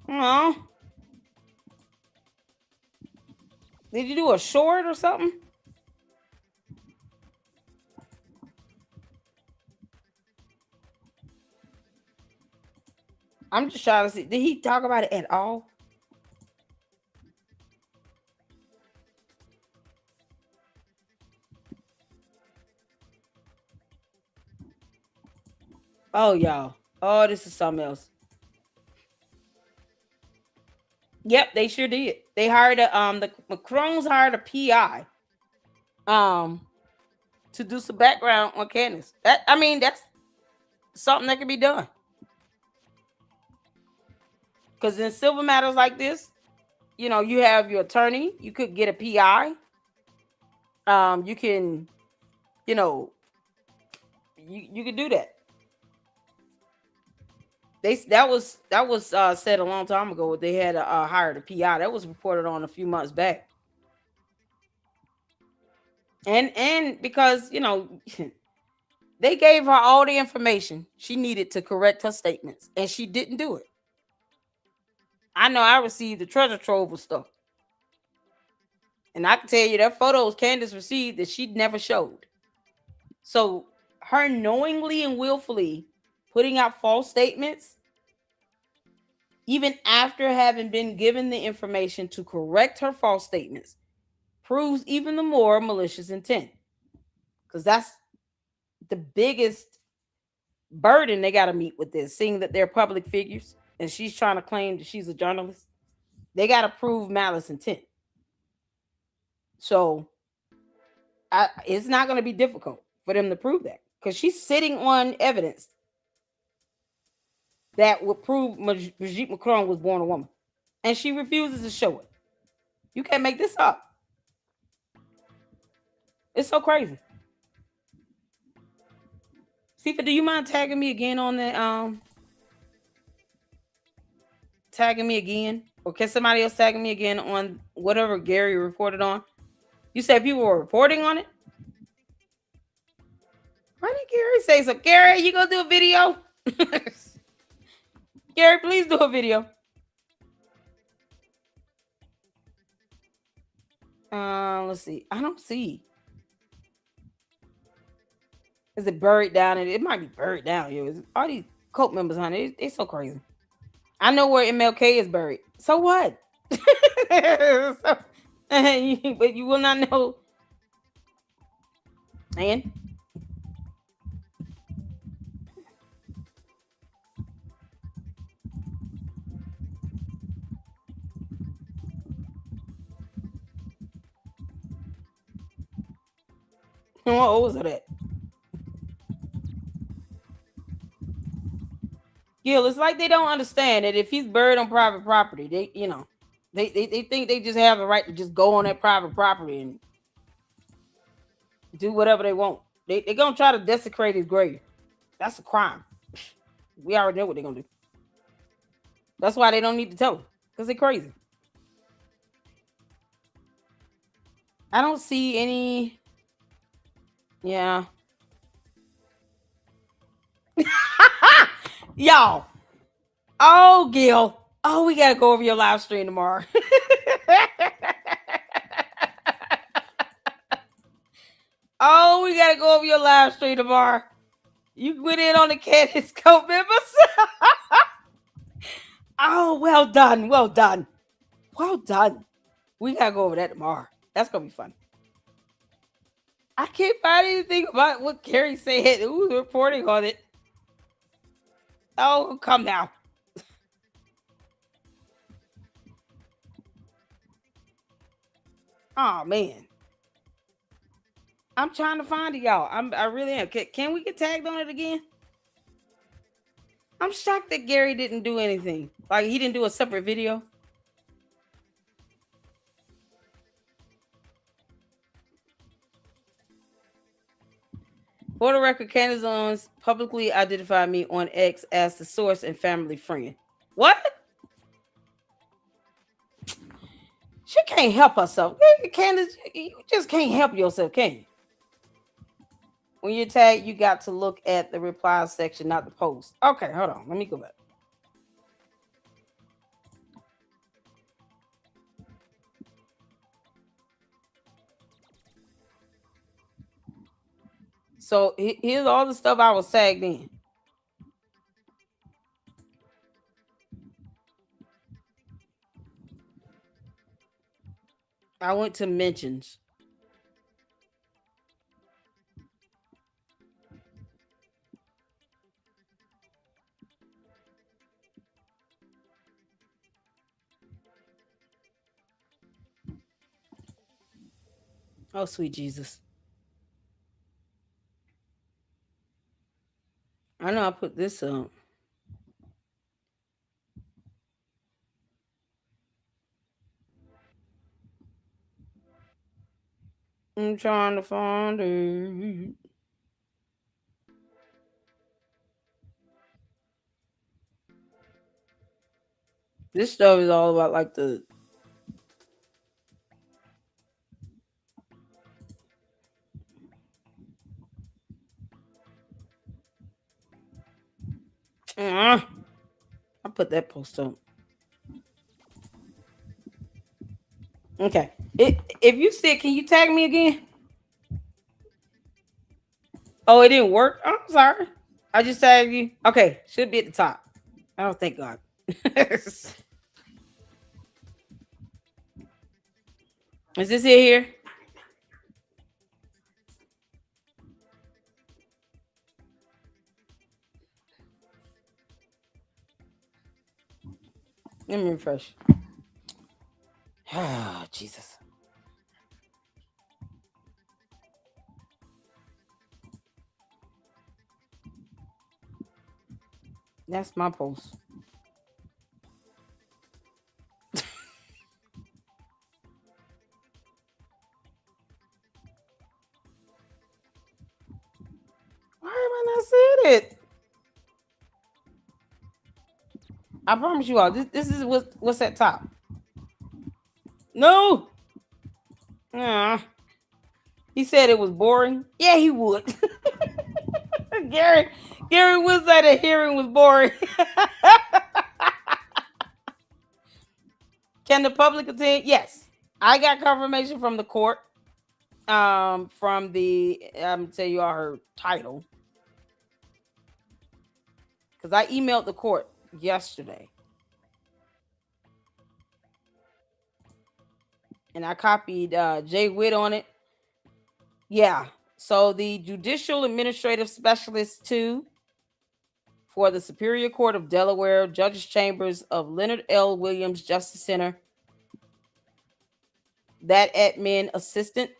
Oh. Did you do a short or something? I'm just trying to see. Did he talk about it at all? Oh, y'all. Oh, this is something else. Yep, they sure did. They hired the Macrons hired a PI to do some background on Candace. That's something that can be done. Because in civil matters like this, you know, you have your attorney, you could get a PI. You can, you know, you could do that. That was said a long time ago. They had hired a PI. That was reported on a few months back. And because, you know, they gave her all the information she needed to correct her statements, and she didn't do it. I know I received the treasure trove of stuff. And I can tell you that photos Candace received that she never showed. So her knowingly and willfully putting out false statements, even after having been given the information to correct her false statements, proves even the more malicious intent. Because that's the biggest burden they got to meet with this, seeing that they're public figures and she's trying to claim that she's a journalist. They got to prove malice intent. So it's not going to be difficult for them to prove that, because she's sitting on evidence that would prove Brigitte Macron was born a woman, and she refuses to show it. You can't make this up. It's so crazy. Sifa, do you mind tagging me again on that? Tagging me again, or can somebody else tag me again on whatever Gary reported on? You said people were reporting on it. Why did Gary say so? Gary, you gonna do a video? Gary, please do a video. Let's see. I don't see. Is it buried down? It might be buried down here. All these cult members, honey, they're so crazy. I know where MLK is buried. So what? But you will not know. And what was that? Gil, it's like they don't understand that if he's buried on private property, they think they just have the right to just go on that private property and do whatever they want. They're gonna try to desecrate his grave. That's a crime. We already know what they're gonna do. That's why they don't need to tell them, because they're crazy. I don't see any. Yeah. Y'all. Oh, Gil. Oh, we gotta go over your live stream tomorrow. Oh, we gotta go over your live stream tomorrow. You went in on the Candace Code members. Oh, well done. Well done. Well done. We gotta go over that tomorrow. That's gonna be fun. I can't find anything about what Carrie said. Who's reporting on it? Oh, come now. Oh, man. I'm trying to find it, y'all. I really am. Can we get tagged on it again? I'm shocked that Gary didn't do anything. Like, he didn't do a separate video. For the record, Candace Owens publicly identified me on X as the source and family friend. What? She can't help herself. Candace, you just can't help yourself, can you? When you're tagged, you got to look at the reply section, not the post. Okay, hold on. Let me go back. So here's all the stuff I was tagged in. I went to mentions. Oh, sweet Jesus. I know I put this up. I'm trying to find it. This stuff is all about like the I put that post up. Okay. If you see it, can you tag me again? Oh, it didn't work? I'm sorry. I just tagged you. Okay. Should be at the top. Oh, thank God. Is this it here? Let me refresh. Ah, Jesus. That's my post. Why am I not seeing it? I promise you all, this is what's at top. No. He said it was boring. Yeah, he would. Gary would say the hearing was boring. Can the public attend? Yes. I got confirmation from the court. From the I'm gonna tell you all her title. Because I emailed the court yesterday. And I copied Jay Witt on it. Yeah. So the Judicial Administrative Specialist 2 for the Superior Court of Delaware, Judges Chambers of Leonard L. Williams Justice Center. That admin assistant,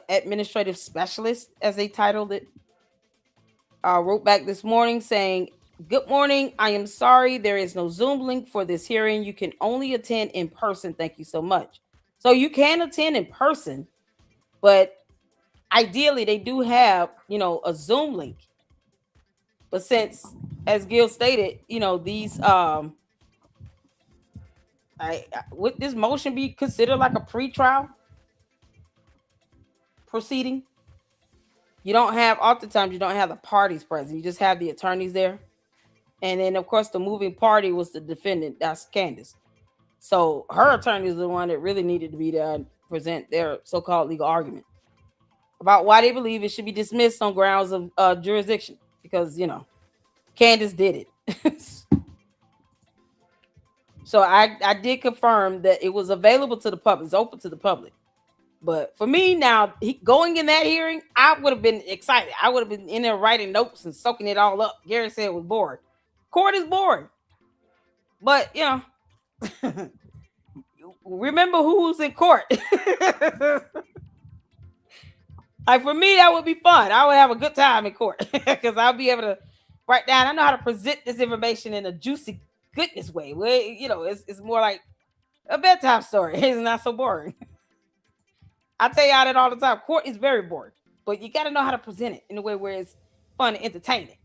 administrative specialist, as they titled it, wrote back this morning saying, "Good morning. I am sorry there is no Zoom link for this hearing. You can only attend in person. Thank you so much." So you can attend in person, but ideally they do have, a Zoom link. But since, as Gil stated, these would this motion be considered like a pretrial proceeding? You don't have, oftentimes you don't have the parties present. You just have the attorneys there. And then of course the moving party was the defendant, that's Candace. So her attorney is the one that really needed to be there and present their so-called legal argument about why they believe it should be dismissed on grounds of jurisdiction, because Candace did it. So I did confirm that it was available to the public, it's open to the public. But for me now, going in that hearing, I would have been excited. I would have been in there writing notes and soaking it all up. Gary said it was boring. Court is boring. But, remember who's in court. Like for me, that would be fun. I would have a good time in court because I'll be able to write down. I know how to present this information in a juicy goodness way. Where, it's more like a bedtime story. It's not so boring. I tell y'all that all the time. Court is very boring, but you got to know how to present it in a way where it's fun and entertaining.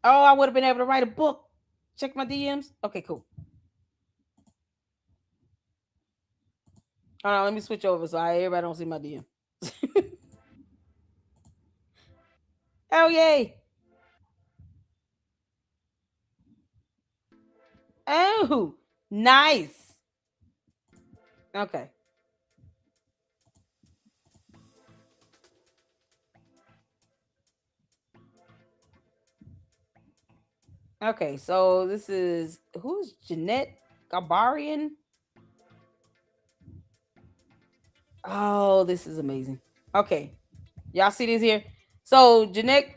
Oh, I would have been able to write a book. Check my DMs. Okay, cool. Hold on, let me switch over so everybody don't see my DM. Oh, yay. Oh, nice. Okay. Okay, so this is who's Jeanette Gabarian? Oh, this is amazing. Okay, y'all see this here? So Jeanette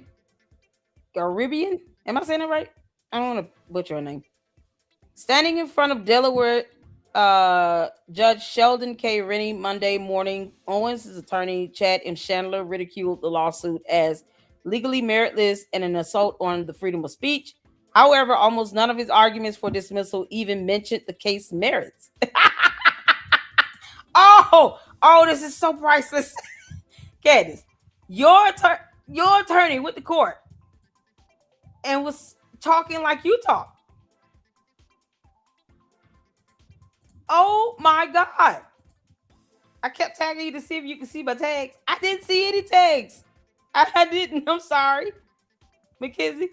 Garibian, am I saying it right? I don't want to butcher her name. Standing in front of Delaware Judge Sheldon K. Rennie Monday morning, Owens' attorney Chad M. Chandler ridiculed the lawsuit as legally meritless and an assault on the freedom of speech. However, almost none of his arguments for dismissal even mentioned the case merits. Oh, this is so priceless. Candace, your attorney with the court and was talking like you talk. Oh my God. I kept tagging you to see if you can see my tags. I didn't see any tags. I didn't. I'm sorry. Mackenzie.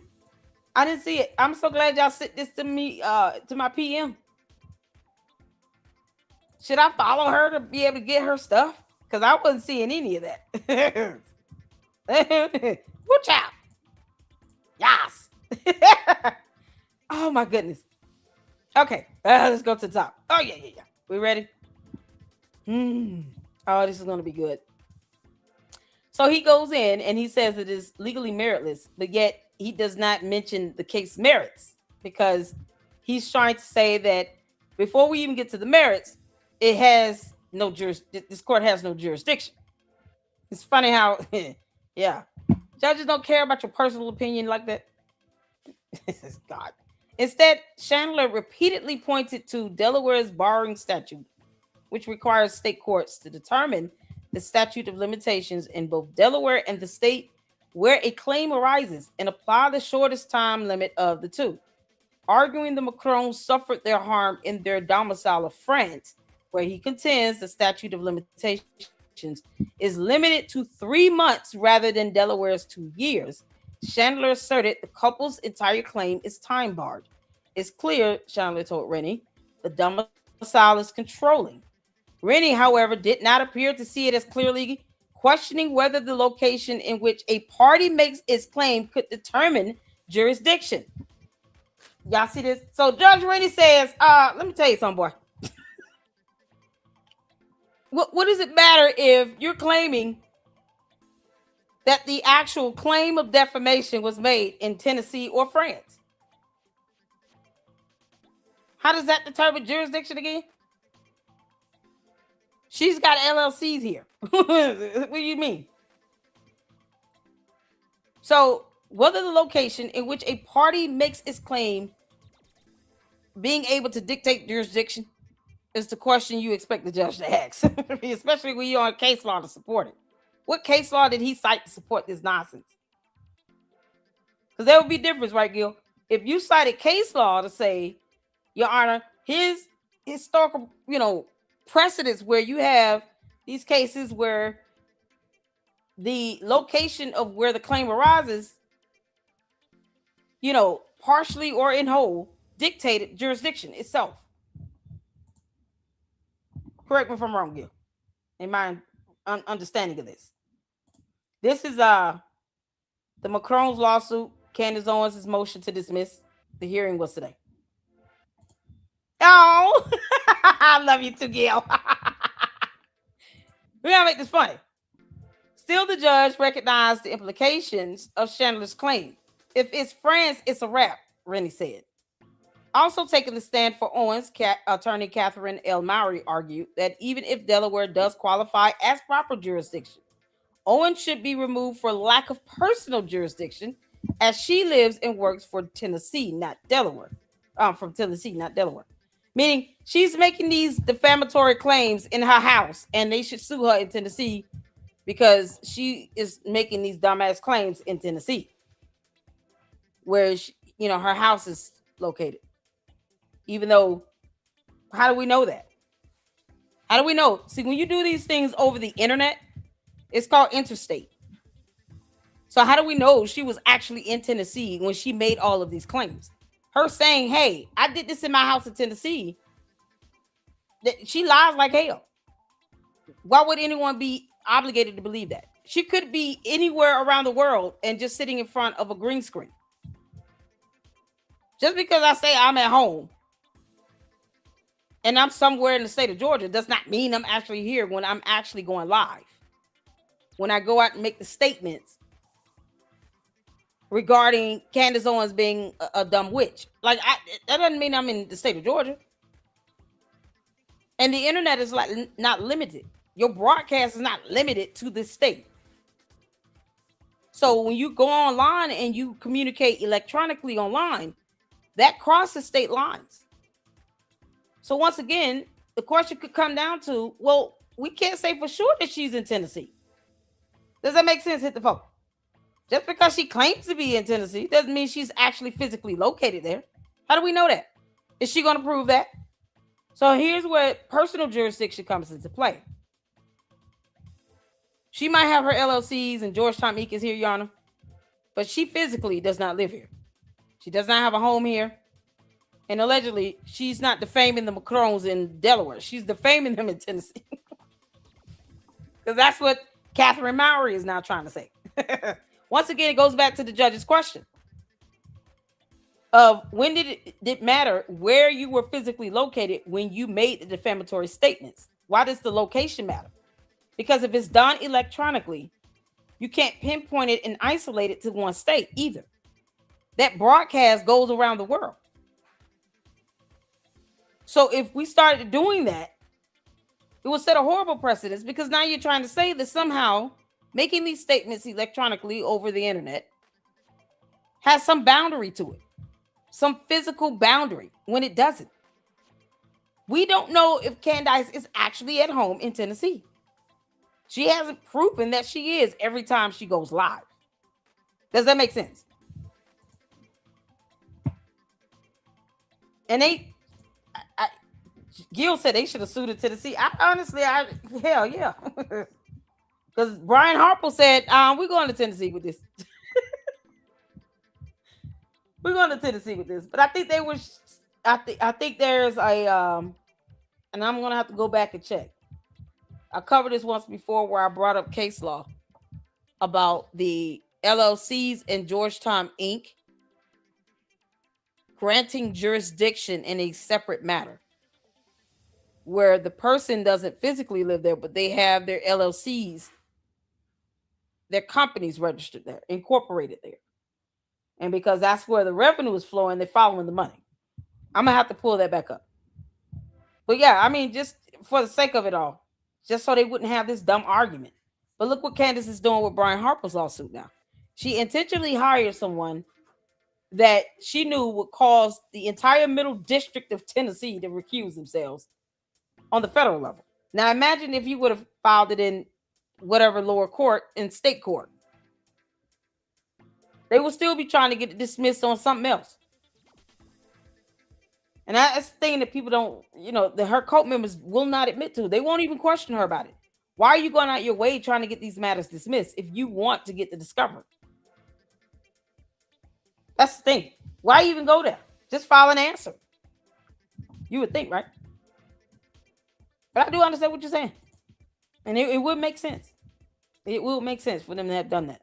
I didn't see it. I'm so glad y'all sent this to me, to my PM. Should I follow her to be able to get her stuff? Because I wasn't seeing any of that. Watch out. Yes. Oh my goodness. Okay. Let's go to the top. Oh, yeah. We ready? Oh, this is going to be good. So he goes in and he says it is legally meritless, but yet he does not mention the case merits because he's trying to say that before we even get to the merits, it has no this court has no jurisdiction. It's funny how, yeah, judges don't care about your personal opinion like that. This is God. Instead, Chandler repeatedly pointed to Delaware's barring statute, which requires state courts to determine the statute of limitations in both Delaware and the state where a claim arises and apply the shortest time limit of the two. Arguing the Macrons suffered their harm in their domicile of France, where he contends the statute of limitations is limited to 3 months rather than Delaware's 2 years. Chandler asserted the couple's entire claim is time barred. It's clear, Chandler told Rennie, the domicile is controlling. Rennie, however, did not appear to see it as clearly, questioning whether the location in which a party makes its claim could determine jurisdiction. Y'all see this? So Judge Rennie says, let me tell you something, boy. What does it matter if you're claiming that the actual claim of defamation was made in Tennessee or France? How does that determine jurisdiction again? She's got LLCs here. What do you mean? So, whether the location in which a party makes its claim being able to dictate jurisdiction is the question you expect the judge to ask, especially when you're on case law to support it. What case law did he cite to support this nonsense? Because there would be a difference, right, Gil? If you cited case law to say, Your Honor, his historical, precedents where you have these cases where the location of where the claim arises, partially or in whole, dictated jurisdiction itself. Correct me if I'm wrong, Gil, in my understanding of this. This is the Macron's lawsuit, Candace Owens' motion to dismiss. The hearing was today. Oh, I love you too, Gil. We gotta make this funny. Still, the judge recognized the implications of Chandler's claim. If it's France, it's a wrap, Rennie said. Also taking the stand for Owens, attorney Catherine L. Mowry argued that even if Delaware does qualify as proper jurisdiction, Owens should be removed for lack of personal jurisdiction, as she lives and works for Tennessee, not Delaware. From Tennessee, not Delaware. Meaning she's making these defamatory claims in her house, and they should sue her in Tennessee because she is making these dumbass claims in Tennessee, where her house is located. Even though, how do we know that? How do we know? See, when you do these things over the internet, it's called interstate. So how do we know she was actually in Tennessee when she made all of these claims? Her saying, hey, I did this in my house in Tennessee, she lies like hell. Why would anyone be obligated to believe that? She could be anywhere around the world and just sitting in front of a green screen. Just because I say I'm at home and I'm somewhere in the state of Georgia does not mean I'm actually here when I'm actually going live. When I go out and make the statements regarding Candace Owens being a dumb witch. Like, that doesn't mean I'm in the state of Georgia. And the internet is like not limited. Your broadcast is not limited to this state. So when you go online and you communicate electronically online, that crosses state lines. So once again, the question could come down to, well, we can't say for sure that she's in Tennessee. Does that make sense? Hit the phone. Just because she claims to be in Tennessee doesn't mean she's actually physically located there. How do we know that? Is she going to prove that? So here's where personal jurisdiction comes into play. She might have her LLCs and Georgetown Inc. is here, Your Honor, but she physically does not live here. She does not have a home here. And allegedly, she's not defaming the Macrons in Delaware. She's defaming them in Tennessee. Because that's what Catherine Mowry is now trying to say. Once again, it goes back to the judge's question of when did it matter where you were physically located when you made the defamatory statements? Why does the location matter? Because if it's done electronically, you can't pinpoint it and isolate it to one state either. That broadcast goes around the world. So if we started doing that, it would set a horrible precedent, because now you're trying to say that somehow making these statements electronically over the internet has some boundary to it, some physical boundary, when it doesn't. We don't know if Candace is actually at home in Tennessee. She hasn't proven that she is every time she goes live. Does that make sense? And Gil said they should have sued in Tennessee. Hell yeah. Because Brian Harper said, we're going to Tennessee with this. We're going to Tennessee with this. But I think I think there's a, and I'm going to have to go back and check. I covered this once before where I brought up case law about the LLCs and Georgetown Inc. granting jurisdiction in a separate matter, where the person doesn't physically live there, but they have their LLCs, their companies registered there, incorporated there. And because that's where the revenue is flowing, they're following the money. I'm going to have to pull that back up. But yeah, I mean, just for the sake of it all, just so they wouldn't have this dumb argument. But look what Candace is doing with Brian Harper's lawsuit now. She intentionally hired someone that she knew would cause the entire Middle District of Tennessee to recuse themselves on the federal level. Now, imagine if you would have filed it in whatever lower court, in state court. They will still be trying to get it dismissed on something else. And that's the thing that people don't, that her cult members will not admit to. They won't even question her about it. Why are you going out your way trying to get these matters dismissed if you want to get the discovery? That's the thing. Why even go there? Just file an answer. You would think, right? But I do understand what you're saying. And it would make sense. It will make sense for them to have done that.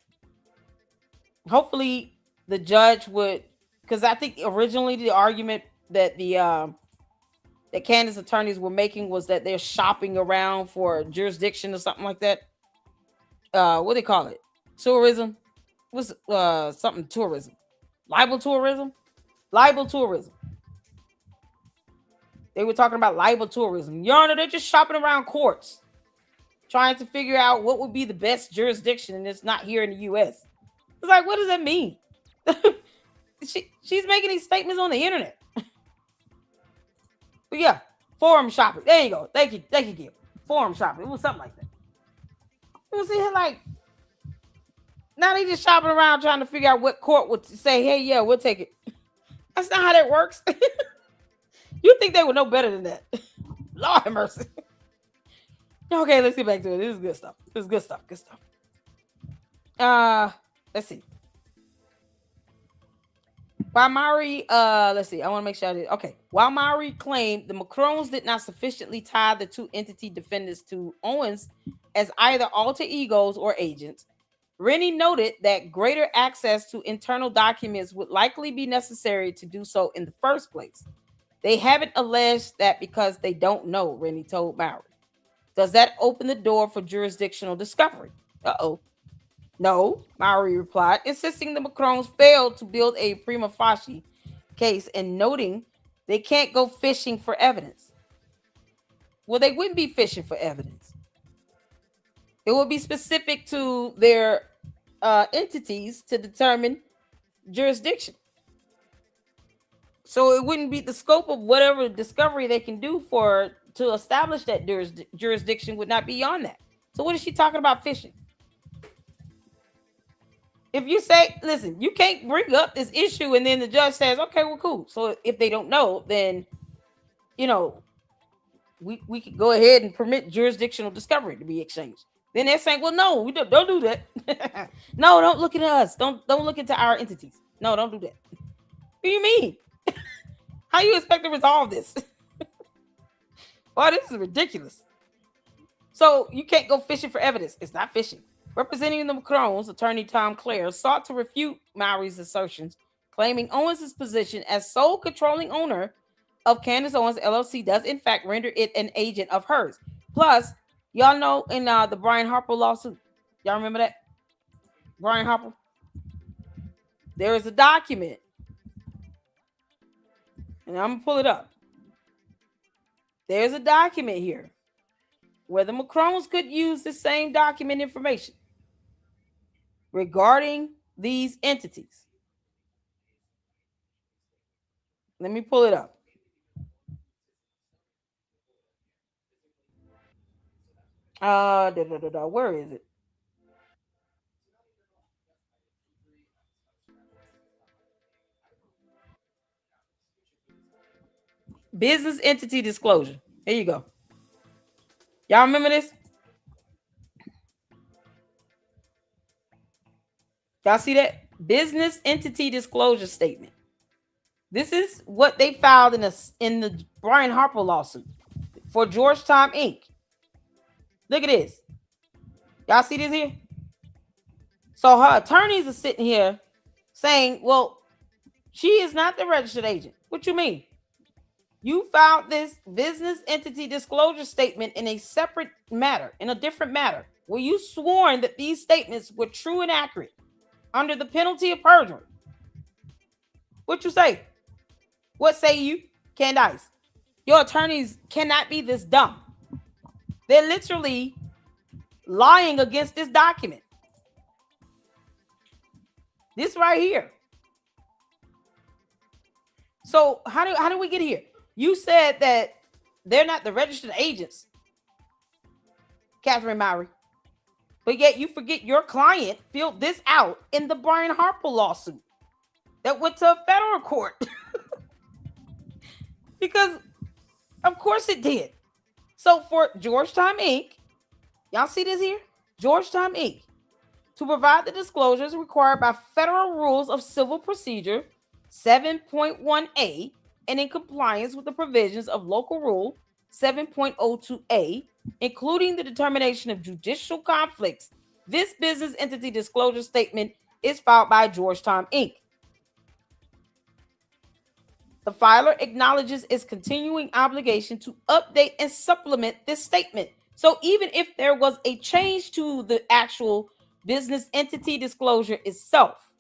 Hopefully the judge would, because I think originally the argument that that Candace attorneys were making was that they're shopping around for jurisdiction or something like that. What do they call it? Tourism? What's something tourism? Libel tourism? Libel tourism. They were talking about libel tourism. Your Honor, they're just shopping around courts, trying to figure out what would be the best jurisdiction, and it's not here in the U.S. It's like, what does that mean? She's making these statements on the internet. But yeah, forum shopping. There you go. Thank you, Gil. Forum shopping. It was something like that. You see here, like, now they just shopping around trying to figure out what court would say, hey, yeah, we'll take it. That's not how that works. You think they would know better than that? Lord have mercy. Okay, let's get back to it. This is good stuff. This is good stuff. Good stuff. Let's see. While Mowry, let's see. I want to make sure I did. Okay. While Mowry claimed the Macrons did not sufficiently tie the two entity defendants to Owens as either alter egos or agents, Rennie noted that greater access to internal documents would likely be necessary to do so in the first place. They haven't alleged that because they don't know, Rennie told Mowry. Does that open the door for jurisdictional discovery? Uh-oh. No, Mowry replied, insisting the Macrones failed to build a prima facie case and noting they can't go fishing for evidence. Well, they wouldn't be fishing for evidence. It would be specific to their entities to determine jurisdiction. So it wouldn't be the scope of whatever discovery they can do to establish that jurisdiction would not be beyond that. So what is she talking about fishing? If you say, listen, you can't bring up this issue and then the judge says, okay, well, cool. So if they don't know, then, we could go ahead and permit jurisdictional discovery to be exchanged. Then they're saying, well, no, we don't do that. No, don't look at us. Don't look into our entities. No, don't do that. What do you mean? How you expect to resolve this? Well, this is ridiculous. So you can't go fishing for evidence. It's not fishing. Representing the Macrones, attorney Tom Clare sought to refute Mowry's assertions, claiming Owens' position as sole controlling owner of Candace Owens LLC does in fact render it an agent of hers. Plus, y'all know in the Brian Harper lawsuit, y'all remember that? Brian Harper? There is a document, and I'm going to pull it up. There's a document here where the Macrones could use the same document information regarding these entities. Let me pull it up. Where is it? Business entity disclosure. Here you go. Y'all remember this? Y'all see that? Business entity disclosure statement. This is what they filed in the Brian Harper lawsuit for Georgetown Inc. Look at this. Y'all see this here? So her attorneys are sitting here saying, well, she is not the registered agent. What you mean? You filed this business entity disclosure statement in a separate matter, in a different matter, where you sworn that these statements were true and accurate under the penalty of perjury. What you say? What say you, Candace? Your attorneys cannot be this dumb. They're literally lying against this document. This right here. So how do we get here? You said that they're not the registered agents, Catherine Mowry. But yet you forget your client filled this out in the Brian Harper lawsuit that went to a federal court. Because of course it did. So for Georgetown Inc., y'all see this here? Georgetown Inc., to provide the disclosures required by federal rules of civil procedure 7.1a and in compliance with the provisions of local rule 7.02a, including the determination of judicial conflicts, this business entity disclosure statement is filed by Georgetown Inc. The filer acknowledges its continuing obligation to update and supplement this statement. So even if there was a change to the actual business entity disclosure itself,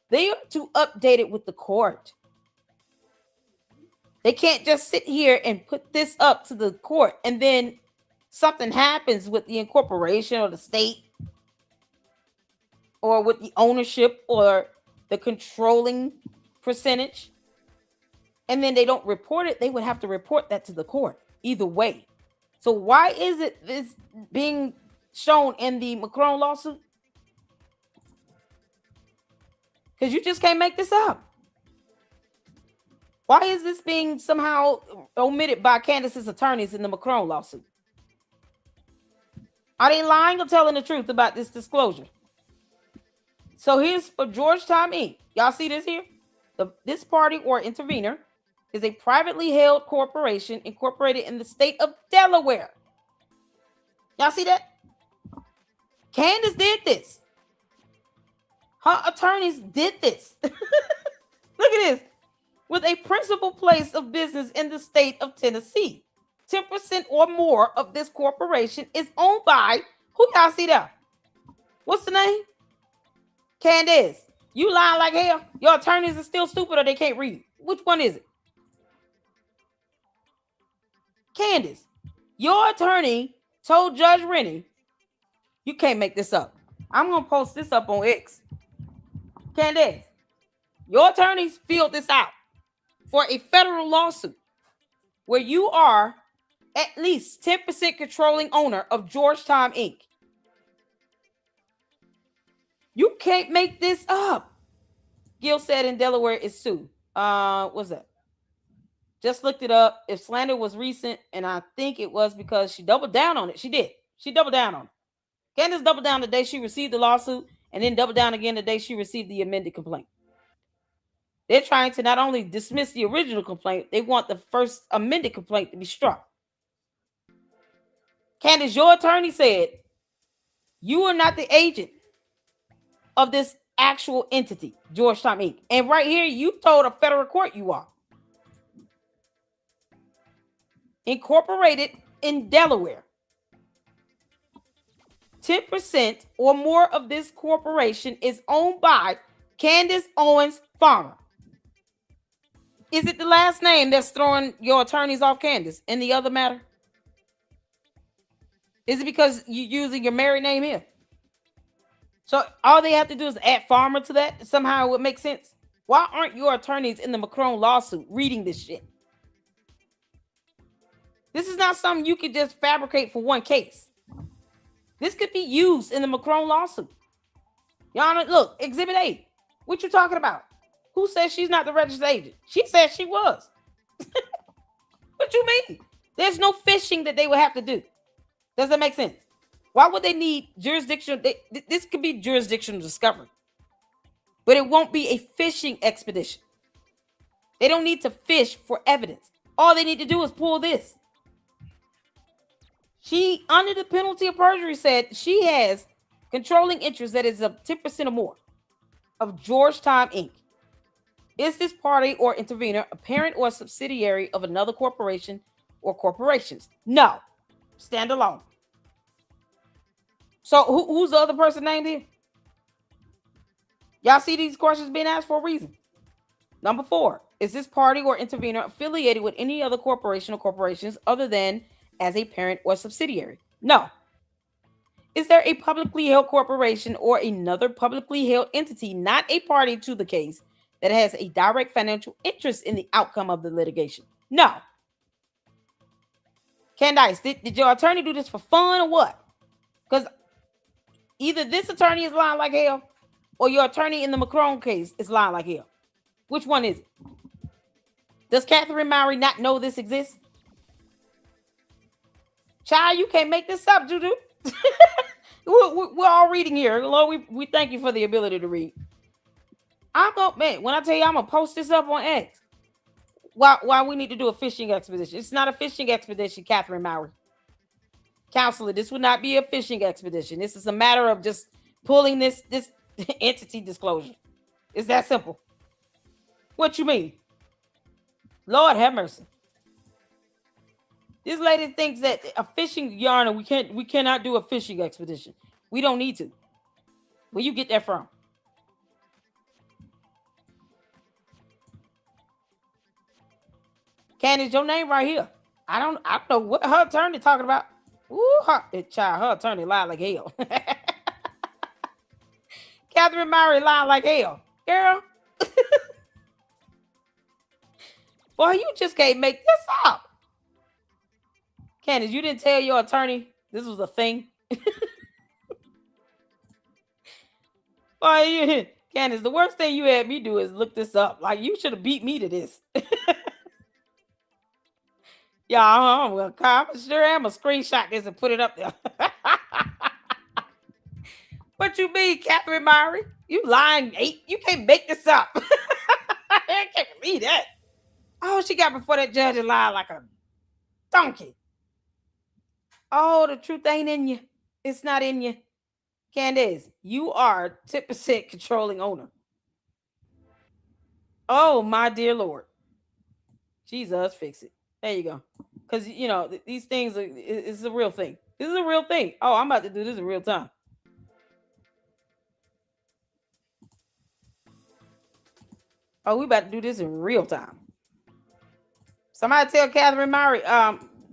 they are to update it with the court. They can't just sit here and put this up to the court and then something happens with the incorporation or the state or with the ownership or the controlling percentage, and then they don't report it. They would have to report that to the court either way. So why is it this being shown in the Macron lawsuit? Because you just can't make this up. Why is this being somehow omitted by Candace's attorneys in the Macron lawsuit? Are they lying or telling the truth about this disclosure? So here's for Georgetown Inc. Y'all see this here? This party or intervener is a privately held corporation incorporated in the state of Delaware. Y'all see that? Candace did this. Her attorneys did this. Look at this. With a principal place of business in the state of Tennessee. 10% or more of this corporation is owned by, who y'all see there? What's the name? Candace. You lying like hell. Your attorneys are still stupid or they can't read. Which one is it? Candace. Your attorney told Judge Rennie, you can't make this up. I'm going to post this up on X. Candace, your attorneys filled this out for a federal lawsuit where you are at least 10% controlling owner of Georgetown Inc. You can't make this up. Gil said in Delaware is sued. What's that? Just looked it up. If slander was recent, and I think it was because she doubled down on it. She did. She doubled down on it. Candace doubled down the day she received the lawsuit and then doubled down again the day she received the amended complaint. They're trying to not only dismiss the original complaint, they want the first amended complaint to be struck. Candace, your attorney said you are not the agent of this actual entity, Georgetown Inc. And right here, you told a federal court you are. Incorporated in Delaware. 10% or more of this corporation is owned by Candace Owens Farmer. Is it the last name that's throwing your attorneys off, Candace, in the other matter? Is it because you're using your married name here? So all they have to do is add Farmer to that. Somehow it would make sense. Why aren't your attorneys in the Macron lawsuit reading this shit? This is not something you could just fabricate for one case. This could be used in the Macron lawsuit. Y'all look, Exhibit A. What you talking about? Who says she's not the registered agent? She said she was. What you mean? There's no fishing that they would have to do. Does that make sense? Why would they need jurisdiction? This could be jurisdictional discovery. But it won't be a fishing expedition. They don't need to fish for evidence. All they need to do is pull this. She, under the penalty of perjury, said she has controlling interest that is of 10% or more of Georgetown Inc. Is this party or intervener a parent or a subsidiary of another corporation or corporations? No. Stand alone. So who's the other person named here? Y'all see these questions being asked for a reason. Number 4. Is this party or intervener affiliated with any other corporation or corporations other than as a parent or subsidiary? No. Is there a publicly held corporation or another publicly held entity not a party to the case that has a direct financial interest in the outcome of the litigation? No. Candace, did your attorney do this for fun or what? Because either this attorney is lying like hell or your attorney in the Macron case is lying like hell. Which one is it? Does Catherine Mowry not know this exists? Child, you can't make this up, Juju. we're all reading here. Lord, we thank you for the ability to read. Man, when I tell you I'm going to post this up on X, why we need to do a fishing expedition. It's not a fishing expedition, Catherine Mowry. Counselor, this would not be a fishing expedition. This is a matter of just pulling this entity disclosure. It's that simple. What you mean? Lord have mercy. This lady thinks that a fishing yarn, we cannot do a fishing expedition. We don't need to. Where you get that from? Candace, your name right here. I don't know what her attorney talking about. Ooh, her attorney lied like hell. Catherine Mowry lied like hell. Girl. Boy, you just can't make this up. Candace, you didn't tell your attorney this was a thing? Boy, Candace, the worst thing you had me do is look this up. Like, you should have beat me to this. Y'all, I'm sure I'm going to screenshot this and put it up there. What you mean, Catherine Mowry? You lying, 8? You can't make this up. I can't believe that. Oh, she got before that judge and lied like a donkey. Oh, the truth ain't in you. It's not in you. Candace, you are 10% controlling owner. Oh, my dear Lord. Jesus, fix it. There you go. Because, you know, these things, it's a real thing. This is a real thing. Oh, I'm about to do this in real time. Oh, we about to do this in real time. Somebody tell Catherine Murray,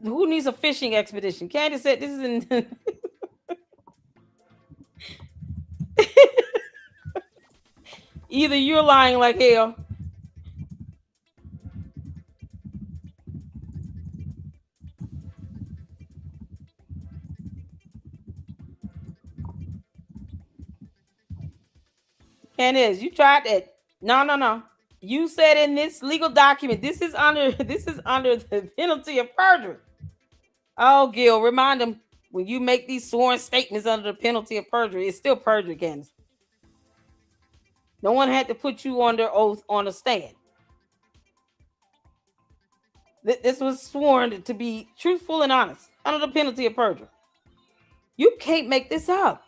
who needs a fishing expedition? Candace said this is in... Either you're lying like hell. Candace, you tried that. No. You said in this legal document, this is under the penalty of perjury. Oh, Gil, remind them when you make these sworn statements under the penalty of perjury, it's still perjury, Candace. No one had to put you under oath on a stand. This was sworn to be truthful and honest under the penalty of perjury. You can't make this up.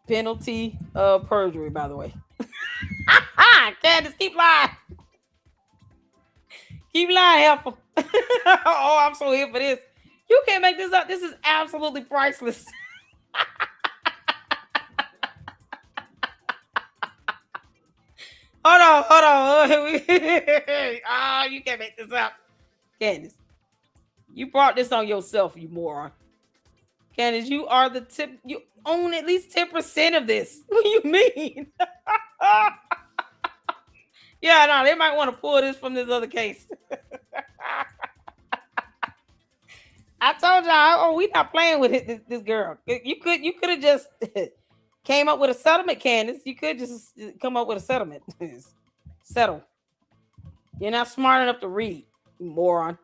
Penalty of perjury, by the way. Candace, keep lying. Keep lying, helpful. Oh, I'm so here for this. You can't make this up. This is absolutely priceless. Hold on. Oh, you can't make this up. Candace, you brought this on yourself, you moron. Candace, you are the tip. You own at least 10% of this. What do you mean? Yeah, no, they might want to pull this from this other case. I told y'all, we not playing with it, this girl. You could have just came up with a settlement, Candace. You could just come up with a settlement. Settle. You're not smart enough to read, you moron.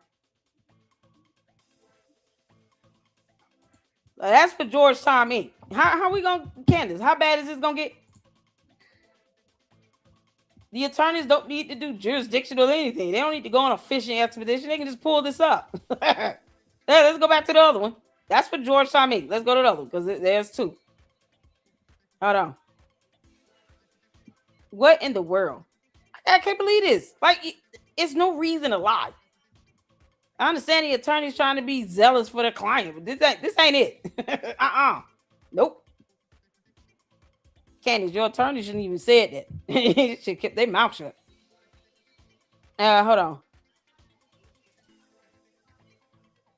That's for George Tom Inc. How we gonna, Candace? How bad is this gonna get? The attorneys don't need to do jurisdictional anything. They don't need to go on a fishing expedition. They can just pull this up. Let's go back to the other one. That's for George Tom Inc. Let's go to the other one because there's two. Hold on. What in the world? I can't believe this. Like, it's no reason to lie. I understand the attorney's trying to be zealous for their client, but this ain't it. Nope. Candace, your attorney shouldn't even said that. They should keep their mouth shut. Hold on.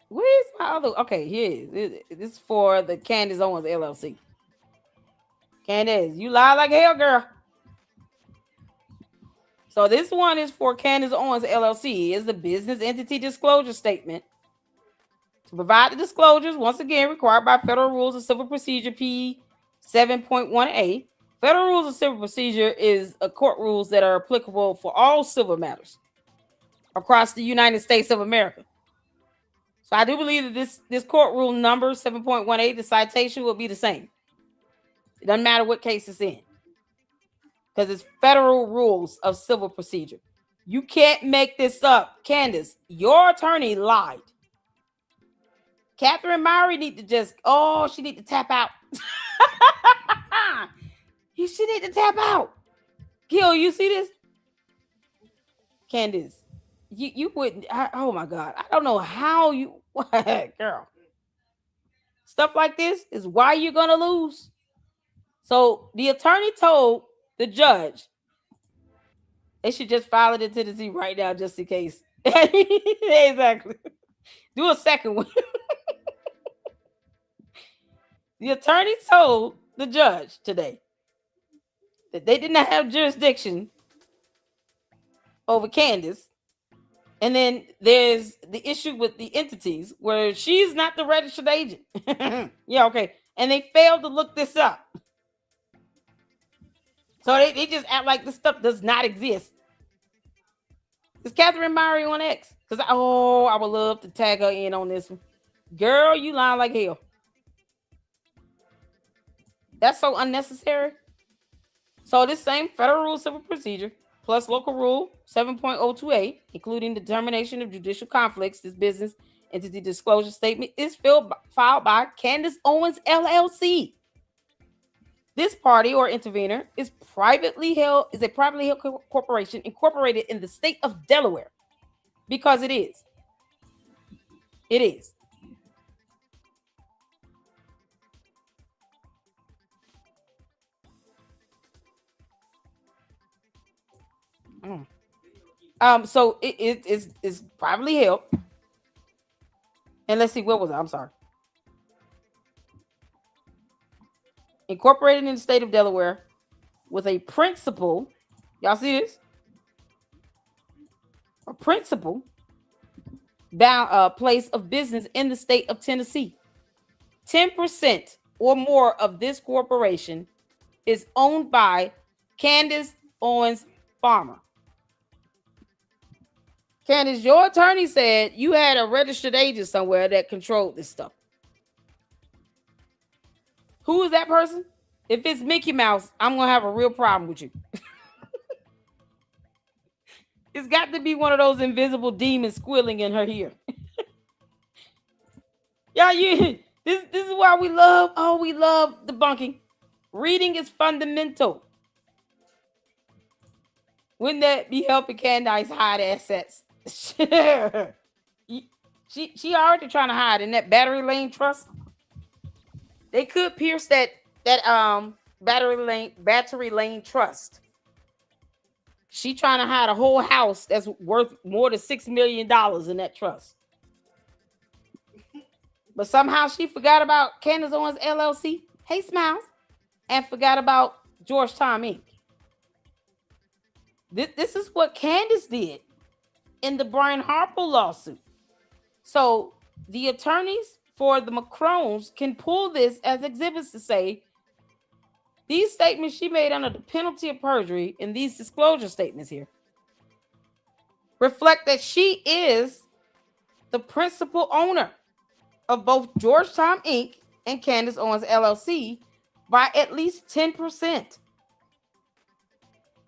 Where's my other? Okay, here it is. This is for the Candace Owens LLC. Candace, you lie like hell, girl. So this one is for Candace Owens LLC. Is the business entity disclosure statement to provide the disclosures once again required by Federal Rules of Civil Procedure P 7.1a. Federal Rules of Civil Procedure is a court rules that are applicable for all civil matters across the United States of America. So I do believe that this court rule number 7.18, the citation will be the same. It doesn't matter what case it's in, because it's Federal Rules of Civil Procedure. You can't make this up. Candace, your attorney lied. Catherine Murray need to just, she need to tap out. She need to tap out. Gil, you see this? Candace, you wouldn't, oh my God. I don't know how you, girl. Stuff like this is why you're going to lose. So the attorney told the judge they should just file it into the Z right now, just in case. Exactly. Do a second one. The attorney told the judge today that they did not have jurisdiction over Candace. And then there's the issue with the entities where she's not the registered agent. Yeah, okay. And they failed to look this up. So they just act like this stuff does not exist. Is Catherine Murray on X? Because I would love to tag her in on this one. Girl, you lying like hell. That's so unnecessary. So this same Federal Rule of Civil Procedure plus Local Rule 7.02a, including determination of judicial conflicts, this business Entity disclosure statement is filed by Candace Owens LLC. This party or intervener is a privately held corporation incorporated in the state of Delaware, because it is. It is. So it's privately held. And let's see, what was it? I'm sorry. Incorporated in the state of Delaware with a principal. Y'all see this? A principal place of business in the state of Tennessee. 10% or more of this corporation is owned by Candace Owens Farmer. Candace, your attorney said you had a registered agent somewhere that controlled this stuff. Who is that person? If it's Mickey Mouse, I'm going to have a real problem with you. It's got to be one of those invisible demons squealing in her ear. Yeah, this is why we love debunking. Reading is fundamental. Wouldn't that be helping Candace hide assets? She already trying to hide in that battery lane trust. They could pierce that battery lane trust. She trying to hide a whole house that's worth more than $6 million in that trust. But somehow she forgot about Candace Owens LLC. Hey, Smiles. And forgot about Georgetown Inc. This is what Candace did in the Brian Harper lawsuit. So the attorneys for the Macrones can pull this as exhibits to say these statements she made under the penalty of perjury in these disclosure statements here reflect that she is the principal owner of both Georgetown Inc. and Candace Owens LLC by at least 10%.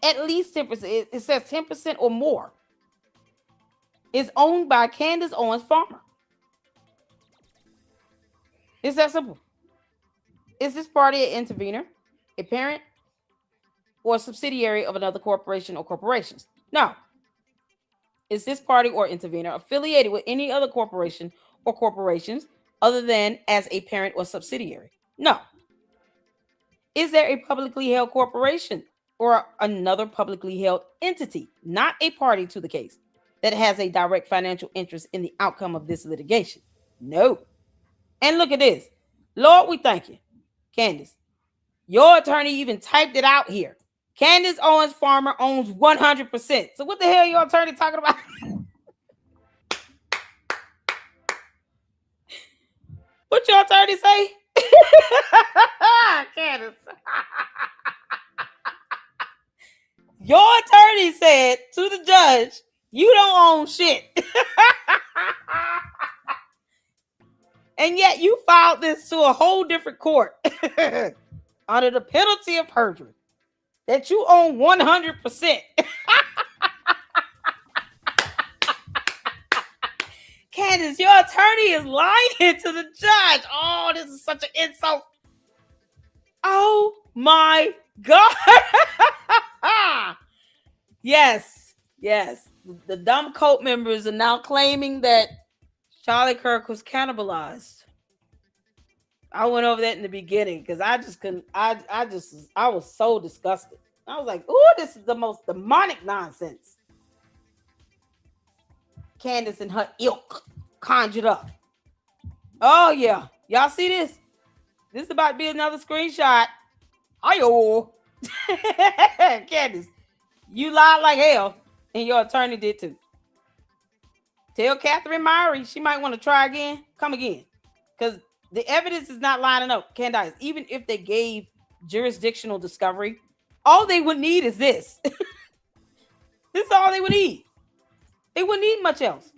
At least 10%. It says 10% or more is owned by Candace Owens Farmer. It's that simple. Is this party an intervener, a parent, or a subsidiary of another corporation or corporations? No. Is this party or intervener affiliated with any other corporation or corporations other than as a parent or subsidiary? No. Is there a publicly held corporation or another publicly held entity, not a party to the case, that has a direct financial interest in the outcome of this litigation? No. And look at this. Lord, we thank you. Candace, your attorney even typed it out here. Candace Owens Farmer owns 100%. So what the hell your attorney talking about? What your attorney say? Candace. Your attorney said to the judge, you don't own shit. And yet you filed this to a whole different court under the penalty of perjury that you own 100%. Candace, your attorney is lying to the judge. Oh, this is such an insult. Oh my God. Yes. The dumb cult members are now claiming that Charlie Kirk was cannibalized. I went over that in the beginning because I just couldn't. I was so disgusted. I was like, "Ooh, this is the most demonic nonsense." Candace and her ilk conjured up. Oh yeah, y'all see this? This is about to be another screenshot. Ayo, Candace, you lied like hell, and your attorney did too. Tell Catherine Murray she might want to try again. Come again. Because the evidence is not lining up. Candace, even if they gave jurisdictional discovery, all they would need is this. This is all they would need. They wouldn't need much else.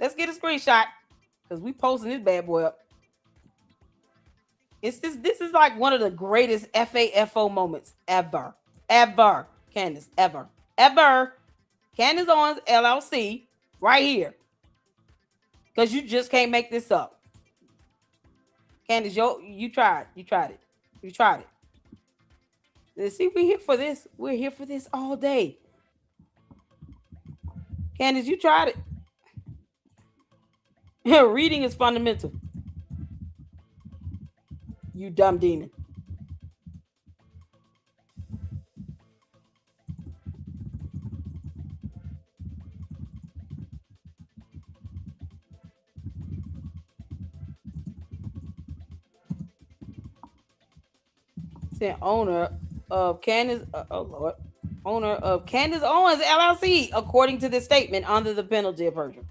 Let's get a screenshot because we posting this bad boy up. This is like one of the greatest FAFO moments ever. Ever. Candace, ever. Candace Owens LLC, right here. Because you just can't make this up. Candace, you tried it. You tried it. Let's see, we're here for this. We're here for this all day. Candace, you tried it. Reading is fundamental. You dumb demon. Owner of Candace, owner of Candace Owens LLC, according to this statement, under the penalty of perjury.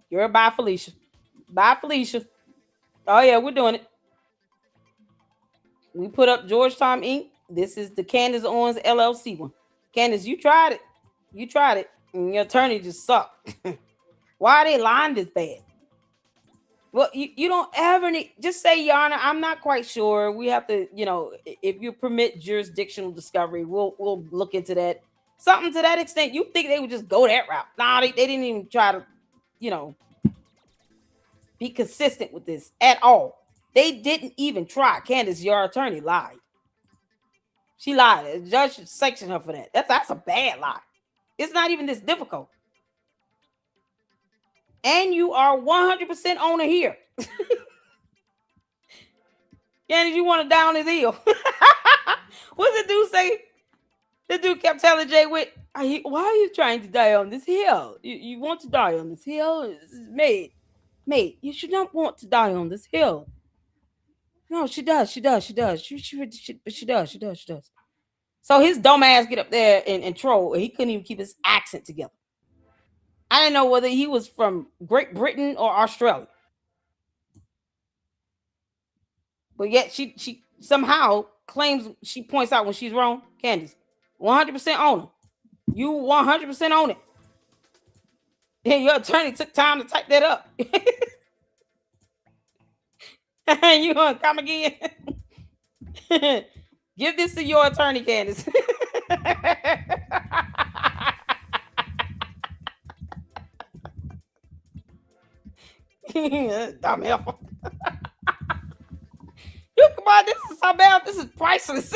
You're bye, Felicia. Bye, Felicia. Oh, yeah, we're doing it. We put up Georgetown Inc. This is the Candace Owens LLC one. Candace, you tried it. You tried it. And your attorney just sucked. Why are they lying this bad? Well, you don't ever need, just say, Your Honor, I'm not quite sure. We have to, if you permit jurisdictional discovery, we'll look into that. Something to that extent. You think they would just go that route? Nah, they didn't even try to, be consistent with this at all. They didn't even try. Candace, your attorney lied. She lied. The judge should sanction her for that. That's a bad lie. It's not even this difficult. And you are 100% owner here. Candace, you want to die on this hill. What's the dude say? The dude kept telling Jay Witt, why are you trying to die on this hill? You want to die on this hill? Mate, you should not want to die on this hill. No, she does. She does. So his dumb ass get up there and troll. He couldn't even keep his accent together. I didn't know whether he was from Great Britain or Australia. But yet she somehow claims, she points out when she's wrong. Candace, 100% owner. You 100% own it. And your attorney took time to type that up. And you gonna come again? Give this to your attorney, Candace. Dumb helper. Come on, this is so bad. This is priceless.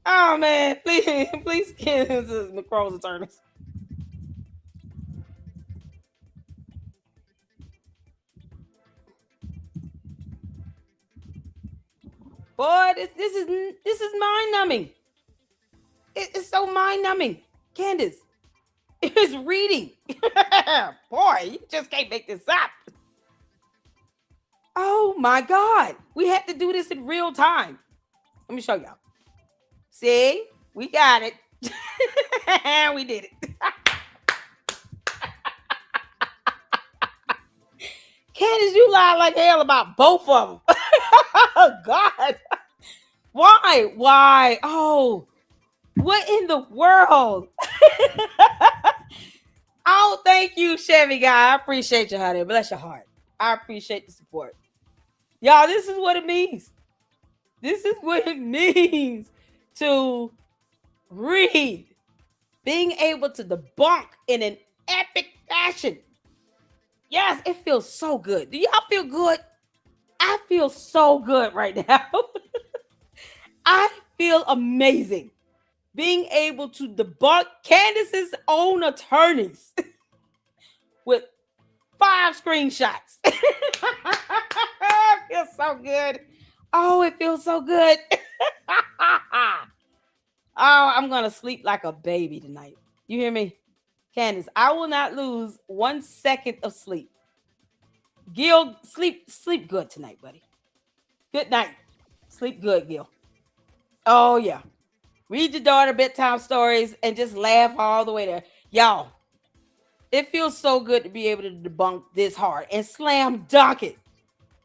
Oh man, please give this to McCrow's attorneys. Boy, this is mind-numbing. It's so mind-numbing. Candace, it's reading. Boy, you just can't make this up. Oh my God. We had to do this in real time. Let me show y'all. See? We got it. We did it. Candace, you lied like hell about both of them. Oh, God. Why? Oh, what in the world? Oh, thank you, Chevy guy. I appreciate you, honey. Bless your heart. I appreciate the support. Y'all, this is what it means. This is what it means to read. Being able to debunk in an epic fashion. Yes, it feels so good. Do y'all feel good? I feel so good right now. I feel amazing. Being able to debunk Candace's own attorneys with 5 screenshots. It feels so good. Oh, it feels so good. Oh, I'm going to sleep like a baby tonight. You hear me? Candace, I will not lose 1 second of sleep. Gil, sleep good tonight, buddy. Good night. Sleep good, Gil. Oh, yeah. Read your daughter bedtime stories and just laugh all the way there. Y'all, it feels so good to be able to debunk this hard and slam dunk it.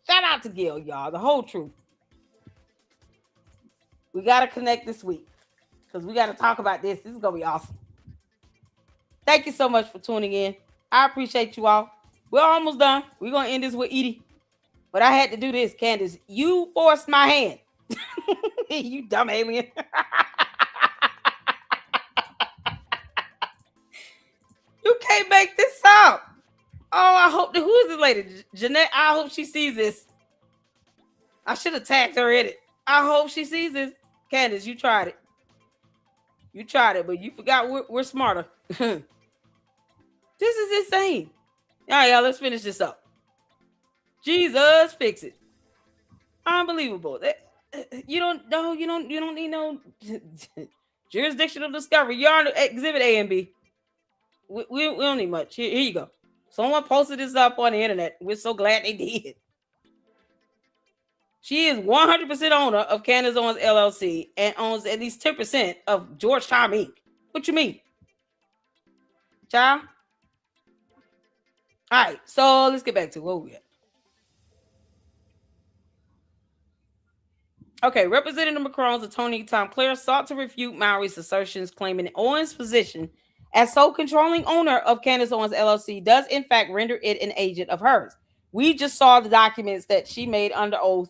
Shout out to Gil, y'all. The whole truth. We got to connect this week. because we got to talk about this. This is going to be awesome. Thank you so much for tuning in. I appreciate you all. We're almost done. We're going to end this with Edie. But I had to do this, Candace. You forced my hand. You dumb alien. You can't make this up. Oh, I hope who is this lady? Jeanette, I hope she sees this. I should have tagged her in it. I hope she sees this. Candace, you tried it. You tried it, but you forgot we're smarter. This is insane. All right, y'all, let's finish this up. Jesus, fix it. Unbelievable. You don't need no jurisdictional discovery. You're on exhibit A and B. We don't need much. Here you go. Someone posted this up on the internet. We're so glad they did. She is 100% owner of Candace Owens LLC and owns at least 10% of Georgetown Inc. What you mean? Child? All right, so let's get back to where we at. Okay, Representative Macron's attorney Tom Clare sought to refute Mowry's assertions, claiming Owens' position as sole controlling owner of Candace Owens LLC does in fact render it an agent of hers. We just saw the documents that she made under oath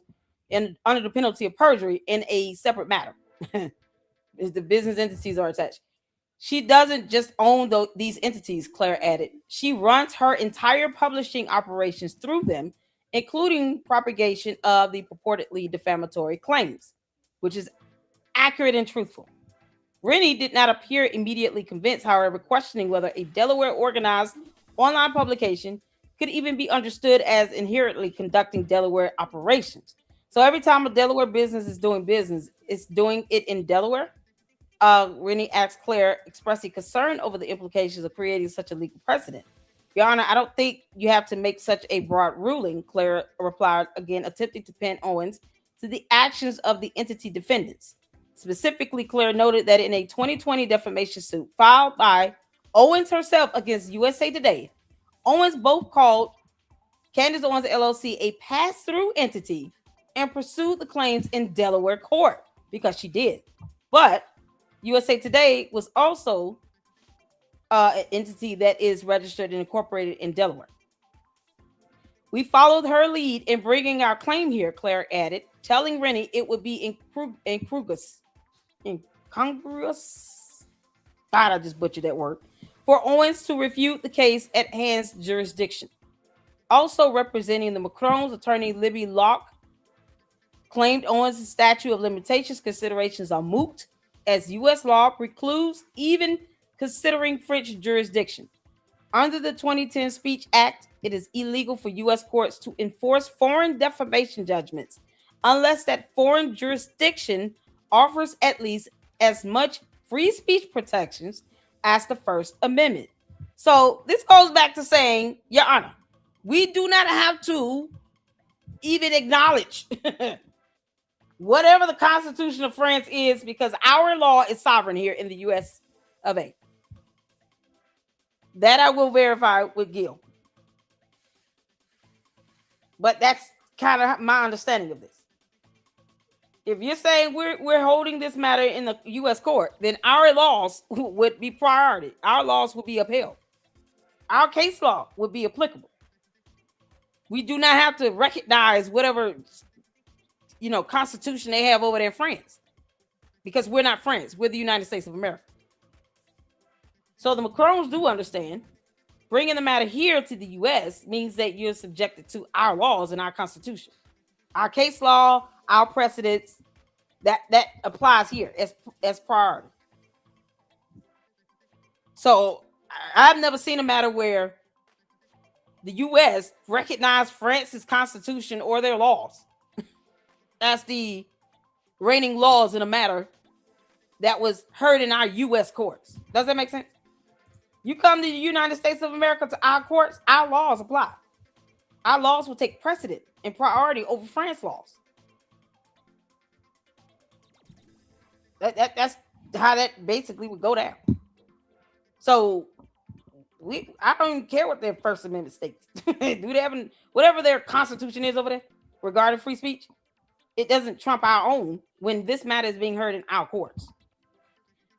and under the penalty of perjury in a separate matter. The business entities are attached. She doesn't just own these entities, Claire added. She runs her entire publishing operations through them, including propagation of the purportedly defamatory claims, which is accurate and truthful. Rennie did not appear immediately convinced, however, questioning whether a Delaware organized online publication could even be understood as inherently conducting Delaware operations. So every time a Delaware business is doing business, it's doing it in Delaware. Rennie asked Claire, expressing concern over the implications of creating such a legal precedent. Your Honor, I don't think you have to make such a broad ruling, Claire replied, again attempting to pin Owens to the actions of the entity defendants. Specifically, Claire noted that in a 2020 defamation suit filed by Owens herself against USA Today, Owens both called Candace Owens LLC a pass-through entity and pursued the claims in Delaware court because she did. But USA Today was also an entity that is registered and incorporated in Delaware. We followed her lead in bringing our claim here, Claire added, telling Rennie it would be incongruous. God, I just butchered that word. For Owens to refute the case at hand's jurisdiction. Also representing the Macron's attorney Libby Locke claimed Owens' statute of limitations considerations are moot, as U.S. law precludes even considering French jurisdiction. Under the 2010 Speech Act, it is illegal for U.S. courts to enforce foreign defamation judgments unless that foreign jurisdiction offers at least as much free speech protections as the First Amendment. So this goes back to saying, Your Honor, we do not have to even acknowledge whatever the Constitution of France is, because our law is sovereign here in the U.S. of A. That I will verify with Gil. But that's kind of my understanding of this. If you're saying we're holding this matter in the U.S. court, then our laws would be priority. Our laws would be upheld. Our case law would be applicable. We do not have to recognize whatever constitution they have over there in France, because we're not France. We're the United States of America. So the Macrons do understand bringing the matter here to the U.S. means that you're subjected to our laws and our Constitution, our case law, our precedents. That applies here as priority. So I've never seen a matter where the U.S. recognized France's Constitution or their laws as the reigning laws in a matter that was heard in our U.S. courts. Does that make sense? You come to the United States of America, to our courts, our laws apply. Our laws will take precedent and priority over France laws. That's how that basically would go down. So I don't even care what their First Amendment states. Do they have whatever their Constitution is over there regarding free speech? It doesn't trump our own when this matter is being heard in our courts.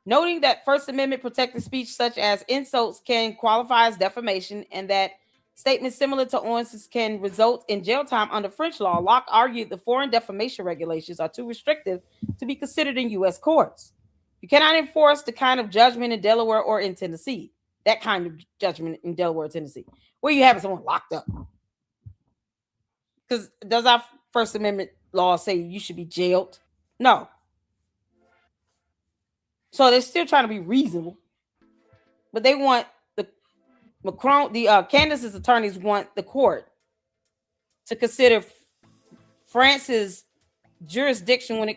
noting that First Amendment protected speech such as insults can qualify as defamation and that statements similar to Owens can result in jail time under French law. Locke argued the foreign defamation regulations are too restrictive to be considered in U.S. courts. You cannot enforce the kind of judgment in Delaware or in Tennessee. That kind of judgment in Delaware or Tennessee, where you have someone locked up. Because does our First Amendment law say you should be jailed? No. So they're still trying to be reasonable, but they want Candace's attorneys want the court to consider France's jurisdiction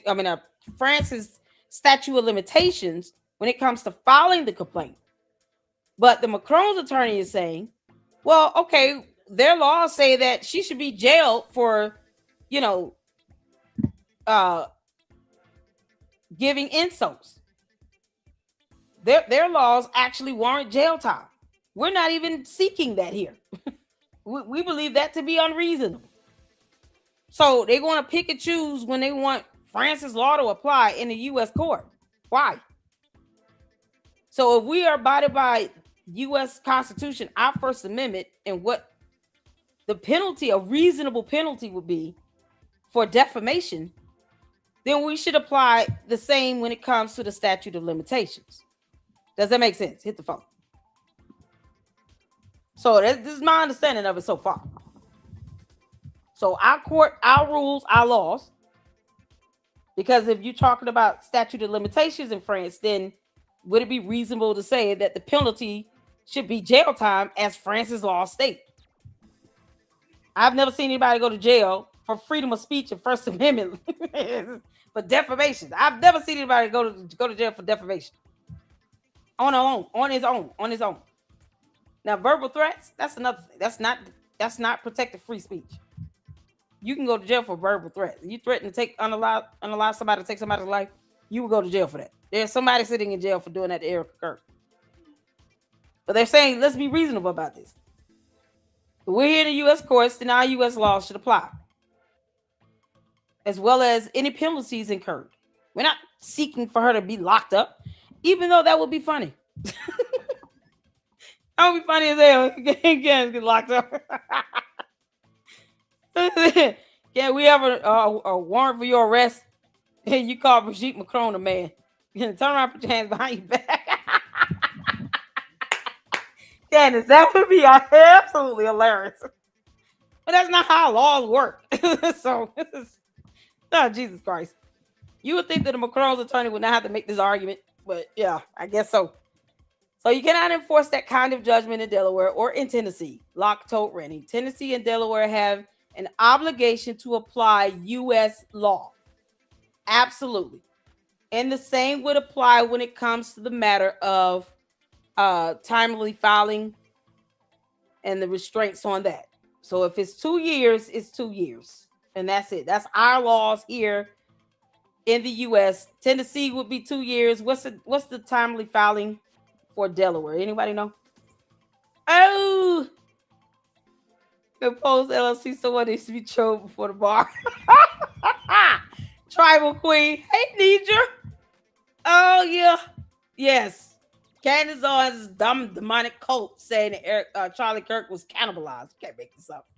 France's statute of limitations when it comes to filing the complaint. But the Macron's attorney is saying, well, okay, their laws say that she should be jailed for, giving insults. Their laws actually warrant jail time. We're not even seeking that here. we believe that to be unreasonable. So they want to pick and choose when they want France's law to apply in the U.S. court. Why? So if we are abided by U.S. Constitution, our First Amendment, and what the penalty, a reasonable penalty would be for defamation, then we should apply the same when it comes to the statute of limitations. Does that make sense? Hit the phone. So this is my understanding of it so far. So our court, our rules, our laws, because if you're talking about statute of limitations in France, then would it be reasonable to say that the penalty should be jail time as France's law state? I've never seen anybody go to jail for freedom of speech and First Amendment for defamation. I've never seen anybody go to jail for defamation. On his own. Now, verbal threats, that's another thing. That's not protected free speech. You can go to jail for verbal threats. You threaten to unallow somebody to take somebody's life, you will go to jail for that. There's somebody sitting in jail for doing that to Eric Kirk. But they're saying, let's be reasonable about this. But we're here in the U.S. courts, then our U.S. laws should apply, as well as any penalties incurred. We're not seeking for her to be locked up, even though that would be funny. That would be funny as hell. Candace get locked up. Can we have a warrant for your arrest? And you call Brigitte Macron a man. You turn around, put your hands behind your back. Candace, that would be absolutely hilarious. But that's not how laws work. So this is, oh, Jesus Christ. You would think that the Macron's attorney would not have to make this argument, but yeah, I guess so. So you cannot enforce that kind of judgment in Delaware or in Tennessee. Locke told Rennie, Tennessee and Delaware have an obligation to apply U.S. law. Absolutely. And the same would apply when it comes to the matter of timely filing and the restraints on that. So if it's 2 years, it's 2 years. And that's it. That's our laws here in the U.S. Tennessee would be 2 years. What's the timely filing for Delaware? Anybody know? Oh, Post LLC, someone needs to be choked before the bar. Tribal Queen. Hey, Nidra. Oh, yeah. Yes. Candace Owens' dumb demonic cult saying that Charlie Kirk was cannibalized. You can't make this up.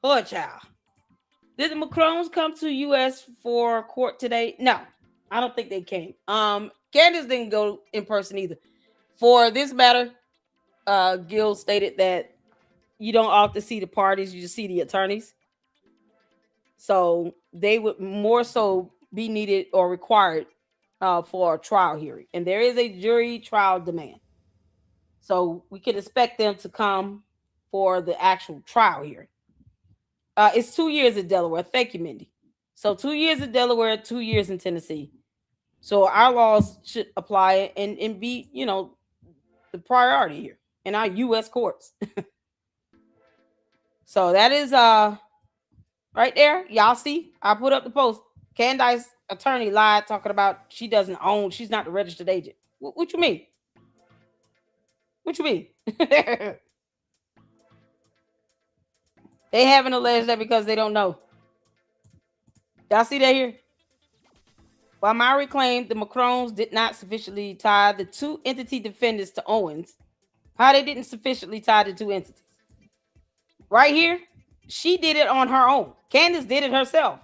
Poor child. Did the Macrons come to U.S. for court today? No, I don't think they came. Candace didn't go in person either. For this matter, Gil stated that you don't often see the parties, you just see the attorneys. So they would more so be needed or required for a trial hearing. And there is a jury trial demand. So we can expect them to come for the actual trial hearing. It's 2 years in Delaware. Thank you, Mindy. So 2 years in Delaware, 2 years in Tennessee. So our laws should apply and be, the priority here in our U.S. courts. So that is right there. Y'all see? I put up the post. Candace's attorney lied talking about she doesn't own, she's not the registered agent. What you mean? What you mean? They haven't alleged that because they don't know. Y'all see that here? While Mowry claimed the Macrons did not sufficiently tie the two entity defendants to Owens, how they didn't sufficiently tie the two entities. Right here, she did it on her own. Candace did it herself.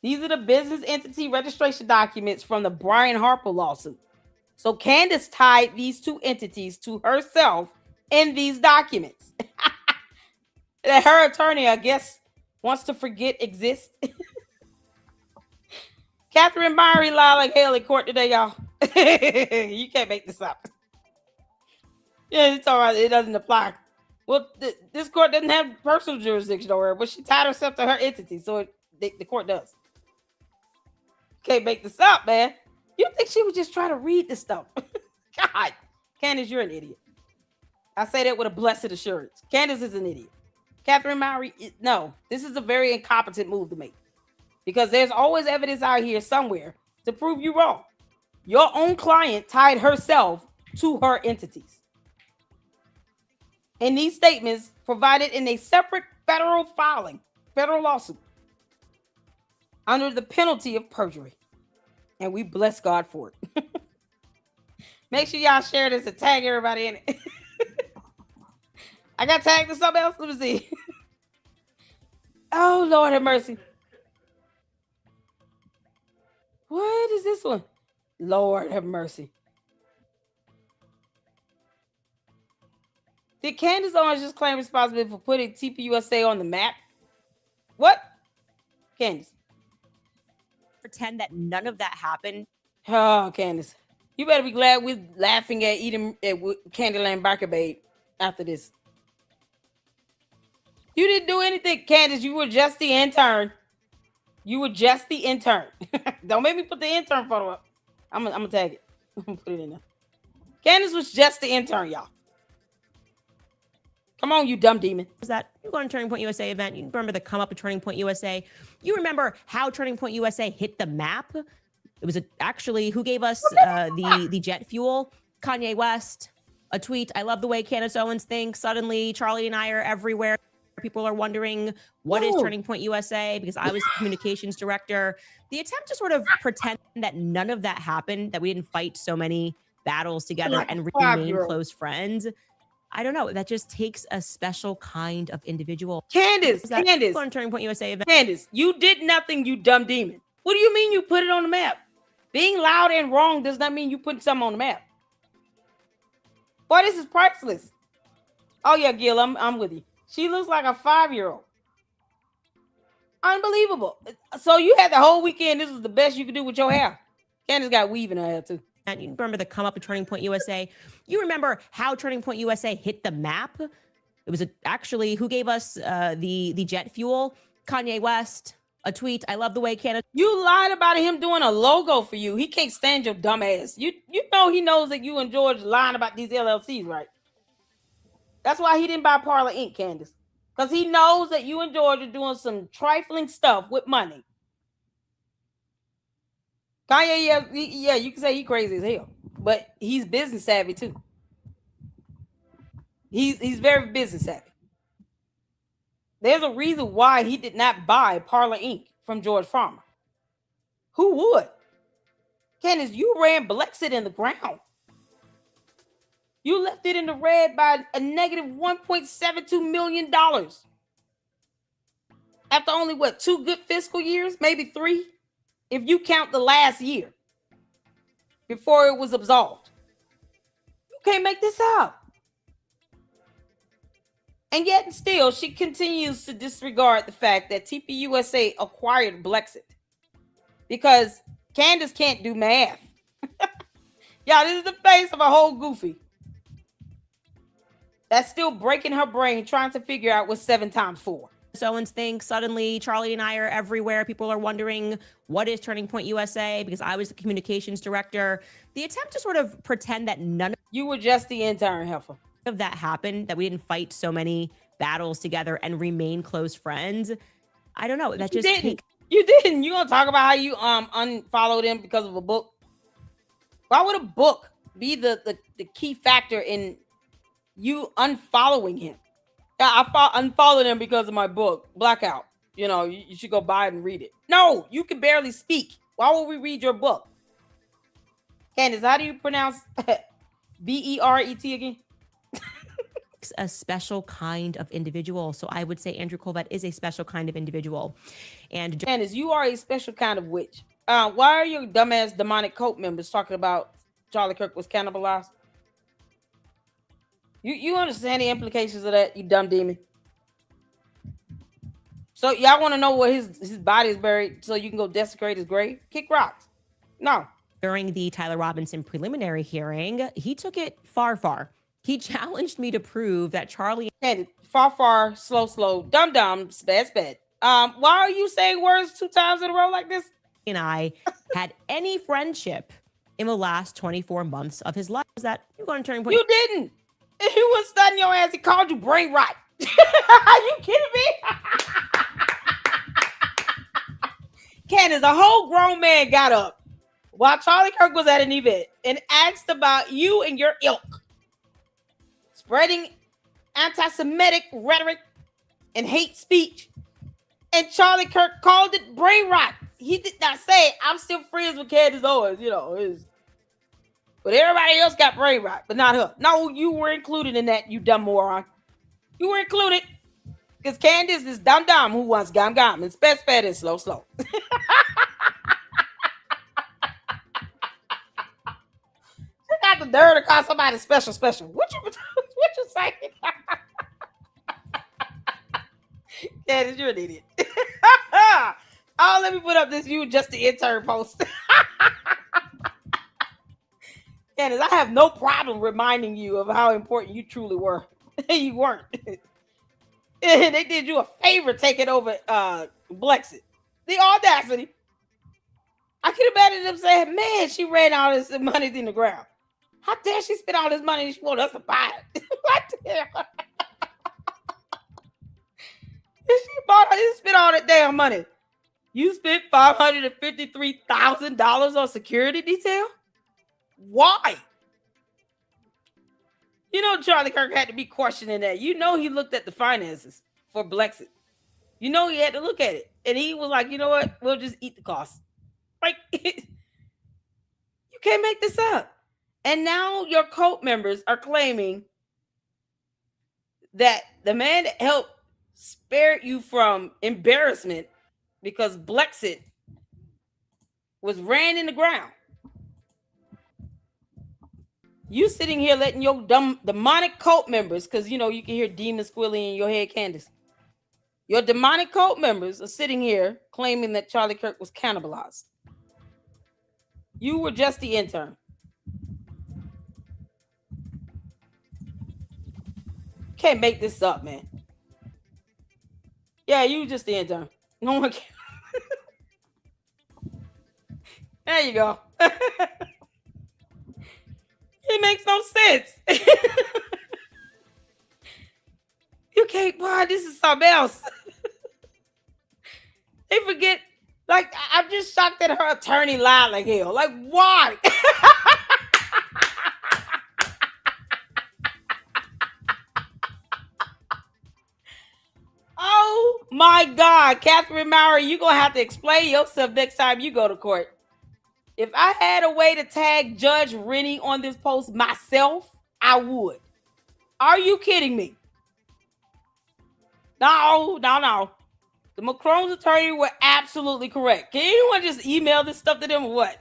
These are the business entity registration documents from the Brian Harper lawsuit. So Candace tied these two entities to herself in these documents. That her attorney, I guess, wants to forget exists. Catherine Mowry lied like hell in court today, y'all. You can't make this up. Yeah, it's all right. It doesn't apply. Well, this court doesn't have personal jurisdiction over her, but she tied herself to her entity, so the court does. Can't make this up, man. You think she would just try to read this stuff? God, Candace, you're an idiot. I say that with a blessed assurance. Candace is an idiot. Catherine Mowry, no, this is a very incompetent move to make because there's always evidence out here somewhere to prove you wrong. Your own client tied herself to her entities. And these statements provided in a separate federal lawsuit under the penalty of perjury. And we bless God for it. Make sure y'all share this and tag everybody in it. I got tagged to something else. Let me see. Oh, Lord have mercy. What is this one? Lord have mercy. Did Candace Owens just claim responsibility for putting TPUSA on the map? What? Candace. Pretend that none of that happened. Oh, Candace. You better be glad we're laughing at eating at Candyland Barker Babe after this. You didn't do anything, Candace. You were just the intern. You were just the intern. Don't make me put the intern photo up. I'm gonna tag it. I'm gonna put it in there. Candace was just the intern, y'all. Come on, you dumb demon. Was that you go on Turning Point USA event? You remember the come up of Turning Point USA? You remember how Turning Point USA hit the map? It was actually who gave us the jet fuel? Kanye West. A tweet. I love the way Candace Owens thinks. Suddenly, Charlie and I are everywhere. People are wondering what is Turning Point USA because I was the communications director. The attempt to sort of pretend that none of that happened, that we didn't fight so many battles together and remain close friends. I don't know. That just takes a special kind of individual. Candace, on Turning Point USA event. Candace, you did nothing, you dumb demon. What do you mean you put it on the map? Being loud and wrong does not mean you put something on the map. Boy, this is priceless. Oh yeah, Gil, I'm with you. She looks like a 5-year-old. Unbelievable. So you had the whole weekend. This was the best you could do with your hair. Candace got weave in her hair too. And you remember the come up of Turning Point USA? You remember how Turning Point USA hit the map? It was actually who gave us the jet fuel? Kanye West. A tweet. I love the way Candace. You lied about him doing a logo for you. He can't stand your dumb ass. You know he knows that you and George lying about these LLCs, right? That's why he didn't buy Parler Inc., Candace. Because he knows that you and George are doing some trifling stuff with money. Kanye, yeah, you can say he's crazy as hell. But he's business savvy too. He's very business savvy. There's a reason why he did not buy Parler Inc. from George Farmer. Who would? Candace, you ran Blexit in the ground. You left it in the red by a negative $1.72 million. After only, 2 good fiscal years? Maybe 3? If you count the last year before it was absolved. You can't make this up. And yet still, she continues to disregard the fact that TPUSA acquired Blexit. Because Candace can't do math. Y'all, this is the face of a whole goofy. That's still breaking her brain trying to figure out what 7 times 4. Owens thinks suddenly Charlie and I are everywhere. People are wondering what is Turning Point USA because I was the communications director. The attempt to sort of pretend that none you were just the intern, Heifer. Of that happened, that we didn't fight so many battles together and remain close friends. I don't know. That you just didn't. You didn't. You gonna talk about how you unfollowed him because of a book? Why would a book be the key factor in you unfollowing him? Yeah, I unfollowed him because of my book, Blackout. You know, you should go buy it and read it. No, you can barely speak. Why would we read your book? Candace, how do you pronounce Beret again? A special kind of individual. So I would say Andrew Colvett is a special kind of individual. And Candace, you are a special kind of witch. Why are your dumbass demonic cult members talking about Charlie Kirk was cannibalized? You understand the implications of that, you dumb demon? So y'all want to know where his body is buried so you can go desecrate his grave? Kick rocks. No. During the Tyler Robinson preliminary hearing, he took it far. He challenged me to prove that Charlie and far, slow, dumb, sped. Why are you saying words 2 times in a row like this? And I had any friendship in the last 24 months of his life. Was that you going to turn point? You didn't. He was studying your ass. He called you brain rot. Are you kidding me? Candace, a whole grown man got up while Charlie Kirk was at an event and asked about you and your ilk spreading anti-Semitic rhetoric and hate speech. And Charlie Kirk called it brain rot. He did not say, I'm still friends with Candace Owens, but everybody else got brain rot, but not her. No, you were included in that, you dumb moron. You were included because Candace is dumb who wants gum and sped and slow. She got the nerve to call somebody special. What you saying? Candace, you're an idiot. Oh, let me put up this you just the intern post. Candace, I have no problem reminding you of how important you truly were. You weren't. They did you a favor taking over Blexit. The audacity. I can imagine them saying, man, she ran all this money in the ground. How dare she spend all this money and she want us to buy it? What the hell? She spent all that damn money. You spent $553,000 on security detail? Why? Charlie Kirk had to be questioning that. He looked at the finances for Blexit. He had to look at it. And he was like, you know what? We'll just eat the cost. Like, you can't make this up. And now your cult members are claiming that the man that helped spare you from embarrassment because Blexit was ran in the ground. You sitting here letting your dumb demonic cult members, because you can hear demons squealing in your head, Candace. Your demonic cult members are sitting here claiming that Charlie Kirk was cannibalized. You were just the intern. Can't make this up, man. Yeah, you just the intern. No one can. There you go. It makes no sense. You can't, boy, this is something else. They forget, like, I'm just shocked that her attorney lied like hell. Like, why? Oh my God, Catherine Maurer, you're going to have to explain yourself next time you go to court. If I had a way to tag Judge Rennie on this post myself, I would. Are you kidding me? No. The Macron's attorney were absolutely correct. Can anyone just email this stuff to them or what?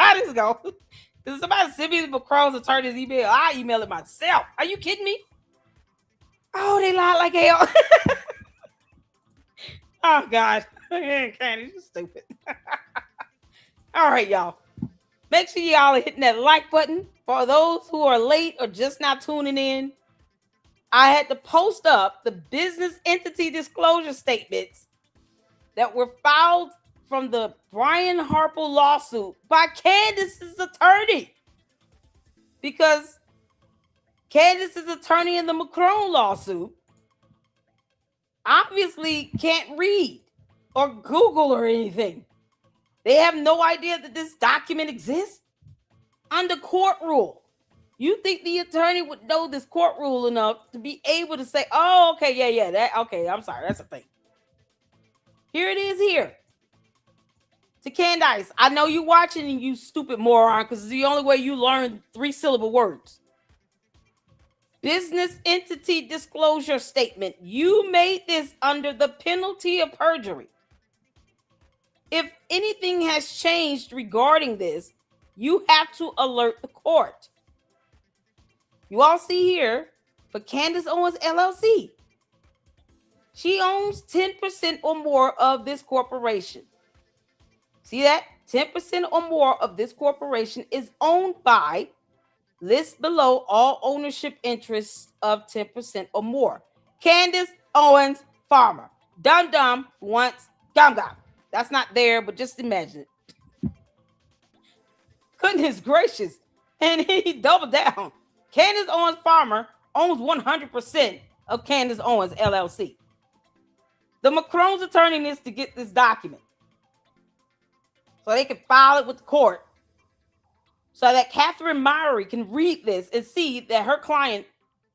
How does this go? Does somebody send me the Macron's attorney's email? I email it myself. Are you kidding me? Oh, they lied like hell. Oh, God. Candy, you're stupid. All right, y'all. Make sure y'all are hitting that like button. For those who are late or just not tuning in, I had to post up the business entity disclosure statements that were filed from the Brian Harper lawsuit by Candace's attorney. Because Candace's attorney in the Macron lawsuit obviously can't read or Google or anything. They have no idea that this document exists under court rule. You think the attorney would know this court rule enough to be able to say, oh, okay, yeah, I'm sorry, that's a thing. Here it is here. To Candace, I know you watching and you stupid moron, because it's the only way you learn 3-syllable words. Business entity disclosure statement. You made this under the penalty of perjury. If anything has changed regarding this, you have to alert the court. You all see here for Candace Owens LLC. She owns 10% or more of this corporation. See that? 10% or more of this corporation is owned by, list below all ownership interests of 10% or more. Candace Owens Farmer. Dum dum once gum gum. That's not there, but just imagine it. Goodness gracious. And he doubled down. Candace Owens Farmer owns 100% of Candace Owens LLC. The Macron's attorney needs to get this document so they can file it with the court, so that Catherine Mowry can read this and see that her client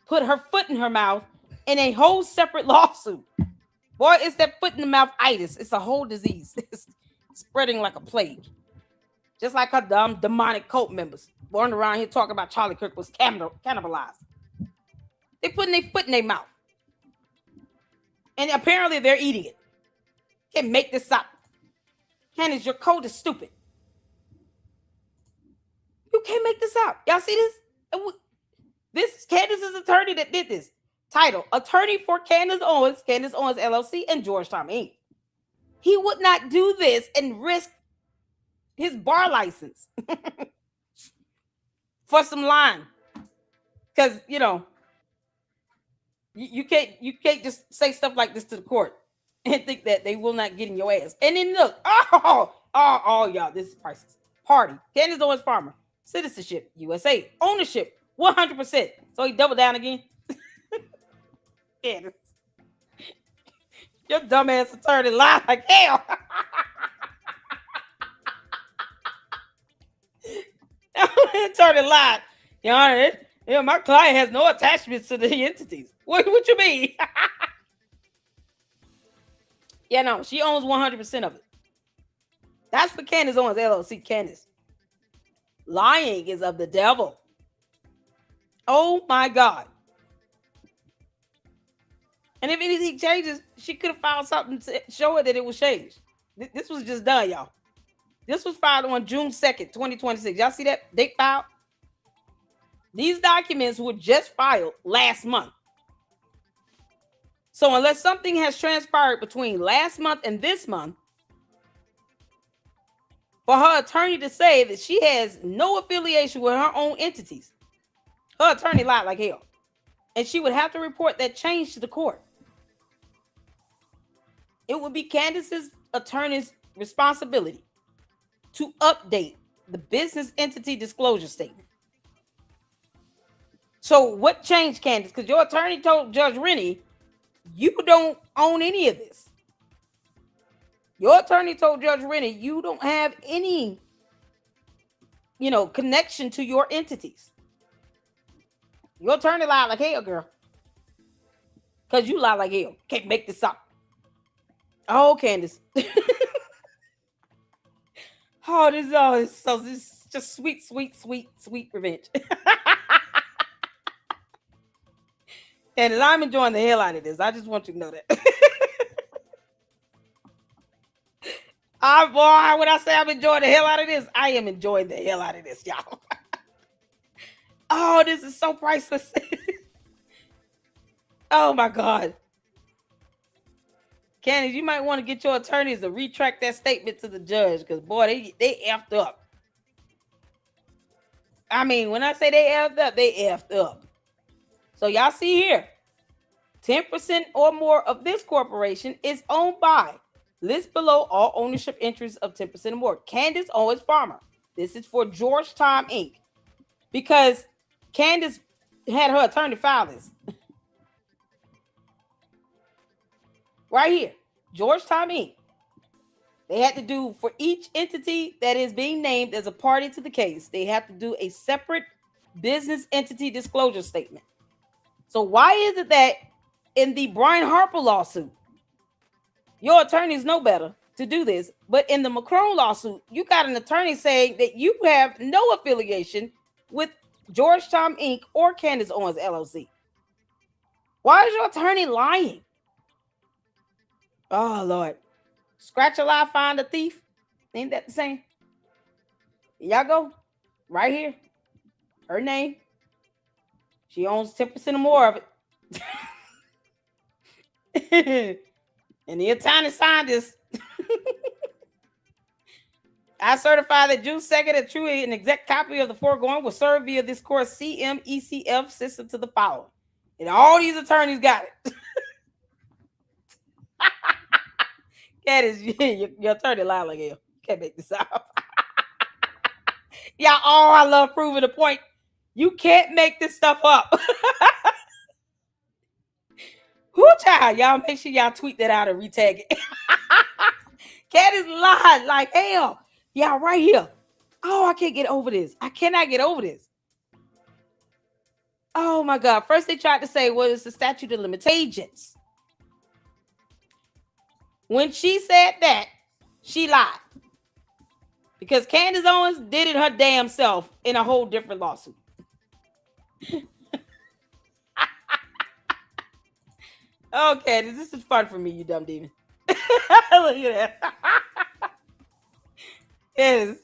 put her foot in her mouth in a whole separate lawsuit. Boy, it's that foot in the mouth itis. It's a whole disease. It's spreading like a plague. Just like her dumb demonic cult members born around here talking about Charlie Kirk was cannibalized. They putting their foot in their mouth. And apparently they're eating it. Can't make this up. Candace, your code is stupid. You can't make this up. Y'all see this? This is Candace's attorney that did this. Title, attorney for Candace Owens LLC, and Georgetown Inc. He would not do this and risk his bar license for some line. Because, you know, you can't just say stuff like this to the court and think that they will not get in your ass. And then look, y'all, this is priceless. Party, Candace Owens Farmer, citizenship, USA, ownership, 100%. So he doubled down again. Candace, your dumbass attorney lied like hell. Attorney lied. Your Honor, my client has no attachments to the entities. What you mean? Yeah, no, she owns 100% of it. That's for Candace Owens LLC. Candace, lying is of the devil. Oh my God. And if anything changes, she could have filed something to show it that it was changed. This was just done, y'all. This was filed on June 2nd, 2026. Y'all see that date filed? These documents were just filed last month. So unless something has transpired between last month and this month, for her attorney to say that she has no affiliation with her own entities, her attorney lied like hell. And she would have to report that change to the court. It would be Candace's attorney's responsibility to update the business entity disclosure statement. So what changed, Candace? Because your attorney told Judge Rennie, you don't own any of this. Your attorney told Judge Rennie, you don't have any, connection to your entities. Your attorney lied like hell, girl. Because you lie like hell. Can't make this up. Oh, Candace. This is just sweet, sweet, sweet, sweet revenge. And I'm enjoying the hell out of this. I just want you to know that. When I say I'm enjoying the hell out of this, I am enjoying the hell out of this, y'all. Oh, this is so priceless. Oh my God. Candace, you might want to get your attorneys to retract that statement to the judge, because boy, they effed up. I mean, when I say they effed up, they effed up. So y'all see here, 10% or more of this corporation is owned by, list below all ownership interests of 10% or more, Candace Owens Farmer. This is for Georgetown Inc. Because Candace had her attorney file this. Right here, Georgetown Inc. They had to do, for each entity that is being named as a party to the case, they have to do a separate business entity disclosure statement. So why is it that in the Brian Harper lawsuit, your attorneys know better to do this. But in the Macron lawsuit, you got an attorney saying that you have no affiliation with Georgetown Inc. or Candace Owens LLC. Why is your attorney lying? Oh, Lord. Scratch a lie, find a thief. Ain't that the same? Y'all go. Right here. Her name. She owns 10% or more of it. And the attorney signed this. I certify that June 2nd, a true and exact copy of the foregoing was served via this court's CMECF system to the following. And all these attorneys got it. Candace, your attorney lied like hell. Can't make this up. Y'all, I love proving the point. You can't make this stuff up. Whoo, child. Y'all make sure y'all tweet that out and retag it. Candace lied like hell. Y'all right here. Oh, I can't get over this. I cannot get over this. Oh my God. First they tried to say, well, it's the statute of limitations. When she said that, she lied. Because Candace Owens did it her damn self in a whole different lawsuit. Okay, this is fun for me, you dumb demon. Look at that. Yes.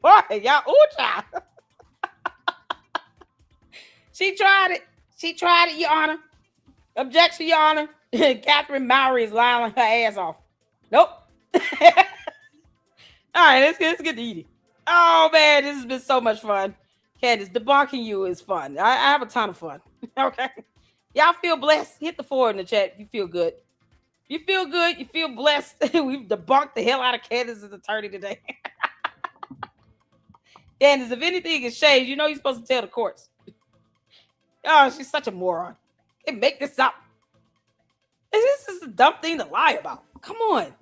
Y'all, ooh, child. She tried it. She tried it, Your Honor. Objection, Your Honor. Catherine Mowry is lying her ass off. Nope. All right, let's get to eating. Oh, man, this has been so much fun. Candace, debunking you is fun. I have a ton of fun. Okay. Y'all feel blessed? Hit the 4 in the chat if you feel good. You feel good. You feel blessed. We've debunked the hell out of Candace's attorney today. Candace, if anything is changed, you know you're supposed to tell the courts. Oh, she's such a moron. Can't make this up. This is a dumb thing to lie about. Come on.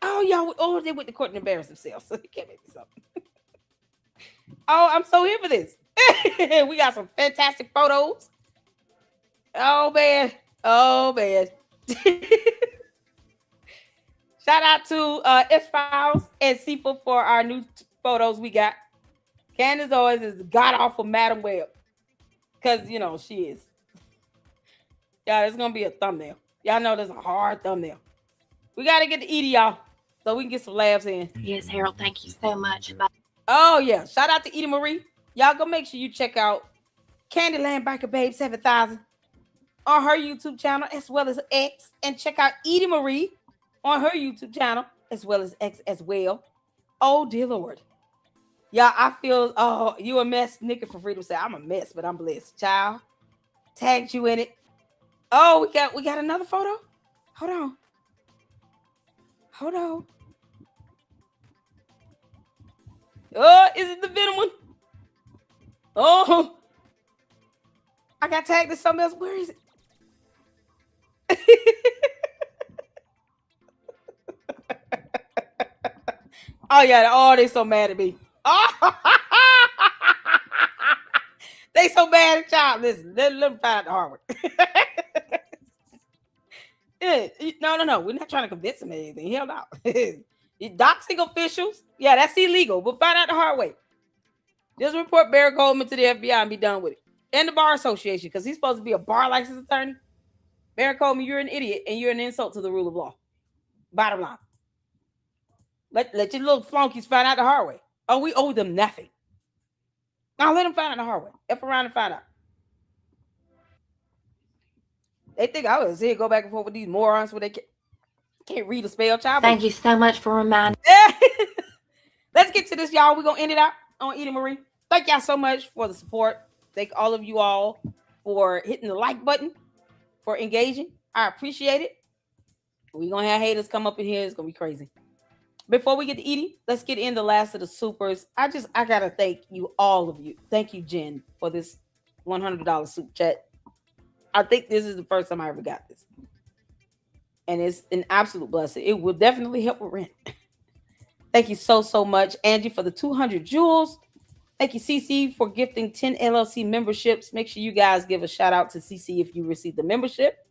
Oh, y'all. Oh, they went to court and embarrassed themselves. So you can't make this up. Oh, I'm so here for this. We got some fantastic photos. Oh, man. Oh, man. Shout out to S-Files and Sifa for our new photos we got. Candace Owens is god-awful Madam Web. Because, you know, she is. Y'all, it's going to be a thumbnail. Y'all know there's a hard thumbnail. We got to get to Edie, y'all, so we can get some laughs in. Yes, Harold, thank you so much. Oh, yeah. Shout out to Edie Marie. Y'all go make sure you check out Candyland Biker Babe 7000 on her YouTube channel as well as X. And check out Edie Marie on her YouTube channel as well as X as well. Oh, dear Lord. Yeah, I feel, oh, you a mess. Nikki for Freedom said, I'm a mess, but I'm blessed. Child, tagged you in it. Oh, we got another photo? Hold on. Hold on. Oh, is it the Venom one? Oh, I got tagged in something else. Where is it? Oh, yeah. Oh, they so mad at me. Oh, they so mad at y'all. Listen, let them find out the hard way. No. We're not trying to convince them of anything. Hell no. Doxing officials, yeah, that's illegal. But find out the hard way. Just report Barry Coleman to the FBI and be done with it. And the Bar Association, because he's supposed to be a bar license attorney. Barry Coleman, you're an idiot and you're an insult to the rule of law. Bottom line. Let your little flunkies find out the hard way. Oh, we owe them nothing. Now let them find out the hard way. F around and find out. They think I was here go back and forth with these morons where they can't read a spell child. Thank you so much for reminding. Let's get to this, y'all. We're going to end it out on Edie Marie. Thank y'all so much for the support. Thank all of you all for hitting the like button, for engaging. I appreciate it. We're going to have haters come up in here. It's going to be crazy. Before we get to Edie, let's get in the last of the supers. I got to thank you, all of you. Thank you, Jen, for this $100 super chat. I think this is the first time I ever got this. And it's an absolute blessing. It will definitely help with rent. Thank you so much, Angie, for the 200 jewels. Thank you, CC, for gifting 10 LLC memberships. Make sure you guys give a shout out to CC if you received the membership.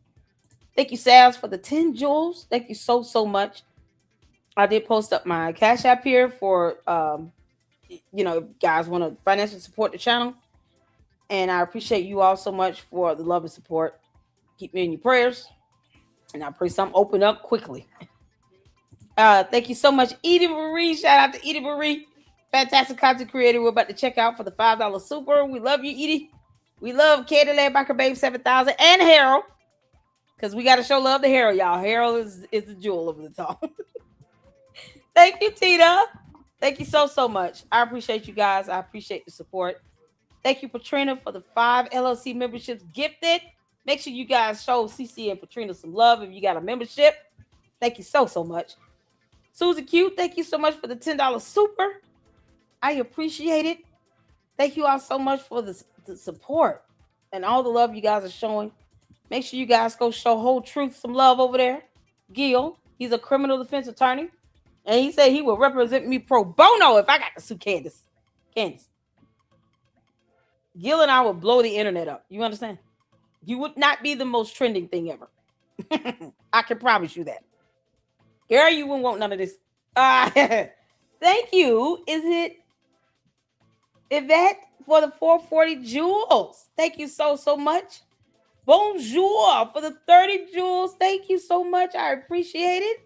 Thank you, Sals, for the 10 jewels. Thank you so much. I did post up my Cash App here for, if guys want to financially support the channel. And I appreciate you all so much for the love and support. Keep me in your prayers. And I pray something open up quickly. Thank you so much, Edie Marie. Shout out to Edie Marie. Fantastic content creator. We're about to check out for the $5 super. We love you, Edie. We love Candace Backer Babe 7000 and Harold. Because we got to show love to Harold, y'all. Harold is the jewel over the top. Thank you, Tita. Thank you so much. I appreciate you guys. I appreciate the support. Thank you, Patrina, for the 5 LLC memberships gifted. Make sure you guys show CC and Patrina some love if you got a membership. Thank you so much. Susie Q, thank you so much for the $10 super. I appreciate it. Thank you all so much for the support and all the love you guys are showing. Make sure you guys go show Whole Truth some love over there. Gil, he's a criminal defense attorney. And he said he will represent me pro bono if I got to sue Candace. Gil and I will blow the internet up. You understand? You would not be the most trending thing ever. I can promise you that. Girl, you wouldn't want none of this. Thank you. Is it Yvette for the 440 jewels? Thank you so much. Bonjour for the 30 jewels. Thank you so much. I appreciate it.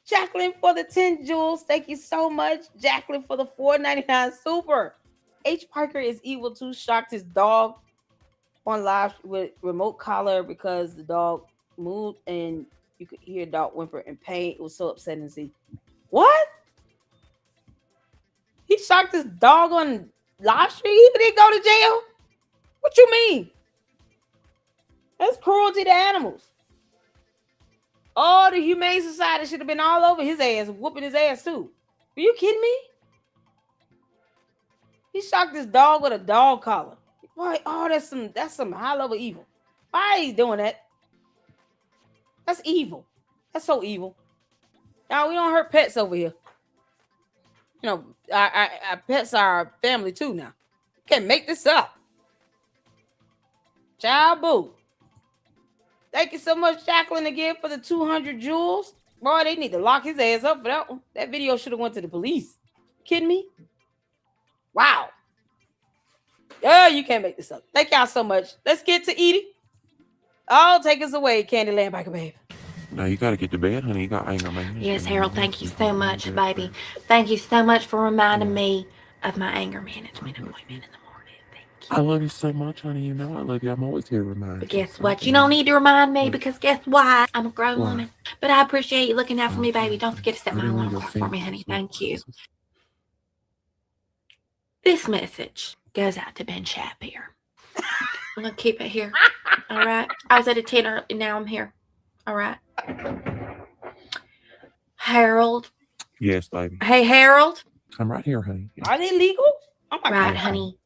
Jacqueline for the 10 jewels. Thank you so much. Jacqueline for the $4.99 super. H. Parker is evil too. Shocked his dog on live with remote collar because the dog moved and you could hear a dog whimper in pain. It was so upsetting to see. What? He shocked his dog on live stream? He didn't go to jail? What you mean? That's cruelty to animals. Oh, the Humane Society should have been all over his ass, whooping his ass too. Are you kidding me? He shocked his dog with a dog collar. Boy, oh, that's some high level evil. Why are you doing that? That's evil. That's so evil. Now we don't hurt pets over here. You know, our pets are our family too now. Can't make this up. Child boo. Thank you so much, Jacqueline, again for the 200 jewels. Boy, they need to lock his ass up for that one. That video should have went to the police. You kidding me? Wow. Oh, you can't make this up. Thank y'all so much. Let's get to Edie. Oh, take us away, Candyland Biker Babe. No, you gotta get to bed, honey. You got anger management. Yes, Harold, thank you so much, baby. Thank you so much for reminding me of my anger management appointment in the morning. I love you so much, honey. You know I love you. I'm always here to remind you. But guess what? You don't need to remind me because guess what? I'm a grown woman. But I appreciate you looking out for me, baby. Don't forget to set my alarm clock for me, honey. Thank you. This message goes out to Ben Shapiro. I'm going to keep it here. All right. I was at a 10 early. Now I'm here. All right. Harold. Yes, baby. Hey, Harold. I'm right here, honey. Are they legal? Oh my God, honey.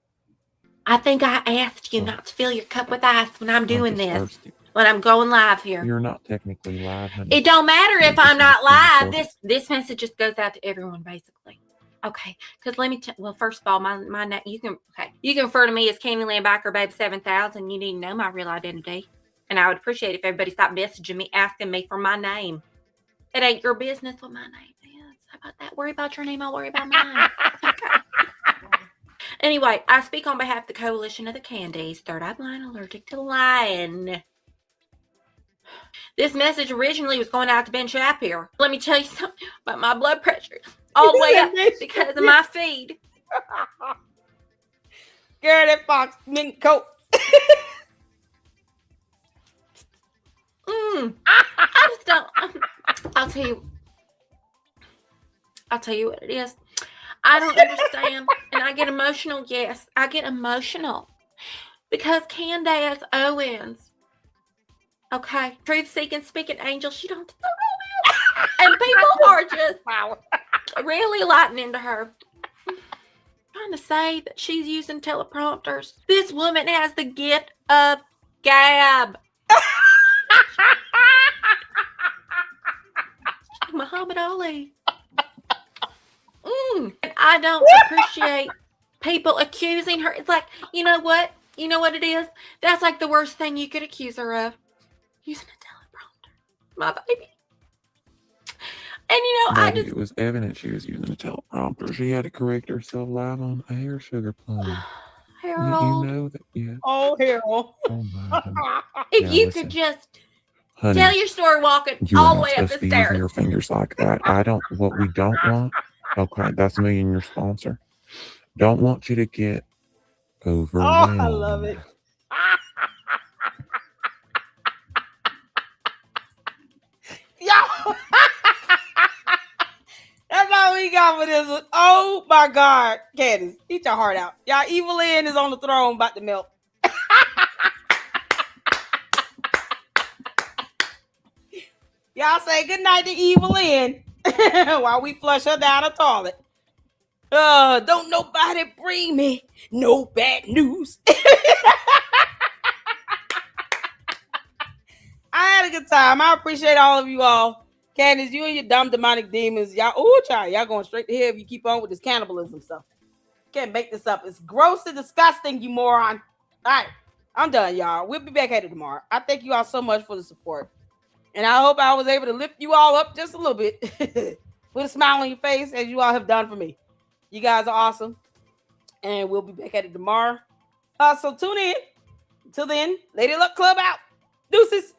I think I asked you not to fill your cup with ice when I'm doing this. Thirsty. When I'm going live here. You're not technically live, honey. It don't matter if I'm not live. This message just goes out to everyone, basically. Okay, because let me well, first of all, my name you can refer to me as Candyland Biker Babe 7000. You need to know my real identity, and I would appreciate if everybody stopped messaging me asking me for my name. It ain't your business what my name is. How about that? Worry about your name. I'll worry about mine. Okay. Anyway, I speak on behalf of the Coalition of the Candies, Third Eye Blind, Allergic to Lying. This message originally was going out to Ben Shapiro. Let me tell you something about my blood pressure. All the way up because of my feed. Girl, that fox mink coat. I just don't. I'll tell you what it is. I don't understand. And I get emotional. Yes, I get emotional. Because Candace Owens. Okay. Truth-seeking, speaking angel. She don't do romance. And people are just really lighting into her. Trying to say that she's using teleprompters. This woman has the gift of gab. Muhammad Ali. And I don't appreciate people accusing her. It's like, you know what? You know what it is? That's like the worst thing you could accuse her of. Using a teleprompter. My baby. And it was evident she was using a teleprompter. She had to correct herself live on air, Sugar Plum. Harold. You know that, yeah. Oh, Harold. Oh my. If you could just honey, tell your story walking you all are the not way up supposed the to be using stairs. your fingers like that. What we don't want, okay, that's me and your sponsor. Don't want you to get overwhelmed. Oh, I love it. Y'all. That's all we got for this one. Oh my God, Candace, eat your heart out. Y'all, Evil Lynn is on the throne about to melt. Y'all say good night to Evil Lynn while we flush her down the toilet. Don't nobody bring me no bad news. I had a good time. I appreciate all of you all. Candace, you and your dumb demonic demons, y'all going straight to hell if you keep on with this cannibalism stuff. Can't make this up. It's gross and disgusting, you moron. All right, I'm done, y'all. We'll be back at it tomorrow. I thank you all so much for the support. And I hope I was able to lift you all up just a little bit with a smile on your face as you all have done for me. You guys are awesome. And we'll be back at it tomorrow. So tune in. Until then, Lady Luck Club out. Deuces.